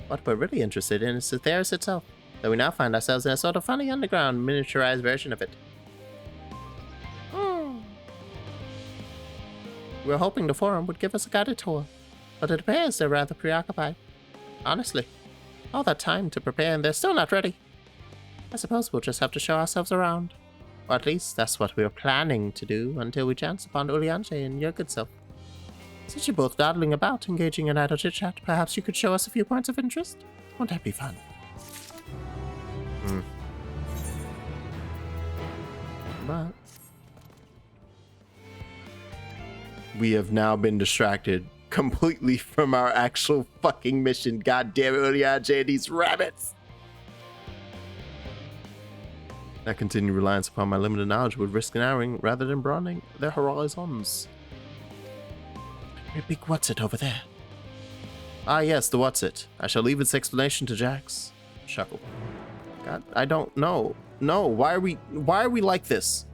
What we're really interested in is the Theris itself, though we now find ourselves in a sort of funny underground miniaturized version of it. We were hoping the forum would give us a guided tour, but it appears they're rather preoccupied. Honestly, all that time to prepare and they're still not ready. I suppose we'll just have to show ourselves around. Or at least that's what we were planning to do until we chance upon Ulianche and your good self. Since you're both dawdling about, engaging in idle chit-chat, perhaps you could show us a few points of interest? Won't that be fun? But we have now been distracted completely from our actual fucking mission. God damn it, Ulianche, these rabbits! That continued reliance upon my limited knowledge would risk narrowing rather than broadening their horizons. Great big what's-it over there. Ah yes, the what's-it. I shall leave its explanation to Jax. Chuckle. God, I don't know. No, why are we like this?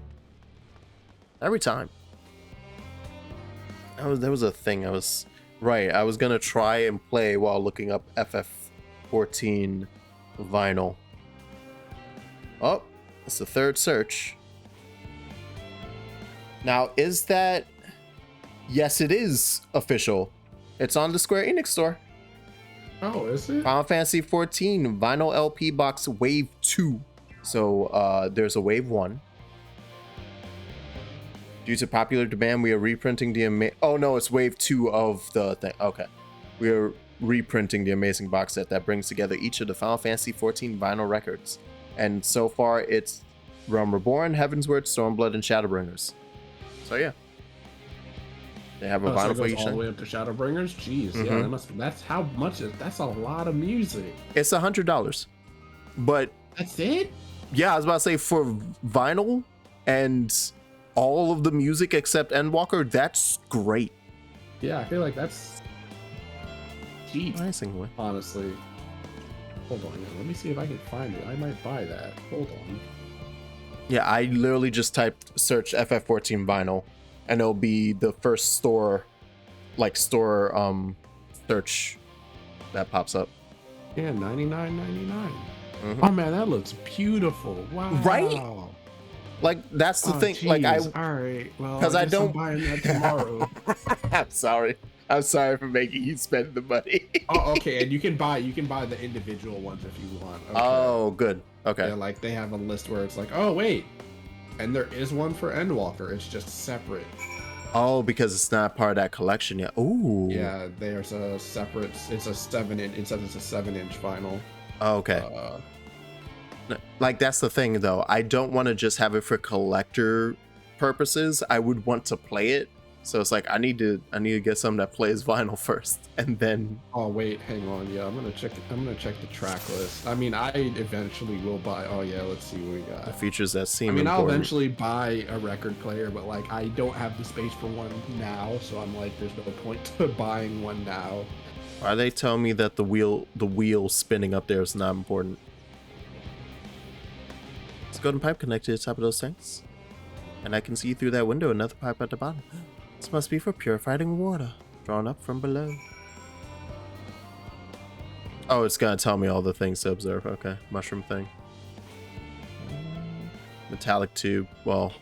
Every time. There was a thing I was gonna try and play while looking up FF14 vinyl. Oh, it's the third search. Now, is that... Yes, it is official. It's on the Square Enix store. Oh, is it? Final Fantasy XIV vinyl LP box Wave 2. So there's a Wave 1. Due to popular demand, we are reprinting the oh no, it's Wave 2 of the thing. Okay. We are reprinting the amazing box set that brings together each of the Final Fantasy XIV vinyl records. And so far, it's Realm Reborn, Heavensward, Stormblood, and Shadowbringers. So yeah. They have a vinyl for each all thing. the way up to Shadowbringers? Jeez, yeah, that's how much, that's a lot of music. It's $100. But that's it? Yeah, I was about to say for vinyl and all of the music except Endwalker, that's great. Yeah, I feel like that's cheap. Surprisingly. Honestly. Hold on, let me see if I can find it. I might buy that. Hold on. Yeah, I literally just typed search FF14 vinyl, and it'll be the first store search that pops up. Yeah, $99.99. Oh man, that looks beautiful. Wow. Right? Like that's the thing. Geez. Like I, all right. Well, because I guess I'm don't. buying that tomorrow. I'm sorry. I'm sorry for making you spend the money. Oh, okay. And you can buy the individual ones if you want. Okay. Oh, good. Okay. Yeah, like they have a list where it's like, oh wait, and there is one for Endwalker. It's just separate. Oh, because it's not part of that collection yet. Ooh. Yeah, there's a separate. It's a 7-inch. It says it's a 7-inch vinyl. Oh, okay. Like that's the thing though. I don't want to just have it for collector purposes. I would want to play it. So it's like I need to get something that plays vinyl first, and then. Oh wait, hang on. Yeah, I'm gonna check the track list. I mean, I eventually will buy. Oh yeah, let's see what we got. The features that seem. I mean, important. I'll eventually buy a record player, but like I don't have the space for one now, so I'm like, there's no point to buying one now. Are they telling me that the wheel spinning up there is not important? Is golden pipe connected to the top of those tanks? And I can see through that window another pipe at the bottom. This must be for purifying water, drawn up from below. Oh, it's gonna tell me all the things to observe. Okay, mushroom thing. Metallic tube, well.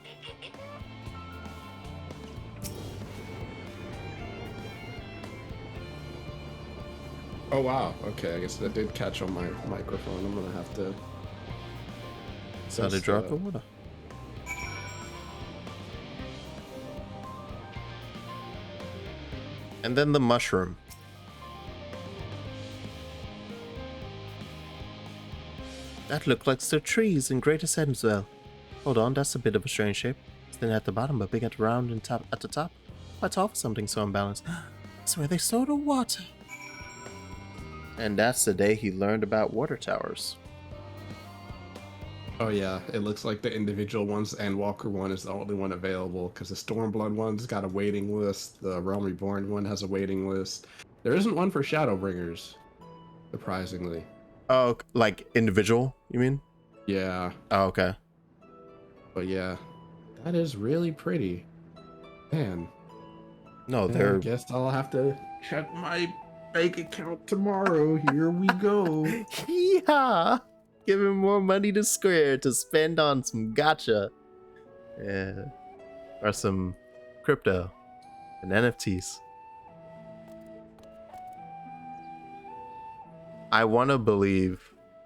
Oh wow, okay, I guess that did catch on my microphone. I'm gonna have to... That's how they drop the water. And then the mushroom. That looked like the trees in Greater Sedensville. Hold on, that's a bit of a strange shape. It's thin at the bottom, but big at the round and top at the top. Quite tall for something so unbalanced. That's where they store the water. And that's the day he learned about water towers. Oh yeah, it looks like the individual ones, and Walker one is the only one available because the Stormblood one's got a waiting list. The Realm Reborn one has a waiting list. There isn't one for Shadowbringers, surprisingly. Oh, like individual, you mean? Yeah. Oh, okay. But yeah, that is really pretty. Man. No, Yeah, they're... I guess I'll have to check my bank account tomorrow. Here we go. Yeah. Give him more money to Square to spend on some gacha. Yeah. Or some crypto and NFTs. I want to believe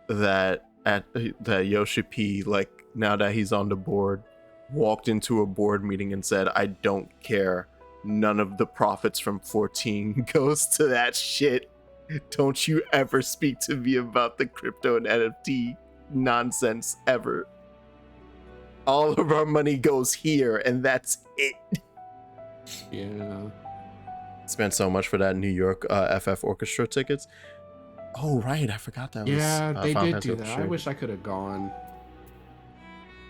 that that Yoshi P, like now that he's on the board, walked into a board meeting and said, I don't care. None of the profits from 14 goes to that shit. Don't you ever speak to me about the crypto and NFT nonsense ever. All of our money goes here and that's it. Yeah. Spent so much for that New York FF Orchestra tickets. Oh right, I forgot that was They Final did Fantasy do that. I Orchestra. wish I could have gone.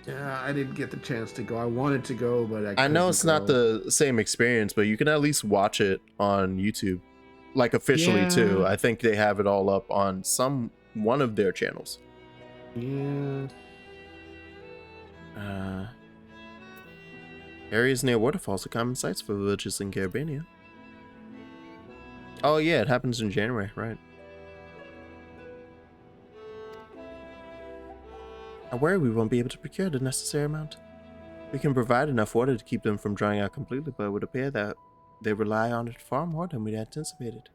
Yeah, I didn't get the chance to go. I wanted to go, but I know it's not the same experience, but you can at least watch it on YouTube. Like officially too. I think they have it all up on one of their channels. Yeah. Areas near waterfalls are common sites for villages in Garabania. Oh yeah, it happens in January, right? I worry we won't be able to procure the necessary amount. We can provide enough water to keep them from drying out completely, but it would appear that they rely on it far more than we'd anticipated.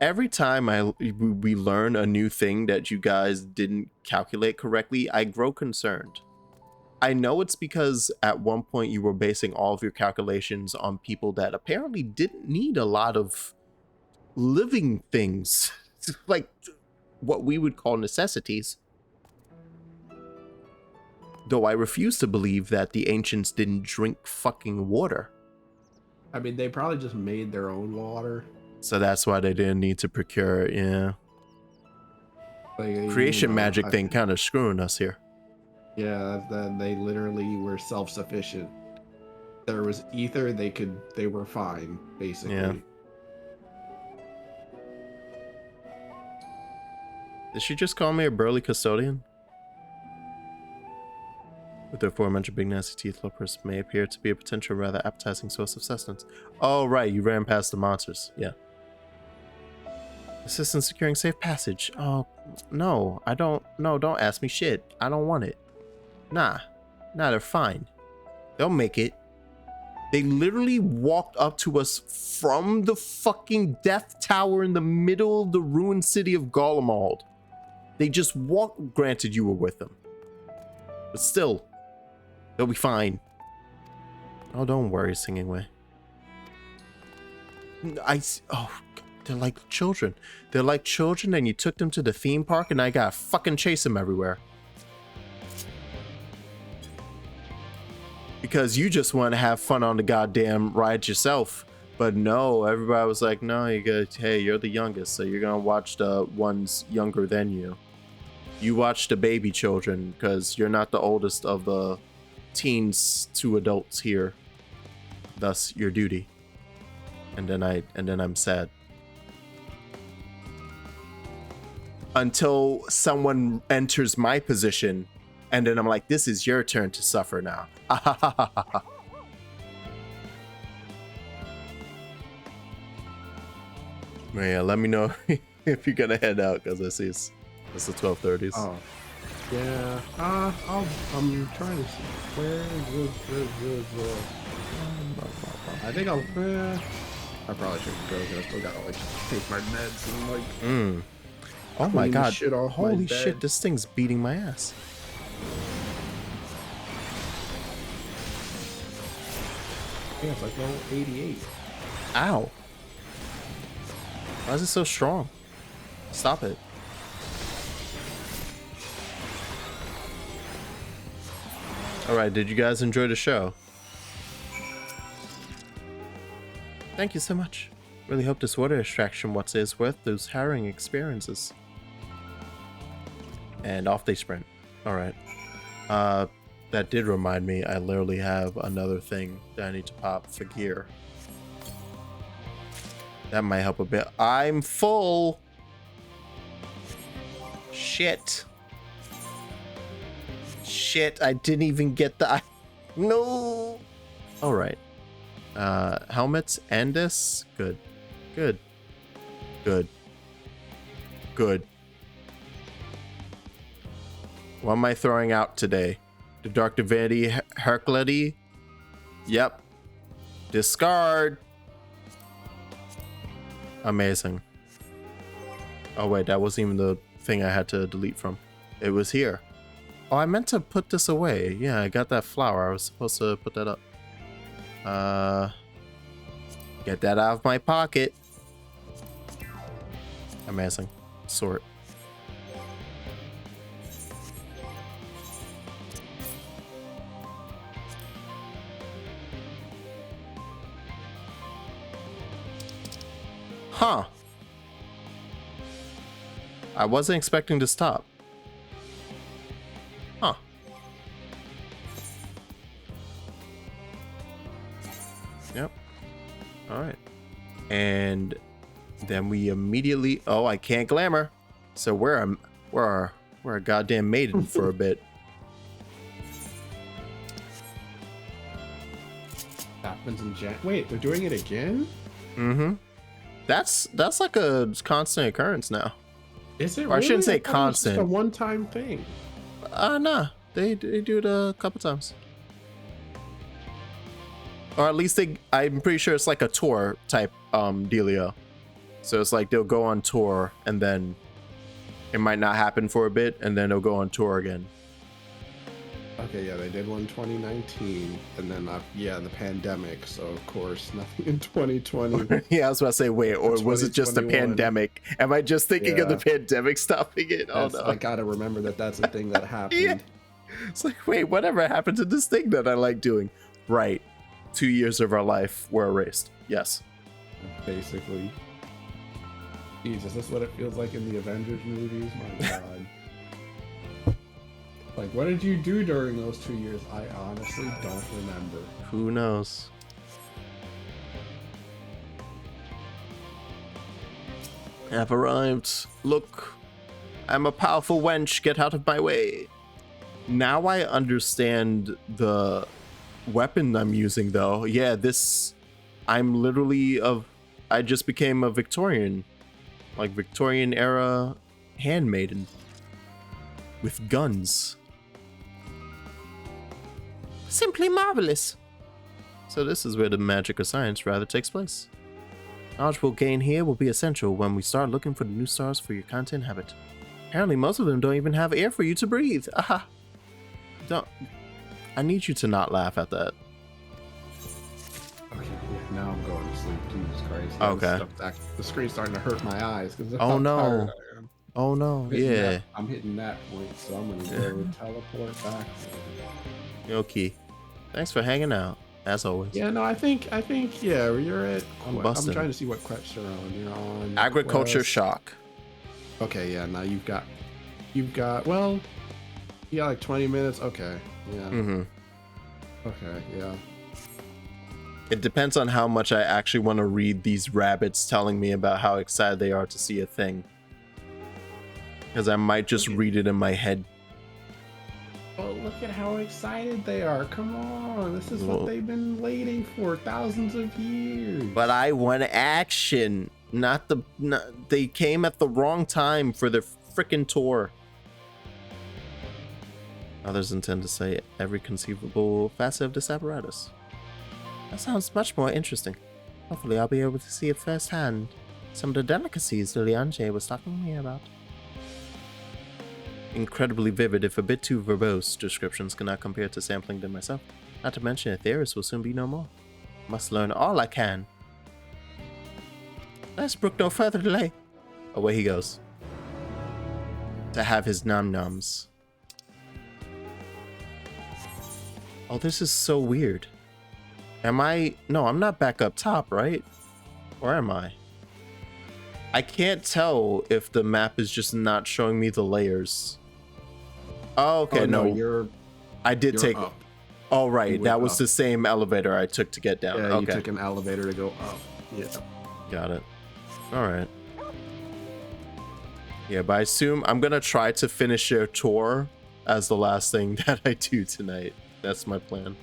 Every time we learn a new thing that you guys didn't calculate correctly, I grow concerned. I know it's because at one point you were basing all of your calculations on people that apparently didn't need a lot of living things, like what we would call necessities. Though I refuse to believe that the ancients didn't drink fucking water. I mean, they probably just made their own water. So that's why they didn't need to procure, yeah. Like, Creation magic thing kind of screwing us here. Yeah, they literally were self-sufficient. There was ether, they were fine, basically. Yeah. Did she just call me a burly custodian? With their aforementioned big nasty teeth, lopers may appear to be a potential rather appetizing source of sustenance. Oh, right, you ran past the monsters. Yeah. Assistance securing safe passage. Oh, no, I don't. No, don't ask me shit. I don't want it. Nah, they're fine. They'll make it. They literally walked up to us from the fucking death tower in the middle of the ruined city of Garlemald. They just walked. Granted, you were with them, but still, they'll be fine. Oh, don't worry, Singing Way. Oh, they're like children. They're like children, and you took them to the theme park, and I gotta fucking chase them everywhere. Because you just want to have fun on the goddamn ride yourself. But no, everybody was like, no, hey, you're the youngest, so you're gonna watch the ones younger than you. You watch the baby children, because you're not the oldest of the teens to adults here. Thus, your duty. And then I'm sad. Until someone enters my position, and then I'm like, this is your turn to suffer now. Yeah, let me know if you're gonna head out, because I see it's the 12:30s. Oh, yeah. I'm trying to see where I think I probably shouldn't go because I still gotta like take my meds and like. Oh my god! Shit off Holy my bed. shit! This thing's beating my ass. Yeah, it's like level 88. Ow! Why is it so strong? Stop it! All right, did you guys enjoy the show? Thank you so much. Really hope this water extraction is worth those harrowing experiences. And off they sprint. All right. That did remind me, I literally have another thing that I need to pop for gear. That might help a bit. I'm full. Shit. Shit, I didn't even get the... No. All right. Helmets and this. Good. Good. Good. Good. What am I throwing out today? The Dark Divinity Herculity? Yep. Discard. Amazing. Oh wait, that wasn't even the thing I had to delete from. It was here. Oh, I meant to put this away. Yeah, I got that flower. I was supposed to put that up. Get that out of my pocket. Amazing. Sort. Huh. I wasn't expecting to stop. Huh. Yep. All right. And then we immediately... Oh, I can't glamour. So we're a goddamn maiden for a bit. Happens in Wait, they're doing it again? Mm-hmm. That's like a constant occurrence now. Is it? Or I shouldn't say thought it was constant. just a one-time thing. Nah. They do it a couple times. Or at least I'm pretty sure it's like a tour type dealio. So it's like they'll go on tour and then it might not happen for a bit and then they'll go on tour again. Okay, yeah, they did one in 2019 and then the pandemic, so of course nothing in 2020. Yeah, I was about to say, wait, or was it just the 2021. pandemic? Am I just thinking of the pandemic stopping it? Oh no. I gotta remember that's a thing that happened. Yeah. It's like, wait, whatever happened to this thing that I like doing? Right. 2 years of our life were erased. Yes. Basically. Jesus, that's what it feels like in the Avengers movies. My God. Like, what did you do during those 2 years? I honestly don't remember. Who knows? I've arrived. Look, I'm a powerful wench. Get out of my way. Now I understand the weapon I'm using, though. Yeah, I'm literally I just became a Victorian. Like Victorian era handmaiden. With guns. Simply marvelous. So this is where the magic of science rather takes place. Knowledge we'll gain here will be essential when we start looking for the new stars for your current inhabit. Apparently most of them don't even have air for you to breathe. Aha. I need you to not laugh at that. Okay, yeah, now I'm going to sleep. Jesus Christ. Okay. The screen's starting to hurt my eyes. Oh no. Oh no. Yeah. I'm hitting that point, so I'm going to go teleport back. Okay. Thanks for hanging out, as always. Yeah, no, I think, yeah, you're at. I'm busting. trying to see what quest you're on. You're on Agriculture quest. Shock. Okay, yeah, now you've got, well, you got like 20 minutes. Okay, yeah. Mm-hmm. Okay, yeah. It depends on how much I actually want to read these rabbits telling me about how excited they are to see a thing. Because I might just read it in my head. Well, look at how excited they are. Come on. This is what they've been waiting for thousands of years. But I want action. They came at the wrong time for their freaking tour. Others intend to say every conceivable facet of this apparatus. That sounds much more interesting. Hopefully I'll be able to see it firsthand. Some of the delicacies Lianje was talking to me about. Incredibly vivid, if a bit too verbose, descriptions cannot compare to sampling them myself. Not to mention, Aetheris will soon be no more. Must learn all I can. Let's brook no further delay. Away he goes. To have his nom-noms. Oh, this is so weird. No, I'm not back up top, right? Or am I? I can't tell if the map is just not showing me the layers. Oh, okay, no. I did take. Up. Oh, right. That was up. the same elevator I took to get down. Yeah, okay. You took an elevator to go up. Yeah. Got it. All right. Yeah, but I assume I'm going to try to finish your tour as the last thing that I do tonight. That's my plan.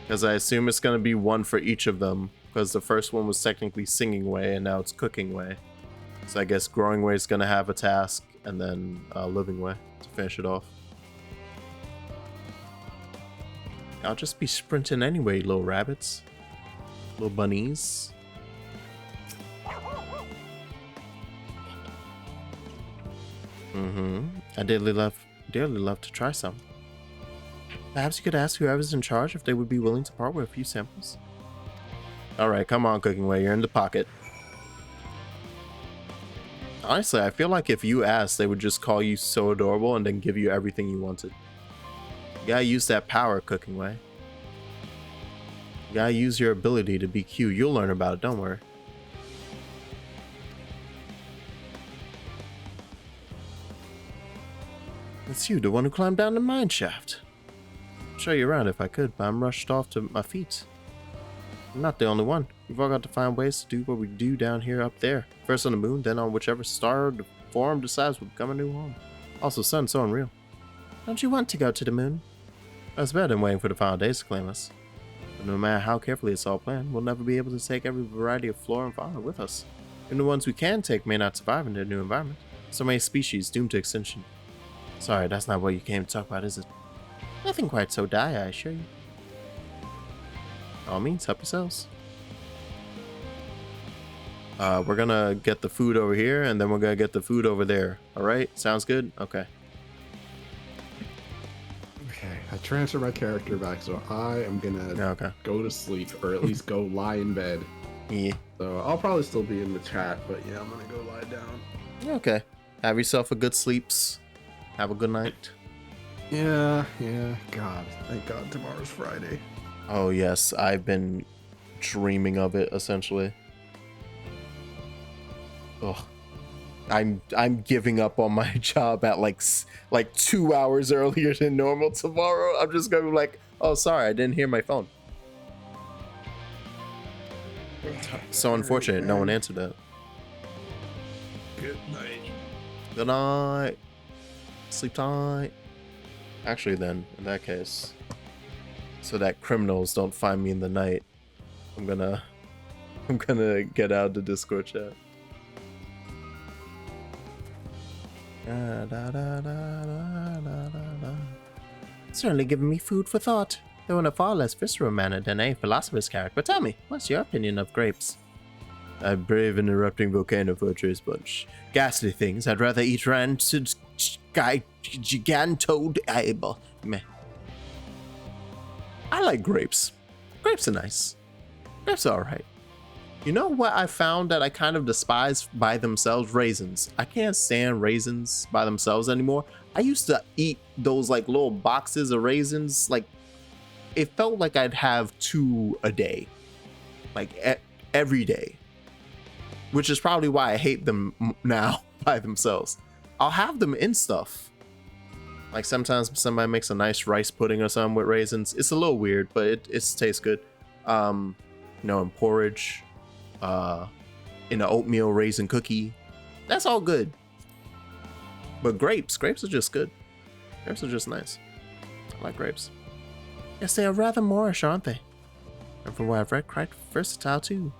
Because I assume it's going to be one for each of them. Because the first one was technically Singing Way, and now it's Cooking Way. So I guess Growing Way is going to have a task, and then Living Way to finish it off. I'll just be sprinting anyway, little rabbits. Little bunnies. I dearly love to try some. Perhaps you could ask whoever's in charge if they would be willing to part with a few samples. Alright, come on, Cooking Way, you're in the pocket. Honestly, I feel like if you asked, they would just call you so adorable and then give you everything you wanted. You gotta use that power, Cooking Way. You gotta use your ability to be cute. You'll learn about it, don't worry. It's you, the one who climbed down the mine shaft. I'd show you around if I could, but I'm rushed off to my feet. I'm not the only one. We've all got to find ways to do what we do down here up there. First on the moon, then on whichever star the forum decides will become a new home. Also, sun's so unreal. Don't you want to go to the moon? That's better than waiting for the final days to claim us. But no matter how carefully it's all planned, we'll never be able to take every variety of flora and fauna with us. And the ones we can take may not survive in their new environment. So many species doomed to extinction. Sorry, that's not what you came to talk about, is it? Nothing quite so dire, I assure you. By all means, help yourselves. We're gonna get the food over here, and then we're gonna get the food over there. Alright? Sounds good? Okay. Okay, I transfer my character back, so I am gonna go to sleep, or at least go lie in bed. Yeah. So I'll probably still be in the chat, but yeah, I'm gonna go lie down. Okay. Have yourself a good sleeps. Have a good night. Yeah. God, thank God tomorrow's Friday. Oh yes, I've been dreaming of it, essentially. Ugh. I'm giving up on my job at like 2 hours earlier than normal tomorrow. I'm just gonna be like, oh, sorry, I didn't hear my phone. So unfortunate, no one answered that. Good night. Good night. Sleep tight. Actually, then, in that case, so that criminals don't find me in the night, I'm gonna get out of the Discord chat. Certainly giving me food for thought, though in a far less visceral manner than a philosopher's character. But tell me, what's your opinion of grapes? A brave and erupting volcano for a trace bunch. Ghastly things. I'd rather eat rancid gigantoed eyeball. Meh. I like grapes. Grapes are nice. Grapes are alright. You know what I found that I kind of despise by themselves? Raisins. I can't stand raisins by themselves anymore. I used to eat those like little boxes of raisins. Like, it felt like I'd have 2 a day. Like every day. Which is probably why I hate them now by themselves. I'll have them in stuff. Like sometimes somebody makes a nice rice pudding or something with raisins. It's a little weird, but it tastes good. You know, in porridge. In an oatmeal raisin cookie. That's all good. But grapes are just good. Grapes are just nice. I like grapes. Yes, they are rather Moorish, aren't they? And from what I've read, quite versatile too.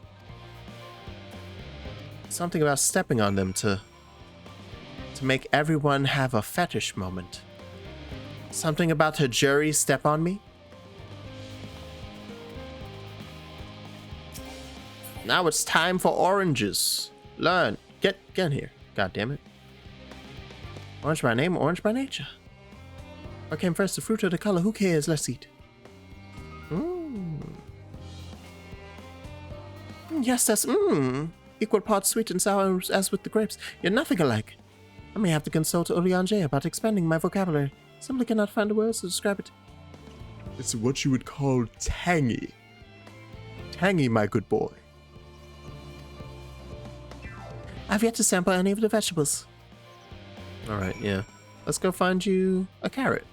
Something about stepping on them to make everyone have a fetish moment. Something about a jury step on me. Now it's time for oranges. Learn. Get in here. God damn it. Orange by name, orange by nature. What came first, the fruit or the color? Who cares? Let's eat. Yes, that's equal parts sweet and sour as with the grapes. You're nothing alike. I may have to consult Oriange about expanding my vocabulary. Simply cannot find the words to describe it. It's what you would call tangy. Tangy, my good boy. I've yet to sample any of the vegetables. Alright, yeah. Let's go find you a carrot.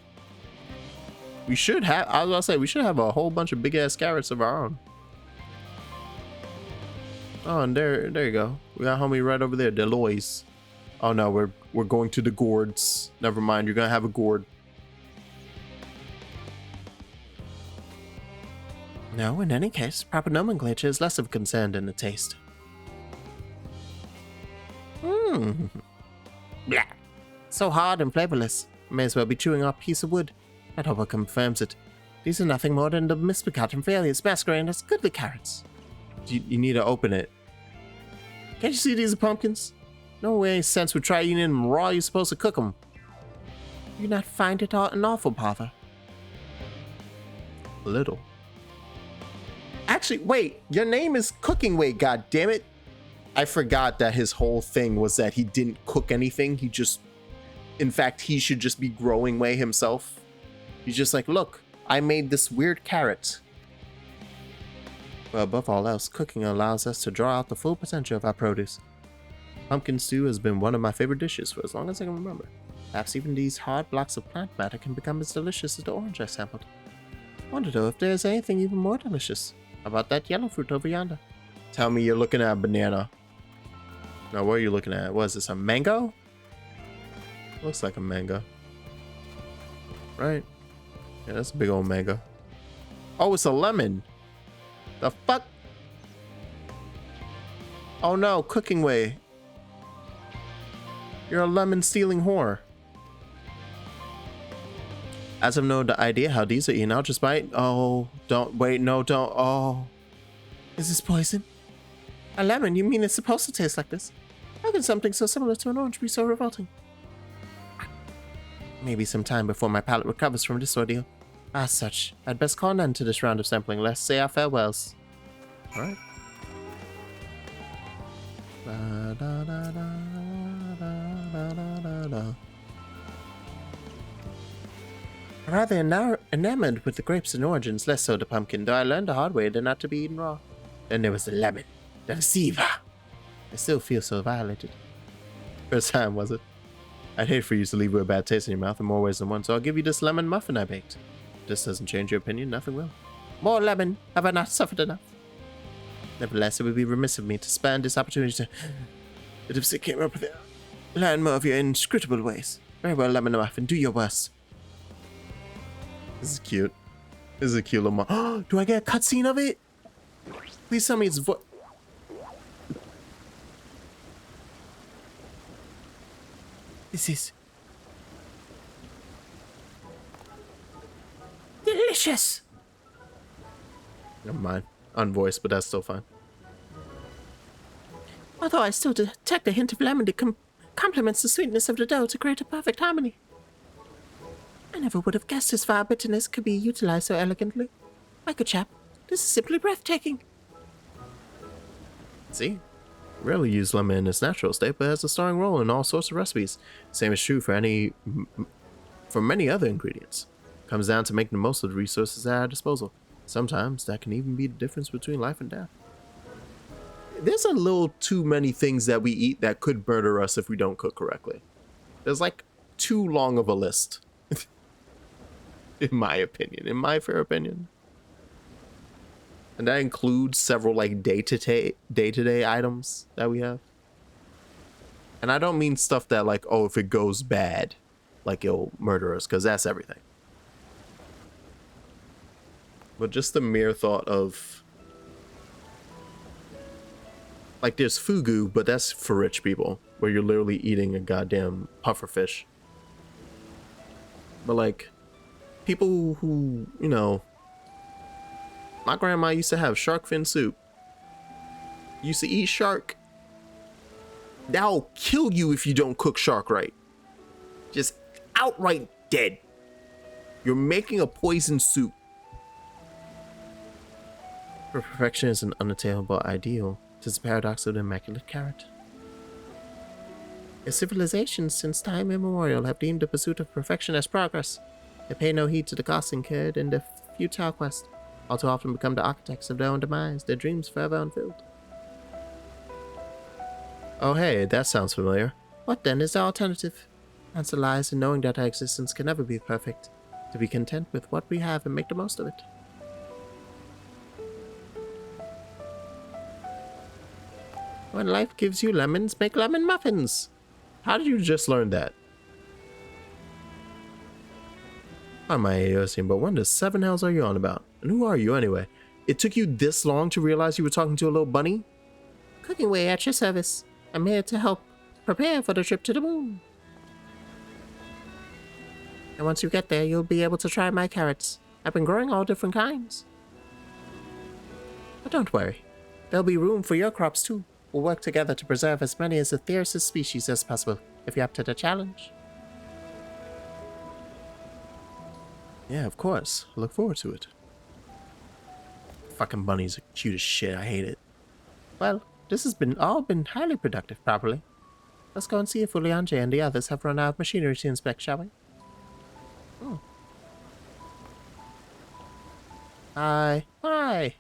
We should have, I was gonna say, we should have a whole bunch of big ass carrots of our own. Oh, and there you go. We got homie right over there, Deloise. Oh no, we're going to the gourds. Never mind, you're gonna have a gourd. No, in any case, proper nomenclature is less of a concern than the taste. Blah. So hard and flavorless. May as well be chewing off a piece of wood. That hope confirms it. These are nothing more than the misbegotten failures masquerading as goodly carrots. You need to open it. Can't you see these are pumpkins? No way sense would try eating them raw. You're supposed to cook them. You not find it an awful bother? A little. Actually, wait. Your name is Cooking Way, god damn it. I forgot that his whole thing was that he didn't cook anything. He just, in fact, he should just be growing way himself. He's just like, look, I made this weird carrot. But above all else, cooking allows us to draw out the full potential of our produce. Pumpkin stew has been one of my favorite dishes for as long as I can remember. Perhaps even these hard blocks of plant matter can become as delicious as the orange I sampled. I wonder though if there's anything even more delicious. How about that yellow fruit over yonder? Tell me you're looking at a banana. Now, what are you looking at? What is this, a mango? Looks like a mango. Right? Yeah, that's a big old mango. Oh, it's a lemon. The fuck? Oh no, Cooking Way. You're a lemon stealing whore. As I've no idea how these are eaten, I'll just bite. Oh, don't, wait, no, don't. Oh. Is this poison? A lemon? You mean it's supposed to taste like this? How can something so similar to an orange be so revolting? Maybe some time before my palate recovers from this ordeal. As such, I'd best call an end to this round of sampling. Let's say our farewells. Alright. Rather enamored with the grapes and oranges, less so the pumpkin, though I learned the hard way they're not to be eaten raw. Then there was the lemon, the deceiver. I still feel so violated. First time, was it? I'd hate for you to leave with a bad taste in your mouth in more ways than one, so I'll give you this lemon muffin I baked. If this doesn't change your opinion, nothing will. More lemon! Have I not suffered enough? Nevertheless, it would be remiss of me to spurn this opportunity to... It if it came up with it. Learn more of your inscrutable ways. Very well, lemon muffin, do your worst. This is cute. This is a cute little mo- Do I get a cutscene of it? Please tell me it's This is... delicious! Never mind. Unvoiced, but that's still fine. Although I still detect a hint of lemon that complements the sweetness of the dough to create a perfect harmony. I never would have guessed his vile bitterness could be utilized so elegantly. My good chap, this is simply breathtaking. See? Rarely use lemon in its natural state, but has a starring role in all sorts of recipes. Same is true for many other ingredients. Comes down to making the most of the resources at our disposal. Sometimes that can even be the difference between life and death. There's a little too many things that we eat that could murder us if we don't cook correctly. There's like too long of a list. In my opinion, in my fair opinion. And that includes several like day-to-day items that we have. And I don't mean stuff that like, oh, if it goes bad, like it'll murder us, because that's everything. But just the mere thought of like there's fugu, but that's for rich people, where you're literally eating a goddamn puffer fish. But like people who, you know, my grandma used to have shark fin soup. Used to eat shark. That'll kill you if you don't cook shark right. Just outright dead. You're making a poison soup. For perfection is an unattainable ideal. 'Tis a paradox of the immaculate carrot. A civilization since time immemorial have deemed the pursuit of perfection as progress. They pay no heed to the costs incurred in the futile quest. All too often become the architects of their own demise, their dreams forever unfilled. Oh hey, that sounds familiar. What then is the alternative? Answer lies in knowing that our existence can never be perfect. To be content with what we have and make the most of it. When life gives you lemons, make lemon muffins. How did you just learn that? I'm my AOC, but what the seven hells are you on about? And who are you anyway? It took you this long to realize you were talking to a little bunny? Cooking way at your service. I'm here to help prepare for the trip to the moon. And once you get there, you'll be able to try my carrots. I've been growing all different kinds. But don't worry. There'll be room for your crops too. We'll work together to preserve as many of the fiercest species as possible, if you're up to the challenge. Yeah, of course. I look forward to it. Fucking bunnies are cute as shit. I hate it. Well, this has all been highly productive, probably. Let's go and see if Ulianje and the others have run out of machinery to inspect, shall we? Oh. Hi. Hi.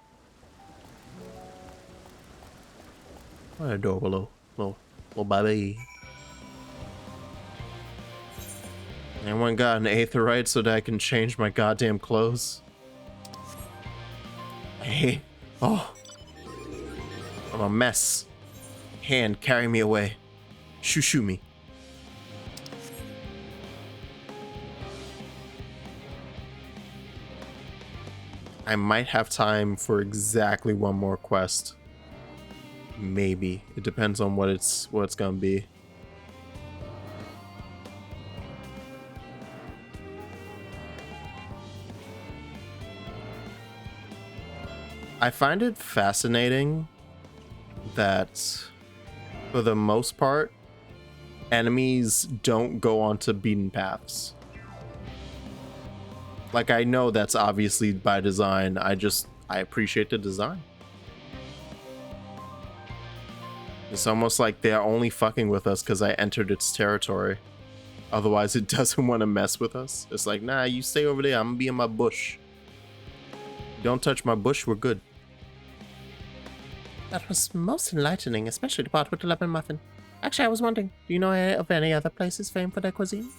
What an adorable little baby. Anyone got an aetherite so that I can change my goddamn clothes? Hey. Oh. I'm a mess. Hand, carry me away. Shoo me. I might have time for exactly one more quest. Maybe. It depends on what it's gonna be. I find it fascinating that for the most part, enemies don't go onto beaten paths. Like, I know that's obviously by design. I appreciate the design. It's almost like they're only fucking with us because I entered its territory. Otherwise, it doesn't want to mess with us. It's like, nah, you stay over there. I'm gonna be in my bush. Don't touch my bush, we're good. That was most enlightening, especially the part with the lemon muffin. Actually, I was wondering, do you know of any other places famed for their cuisine?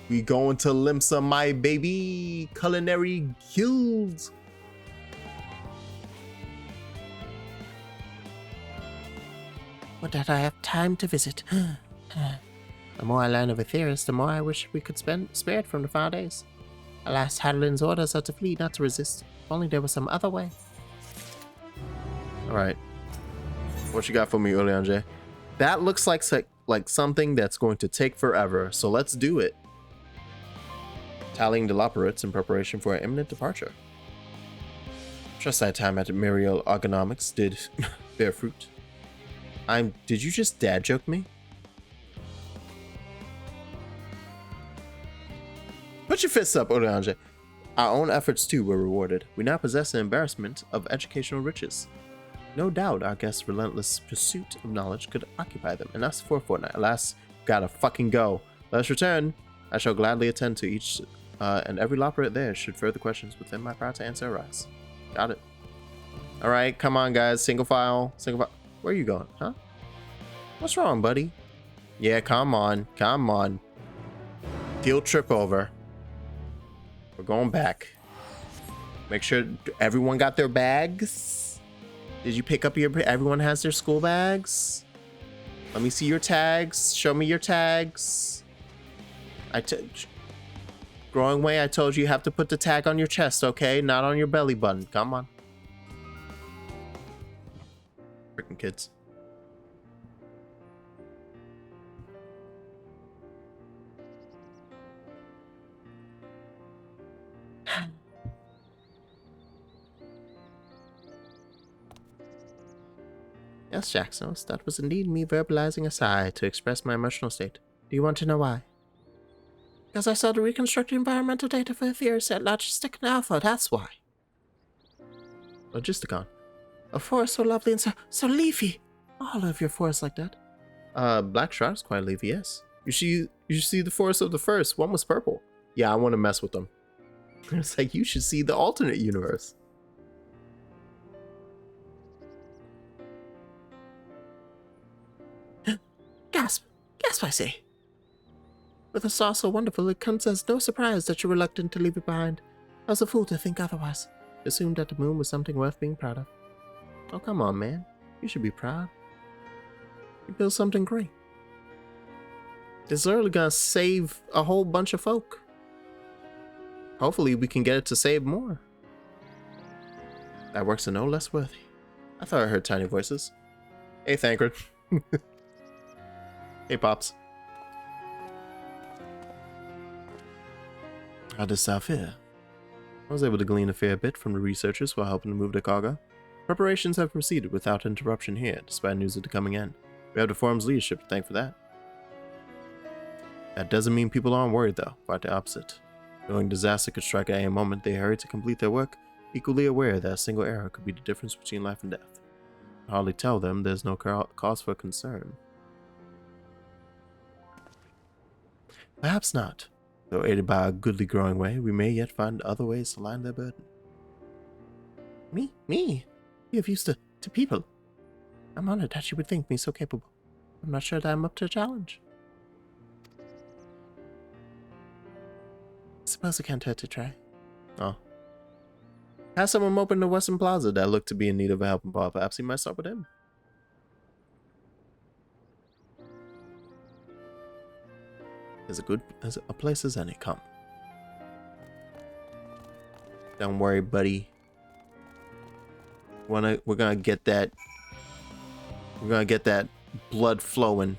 We going to Limsa, my baby. Culinary guilds. Would that I have time to visit. The more I learn of Aetheris, the more I wish we could spare it from the far days. Alas, Hydaelyn's orders are to flee, not to resist. If only there was some other way. Alright. What you got for me, Ulianje? That looks like something that's going to take forever, so let's do it. Tallying the Loperates in preparation for our imminent departure. Trust that time at Muriel Ergonomics did bear fruit. Did you just dad joke me? Put your fists up, Ulianje. Our own efforts too were rewarded. We now possess an embarrassment of educational riches. No doubt our guests' relentless pursuit of knowledge could occupy them, and that's for a fortnight. Alas, gotta fucking go. Let us return. I shall gladly attend to each and every Loperate there should further questions within my power to answer arise. Got it. Alright, come on guys, single file. Where are you going, huh? What's wrong, buddy? Yeah, come on. Field trip over. We're going back. Make sure everyone got their bags. Did you pick up everyone has their school bags? Let me see your tags. Show me your tags. Growing way, I told you have to put the tag on your chest, okay? Not on your belly button. Come on. Freaking kids. Yes, Jaxos, that was indeed me verbalizing a sigh to express my emotional state. Do you want to know why? Because I saw the reconstructed environmental data for Aetheris at Logistic and Alpha, that's why. Logisticon. A forest so lovely and so leafy. All of your forests like that. Black Shroud's quite leafy, yes. You should see the forest of the first. One was purple. Yeah, I want to mess with them. It's like, you should see the alternate universe. Gasp, I say. With a star so wonderful, it comes as no surprise that you're reluctant to leave it behind. I was a fool to think otherwise. Assumed that the moon was something worth being proud of. Oh, come on, man. You should be proud. You built something great. It's literally gonna save a whole bunch of folk. Hopefully we can get it to save more. That works are no less worthy. I thought I heard tiny voices. Hey, Thancred. Hey, Pops. How does South fare? I was able to glean a fair bit from the researchers while helping to move the cargo. Preparations have proceeded without interruption here, despite news of the coming end. We have the forum's leadership to thank for that. That doesn't mean people aren't worried, though. Quite the opposite. Knowing disaster could strike at any moment, they hurry to complete their work, equally aware that a single error could be the difference between life and death. I hardly tell them there's no cause for concern. Perhaps not. Though aided by a goodly growing way, we may yet find other ways to line their burden. Me? You have used to people. I'm honored that you would think me so capable. I'm not sure that I'm up to the challenge. I suppose it can't hurt to try. Oh. Has someone opened the Western Plaza that looked to be in need of a helping paw? Perhaps he might start with him. As a place as any. Come. Don't worry, buddy. We're gonna get that. We're gonna get that blood flowing.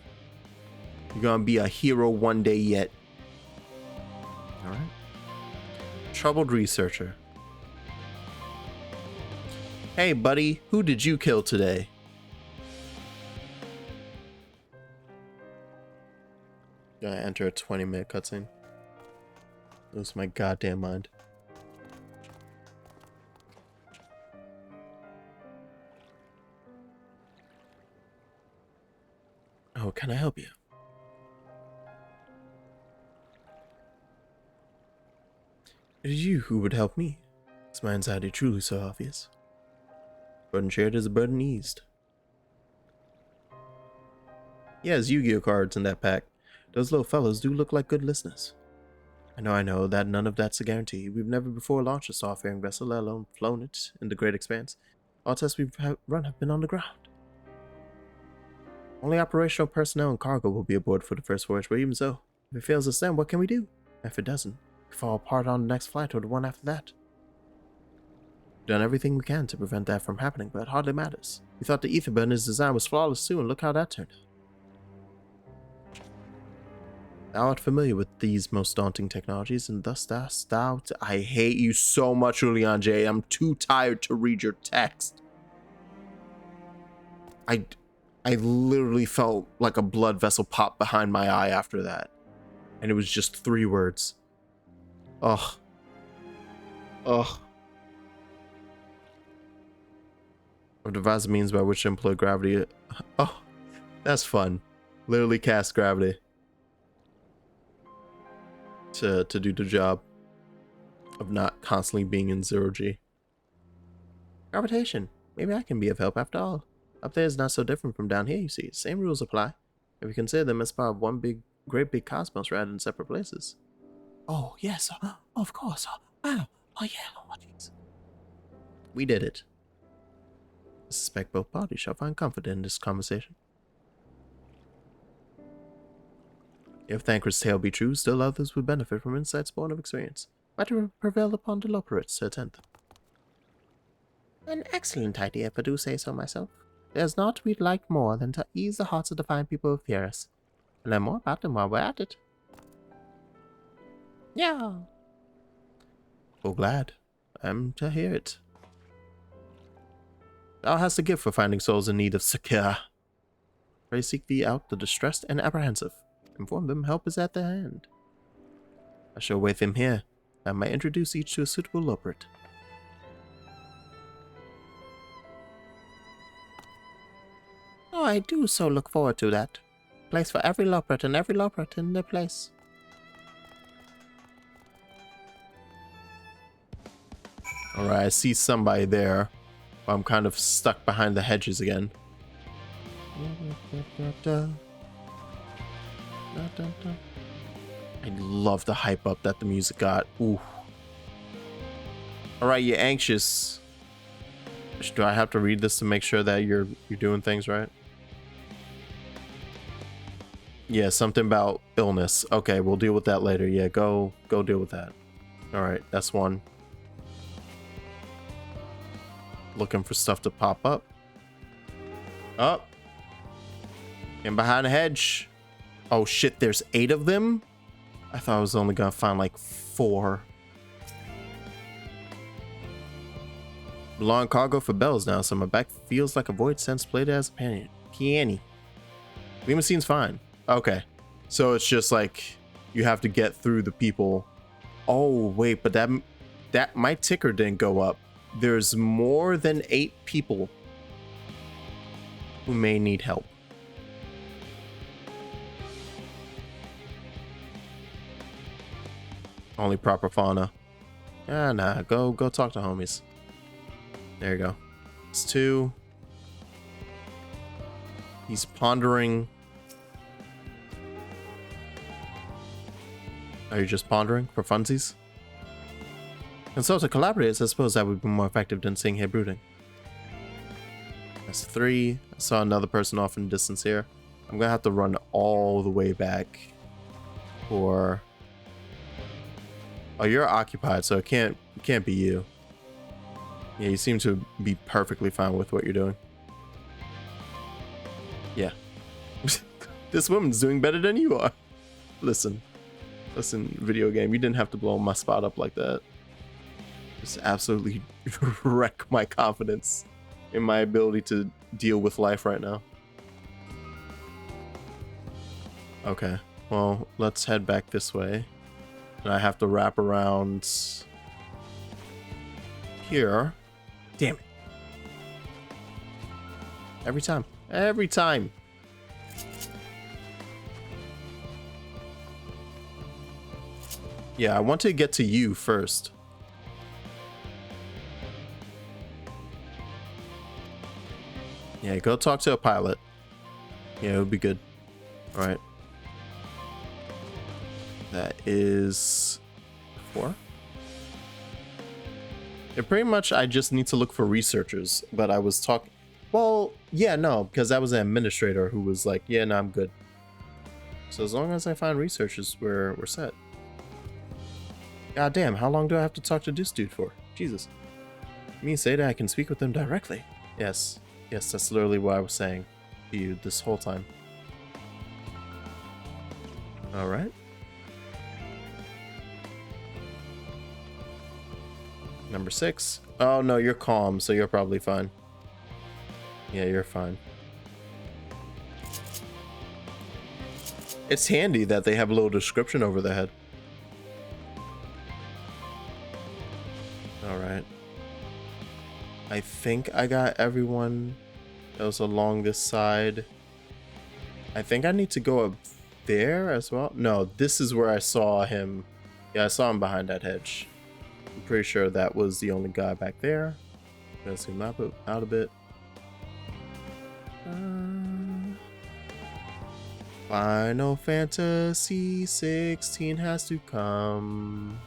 You're gonna be a hero one day yet. All right. Troubled researcher. Hey, buddy, who did you kill today? Gonna enter a 20-minute cutscene. Lose my goddamn mind. Oh, can I help you? It is you who would help me. Is my anxiety truly so obvious? Burden shared is a burden eased. He has Yu-Gi-Oh cards in that pack. Those little fellows do look like good listeners. I know that none of that's a guarantee. We've never before launched a starfaring vessel, let alone flown it in the great expanse. All tests we've run have been on the ground. Only operational personnel and cargo will be aboard for the first voyage, but even so, if it fails us then, what can we do? If it doesn't, we fall apart on the next flight or the one after that. We've done everything we can to prevent that from happening, but it hardly matters. We thought the ether burner's design was flawless too, and look how that turned out. Thou art familiar with these most daunting technologies, and thus thou I hate you so much, Julian J. I'm too tired to read your text. I literally felt like a blood vessel pop behind my eye after that. And it was just 3 words. Ugh. Ugh. Or devise the means by which to employ gravity. Oh, that's fun. Literally cast gravity. To do the job of not constantly being in 0G. Gravitation. Maybe I can be of help after all. Up there is not so different from down here, you see. Same rules apply. If you consider them as part of one great big cosmos rather than separate places. Oh, yes. Of course. Wow. Oh, yeah. Oh, jeez. We did it. I suspect both parties shall find comfort in this conversation. If Thancred's tale be true, still others would benefit from insights born of experience. Might prevail upon the Loperates to attend them. An excellent idea, if I do say so myself. There's naught we'd like more than to ease the hearts of the fine people who fear us, and learn more about them while we're at it. Yeah. Oh, glad. I'm to hear it. Thou hast a gift for finding souls in need of succor. Pray seek thee out the distressed and apprehensive. Inform them help is at their hand. I shall wait them here. I might introduce each to a suitable Loperate. Oh, I do so look forward to that. Place for every Loperate and every Loperate in their place. Alright, I see somebody there. I'm kind of stuck behind the hedges again. I love the hype up that the music got. Ooh. Alright, you anxious. Do I have to read this to make sure that you're doing things right? Yeah, something about illness. Okay, we'll deal with that later. Yeah, go deal with that. Alright, that's one. Looking for stuff to pop up. Oh. In behind a hedge. Oh shit, there's 8 of them? I thought I was only gonna find like 4. Long cargo for bells now, so my back feels like a void sense played as a piano. Limousine's fine. Okay. So it's just like you have to get through the people. Oh wait, but that my ticker didn't go up. There's more than 8 people who may need help. Only proper fauna. Ah, nah. Go talk to homies. There you go. It's 2. He's pondering. Are you just pondering for funsies? Consult to collaborators, I suppose that would be more effective than sitting here brooding. That's 3. I saw another person off in the distance here. I'm gonna have to run all the way back for. Oh, you're occupied, so it can't be you. Yeah, you seem to be perfectly fine with what you're doing. Yeah. This woman's doing better than you are. Listen, video game, you didn't have to blow my spot up like that. Just absolutely wreck my confidence in my ability to deal with life right now. Okay, well, let's head back this way. And I have to wrap around here. Damn it. Every time. Yeah, I want to get to you first. Yeah, go talk to a pilot. Yeah, it would be good. All right. That is 4. And pretty much I just need to look for researchers, but I was talking, well, yeah, no, because that was an administrator who was like, yeah, no, I'm good. So as long as I find researchers, we're set. God damn, how long do I have to talk to this dude for? Jesus. You mean say that I can speak with them directly? Yes, that's literally what I was saying to you this whole time. All right. Number 6. Oh no, you're calm, so you're probably fine. Yeah, you're fine. It's handy that they have a little description over the head. All right. I think I got everyone that was along this side. I think I need to go up there as well. No, this is where I saw him. Yeah, I saw him behind that hedge. I'm pretty sure that was the only guy back there. Gonna zoom out a bit. Final Fantasy XVI has to come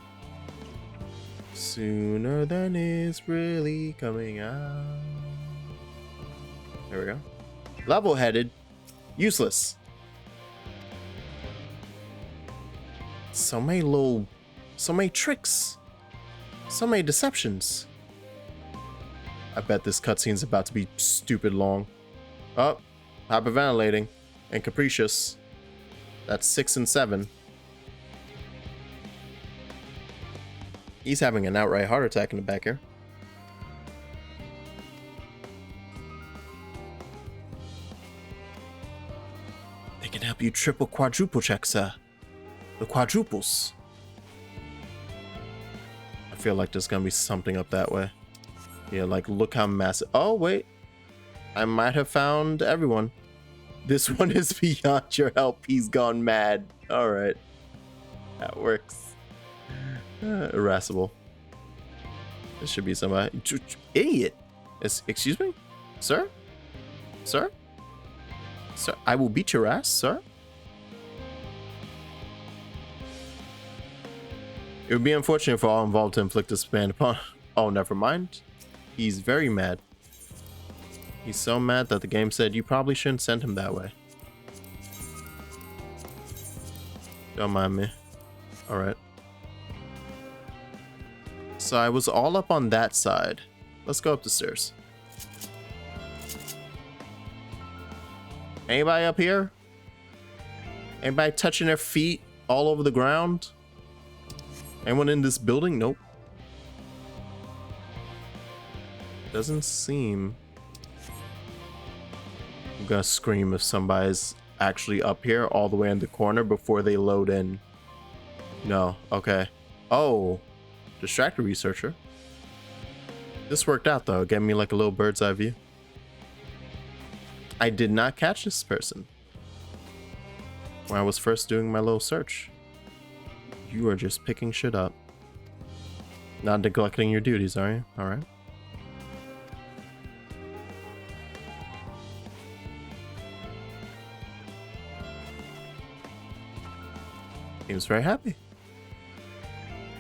sooner than it's really coming out. There we go. Level-headed. Useless. So many tricks. So many deceptions. I bet this cutscene's about to be stupid long. Oh, hyperventilating and capricious. That's 6 and 7. He's having an outright heart attack in the back here. They can help you triple quadruple check, sir. The quadruples. I feel like there's gonna be something up that way. Yeah, like look how massive. Oh wait, I might have found everyone. This one is beyond your help. He's gone mad. All right, that works. Irascible. This should be somebody. Idiot. Excuse me, sir. Sir. Sir, I will beat your ass, sir. It would be unfortunate for all involved to inflict this ban upon. Oh, never mind. He's very mad. He's so mad that the game said you probably shouldn't send him that way. Don't mind me. Alright. So I was all up on that side. Let's go up the stairs. Anybody up here? Anybody touching their feet all over the ground? Anyone in this building? Nope. Doesn't seem. I'm gonna scream if somebody's actually up here all the way in the corner before they load in. No. Okay. Oh. Distracted researcher. This worked out though. It gave me like a little bird's eye view. I did not catch this person when I was first doing my little search. You are just picking shit up. Not neglecting your duties, are you? Alright. Seems very happy.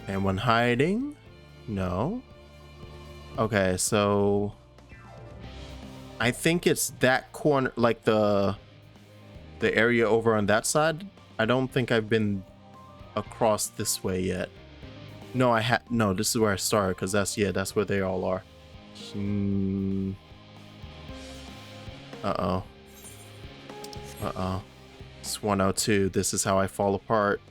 Anyone hiding? No. Okay, so I think it's that corner, like the area over on that side. I don't think I've been across this way yet. No, no, this is where I started, because that's where they all are. Uh-oh. It's 102. This is how I fall apart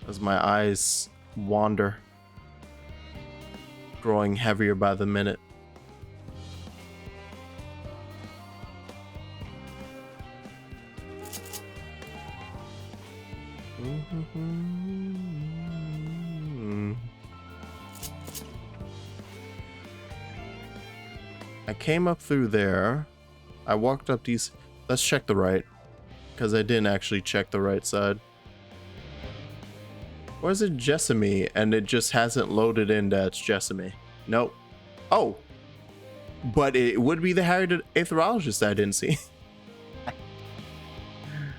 as my eyes wander, growing heavier by the minute. I came up through there. I walked up these. Let's check the right, because I didn't actually check the right side. Or is it Jessamy and it just hasn't loaded in that it's Jessamy? Nope. Oh, but it would be the Harried Aetherologist I didn't see.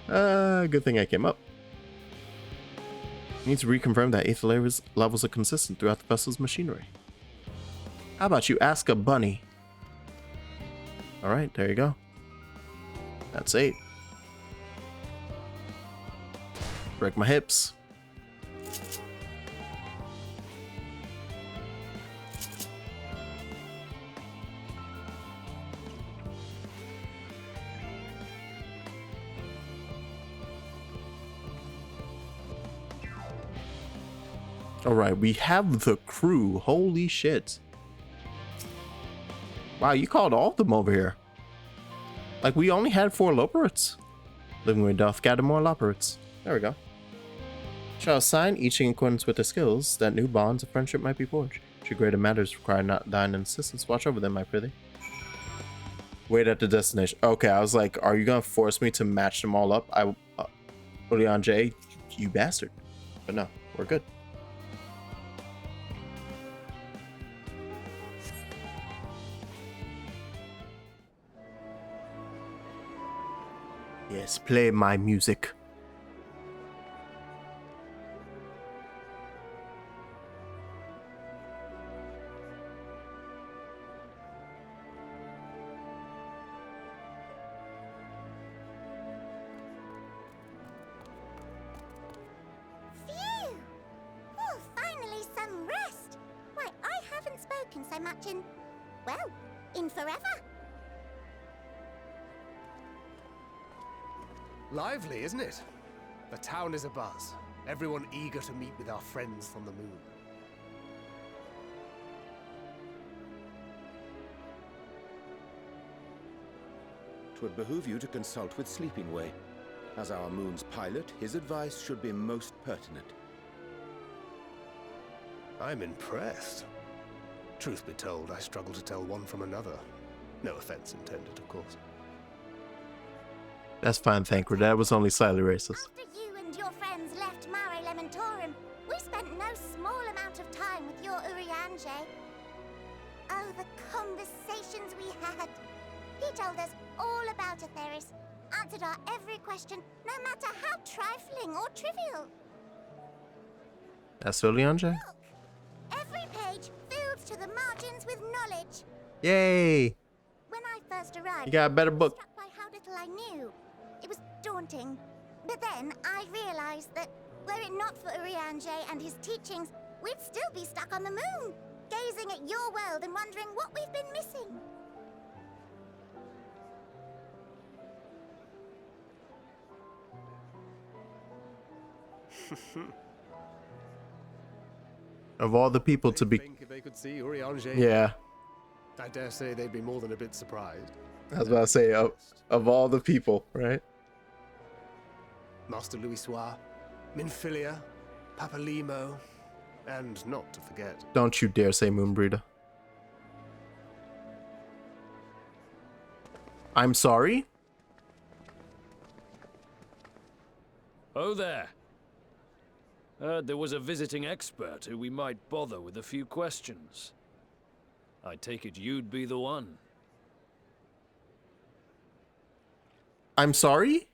Good thing I came up. Need to reconfirm that ether levels are consistent throughout the vessel's machinery. How about you ask a bunny? Alright, there you go. That's 8. Break my hips. Alright, we have the crew. Holy shit. Wow, you called all of them over here. Like, we only had 4 Loperates. Living with doth gather more Loperates. There we go. Shall assign each in accordance with their skills that new bonds of friendship might be forged. Should greater matters require not thine assistance, watch over them, my prithee. Wait at the destination. Okay, I was like, are you gonna force me to match them all up? Leon J, you bastard. But no, we're good. Yes, play my music. Phew! Oh, finally some rest. Why, I haven't spoken so much in, well, in forever. Lively, isn't it? The town is abuzz. Everyone eager to meet with our friends from the moon. Twould behoove you to consult with Sleeping Way. As our moon's pilot, his advice should be most pertinent. I'm impressed. Truth be told, I struggle to tell one from another. No offense intended, of course. That's fine, Thancred. That was only slightly racist. After you and your friends left Mare Elementorum, we spent no small amount of time with your Urianger. Oh, the conversations we had. He told us all about Atheris, answered our every question, no matter how trifling or trivial. That's Zodiark? Every page filled to the margins with knowledge. Yay! When I first arrived, You got a better book. I was struck by how little I knew. It was daunting. But then I realized that were it not for Urianger and his teachings, we'd still be stuck on the moon, gazing at your world and wondering what we've been missing. Of all the people to be... Think if they could see Urianger, Yeah. I dare say they'd be more than a bit surprised. I was about to say, of all the people, right? Master Louisoix, Minfilia, Papalimo, and not to forget... Don't you dare say Moonbreeder. I'm sorry? Oh there. Heard there was a visiting expert who we might bother with a few questions. I take it you'd be the one. I'm sorry?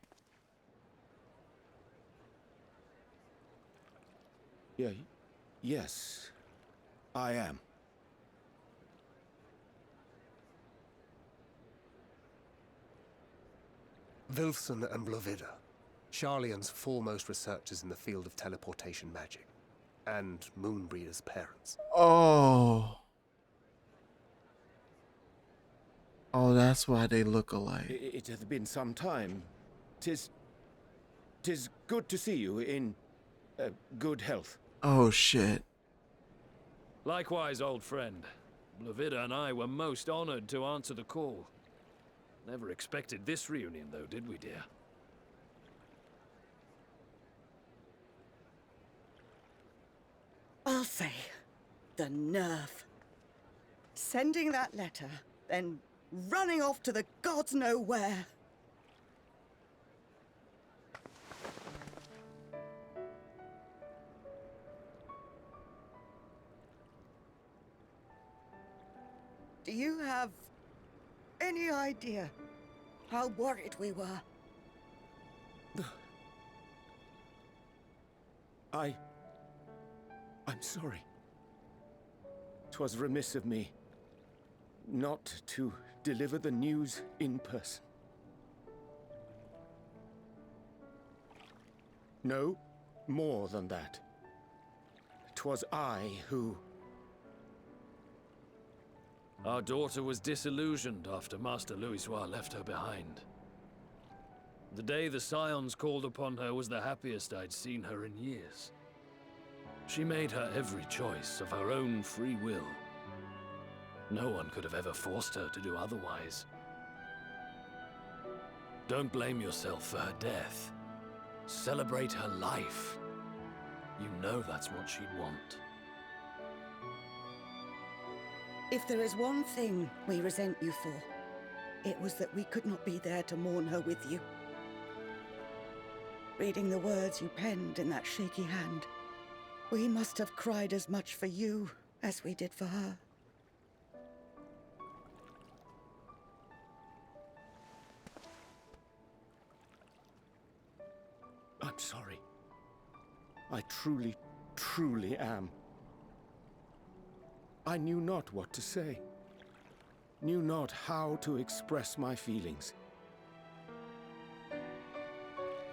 Yes, I am. Vilfson and Blovida, Sharlayan's foremost researchers in the field of teleportation magic, and Moonbreeder's parents. Oh. Oh, that's why they look alike. It hath been some time. Tis good to see you in good health. Oh, shit. Likewise, old friend. Blovida and I were most honored to answer the call. Never expected this reunion, though, did we, dear? I'll say, the nerve. Sending that letter, then running off to the gods know where. Do you have any idea how worried we were? I'm sorry. 'Twas remiss of me not to deliver the news in person. No, more than that. 'Twas I who... Our daughter was disillusioned after Master Louisoix left her behind. The day the Scions called upon her was the happiest I'd seen her in years. She made her every choice of her own free will. No one could have ever forced her to do otherwise. Don't blame yourself for her death. Celebrate her life. You know that's what she'd want. If there is one thing we resent you for, it was that we could not be there to mourn her with you. Reading the words you penned in that shaky hand, we must have cried as much for you as we did for her. I'm sorry. I truly, truly am. I knew not what to say. Knew not how to express my feelings.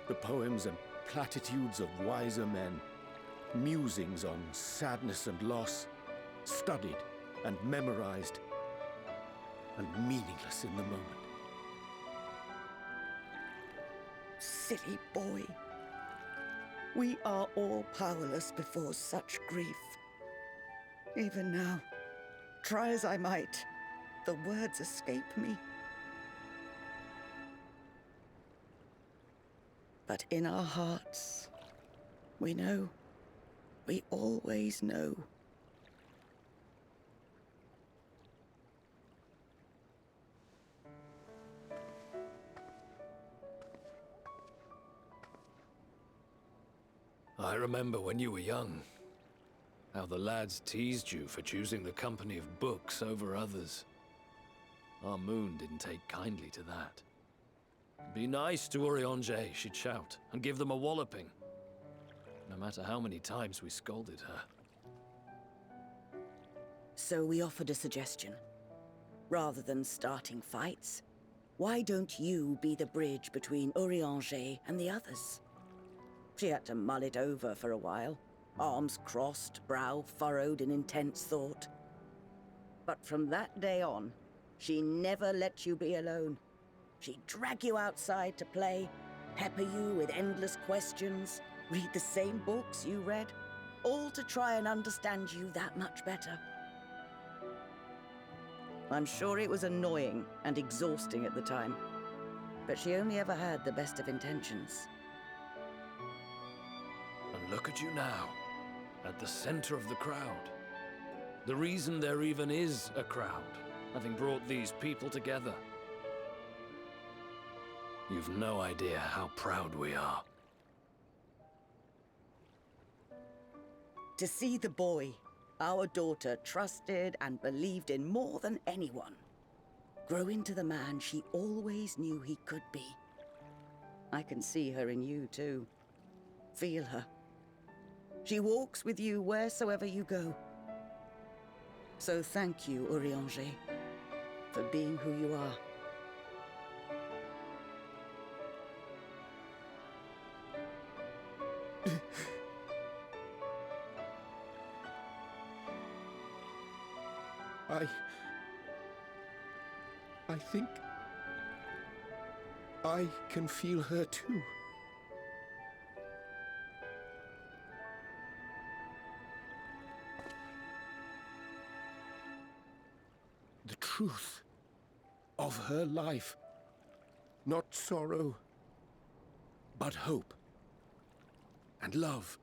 The poems and platitudes of wiser men, musings on sadness and loss, studied and memorized, and meaningless in the moment. Silly boy. We are all powerless before such grief. Even now, try as I might, the words escape me. But in our hearts, we know. We always know. I remember when you were young, how the lads teased you for choosing the company of books over others. Our moon didn't take kindly to that. Be nice to Urianger, she'd shout, and give them a walloping. No matter how many times we scolded her. So we offered a suggestion. Rather than starting fights, why don't you be the bridge between Urianger and the others? She had to mull it over for a while, arms crossed, brow furrowed in intense thought. But from that day on, she never let you be alone. She'd drag you outside to play, pepper you with endless questions, read the same books you read, all to try and understand you that much better. I'm sure it was annoying and exhausting at the time, but she only ever had the best of intentions. And look at you now, at the center of the crowd. The reason there even is a crowd, having brought these people together. You've no idea how proud we are. To see the boy, our daughter, trusted and believed in more than anyone, grow into the man she always knew he could be. I can see her in you too. Feel her. She walks with you wheresoever you go. So thank you, Urianger, for being who you are. I think I can feel her too. The truth of her life. Not sorrow, but hope and love.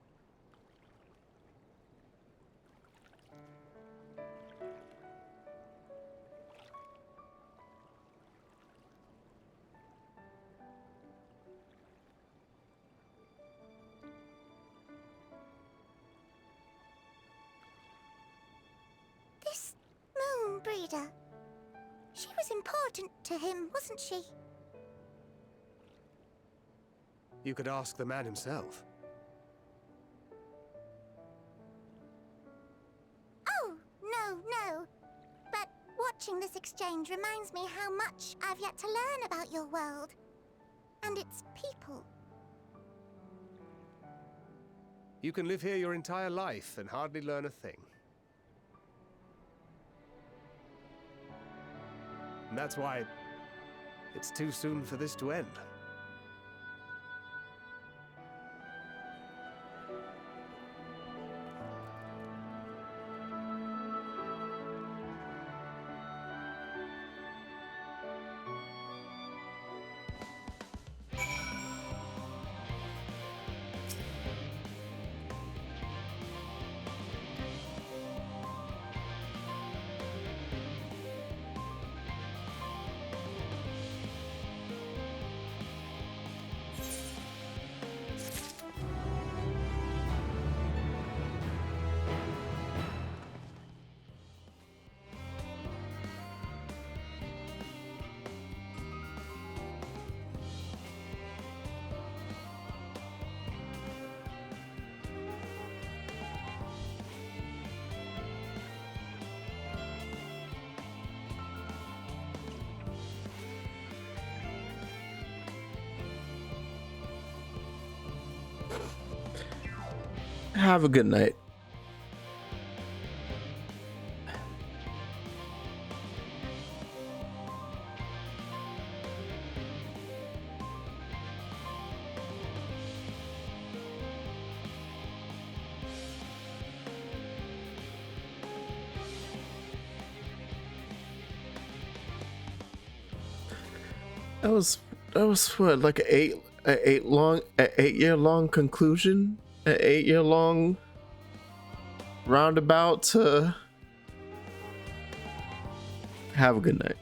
This moon breeder. She was important to him, wasn't she? You could ask the man himself. Watching this exchange reminds me how much I've yet to learn about your world. And its people. You can live here your entire life and hardly learn a thing. And that's why it's too soon for this to end. Have a good night. That was what, like an 8 year long conclusion, an 8 year long roundabout to have a good night.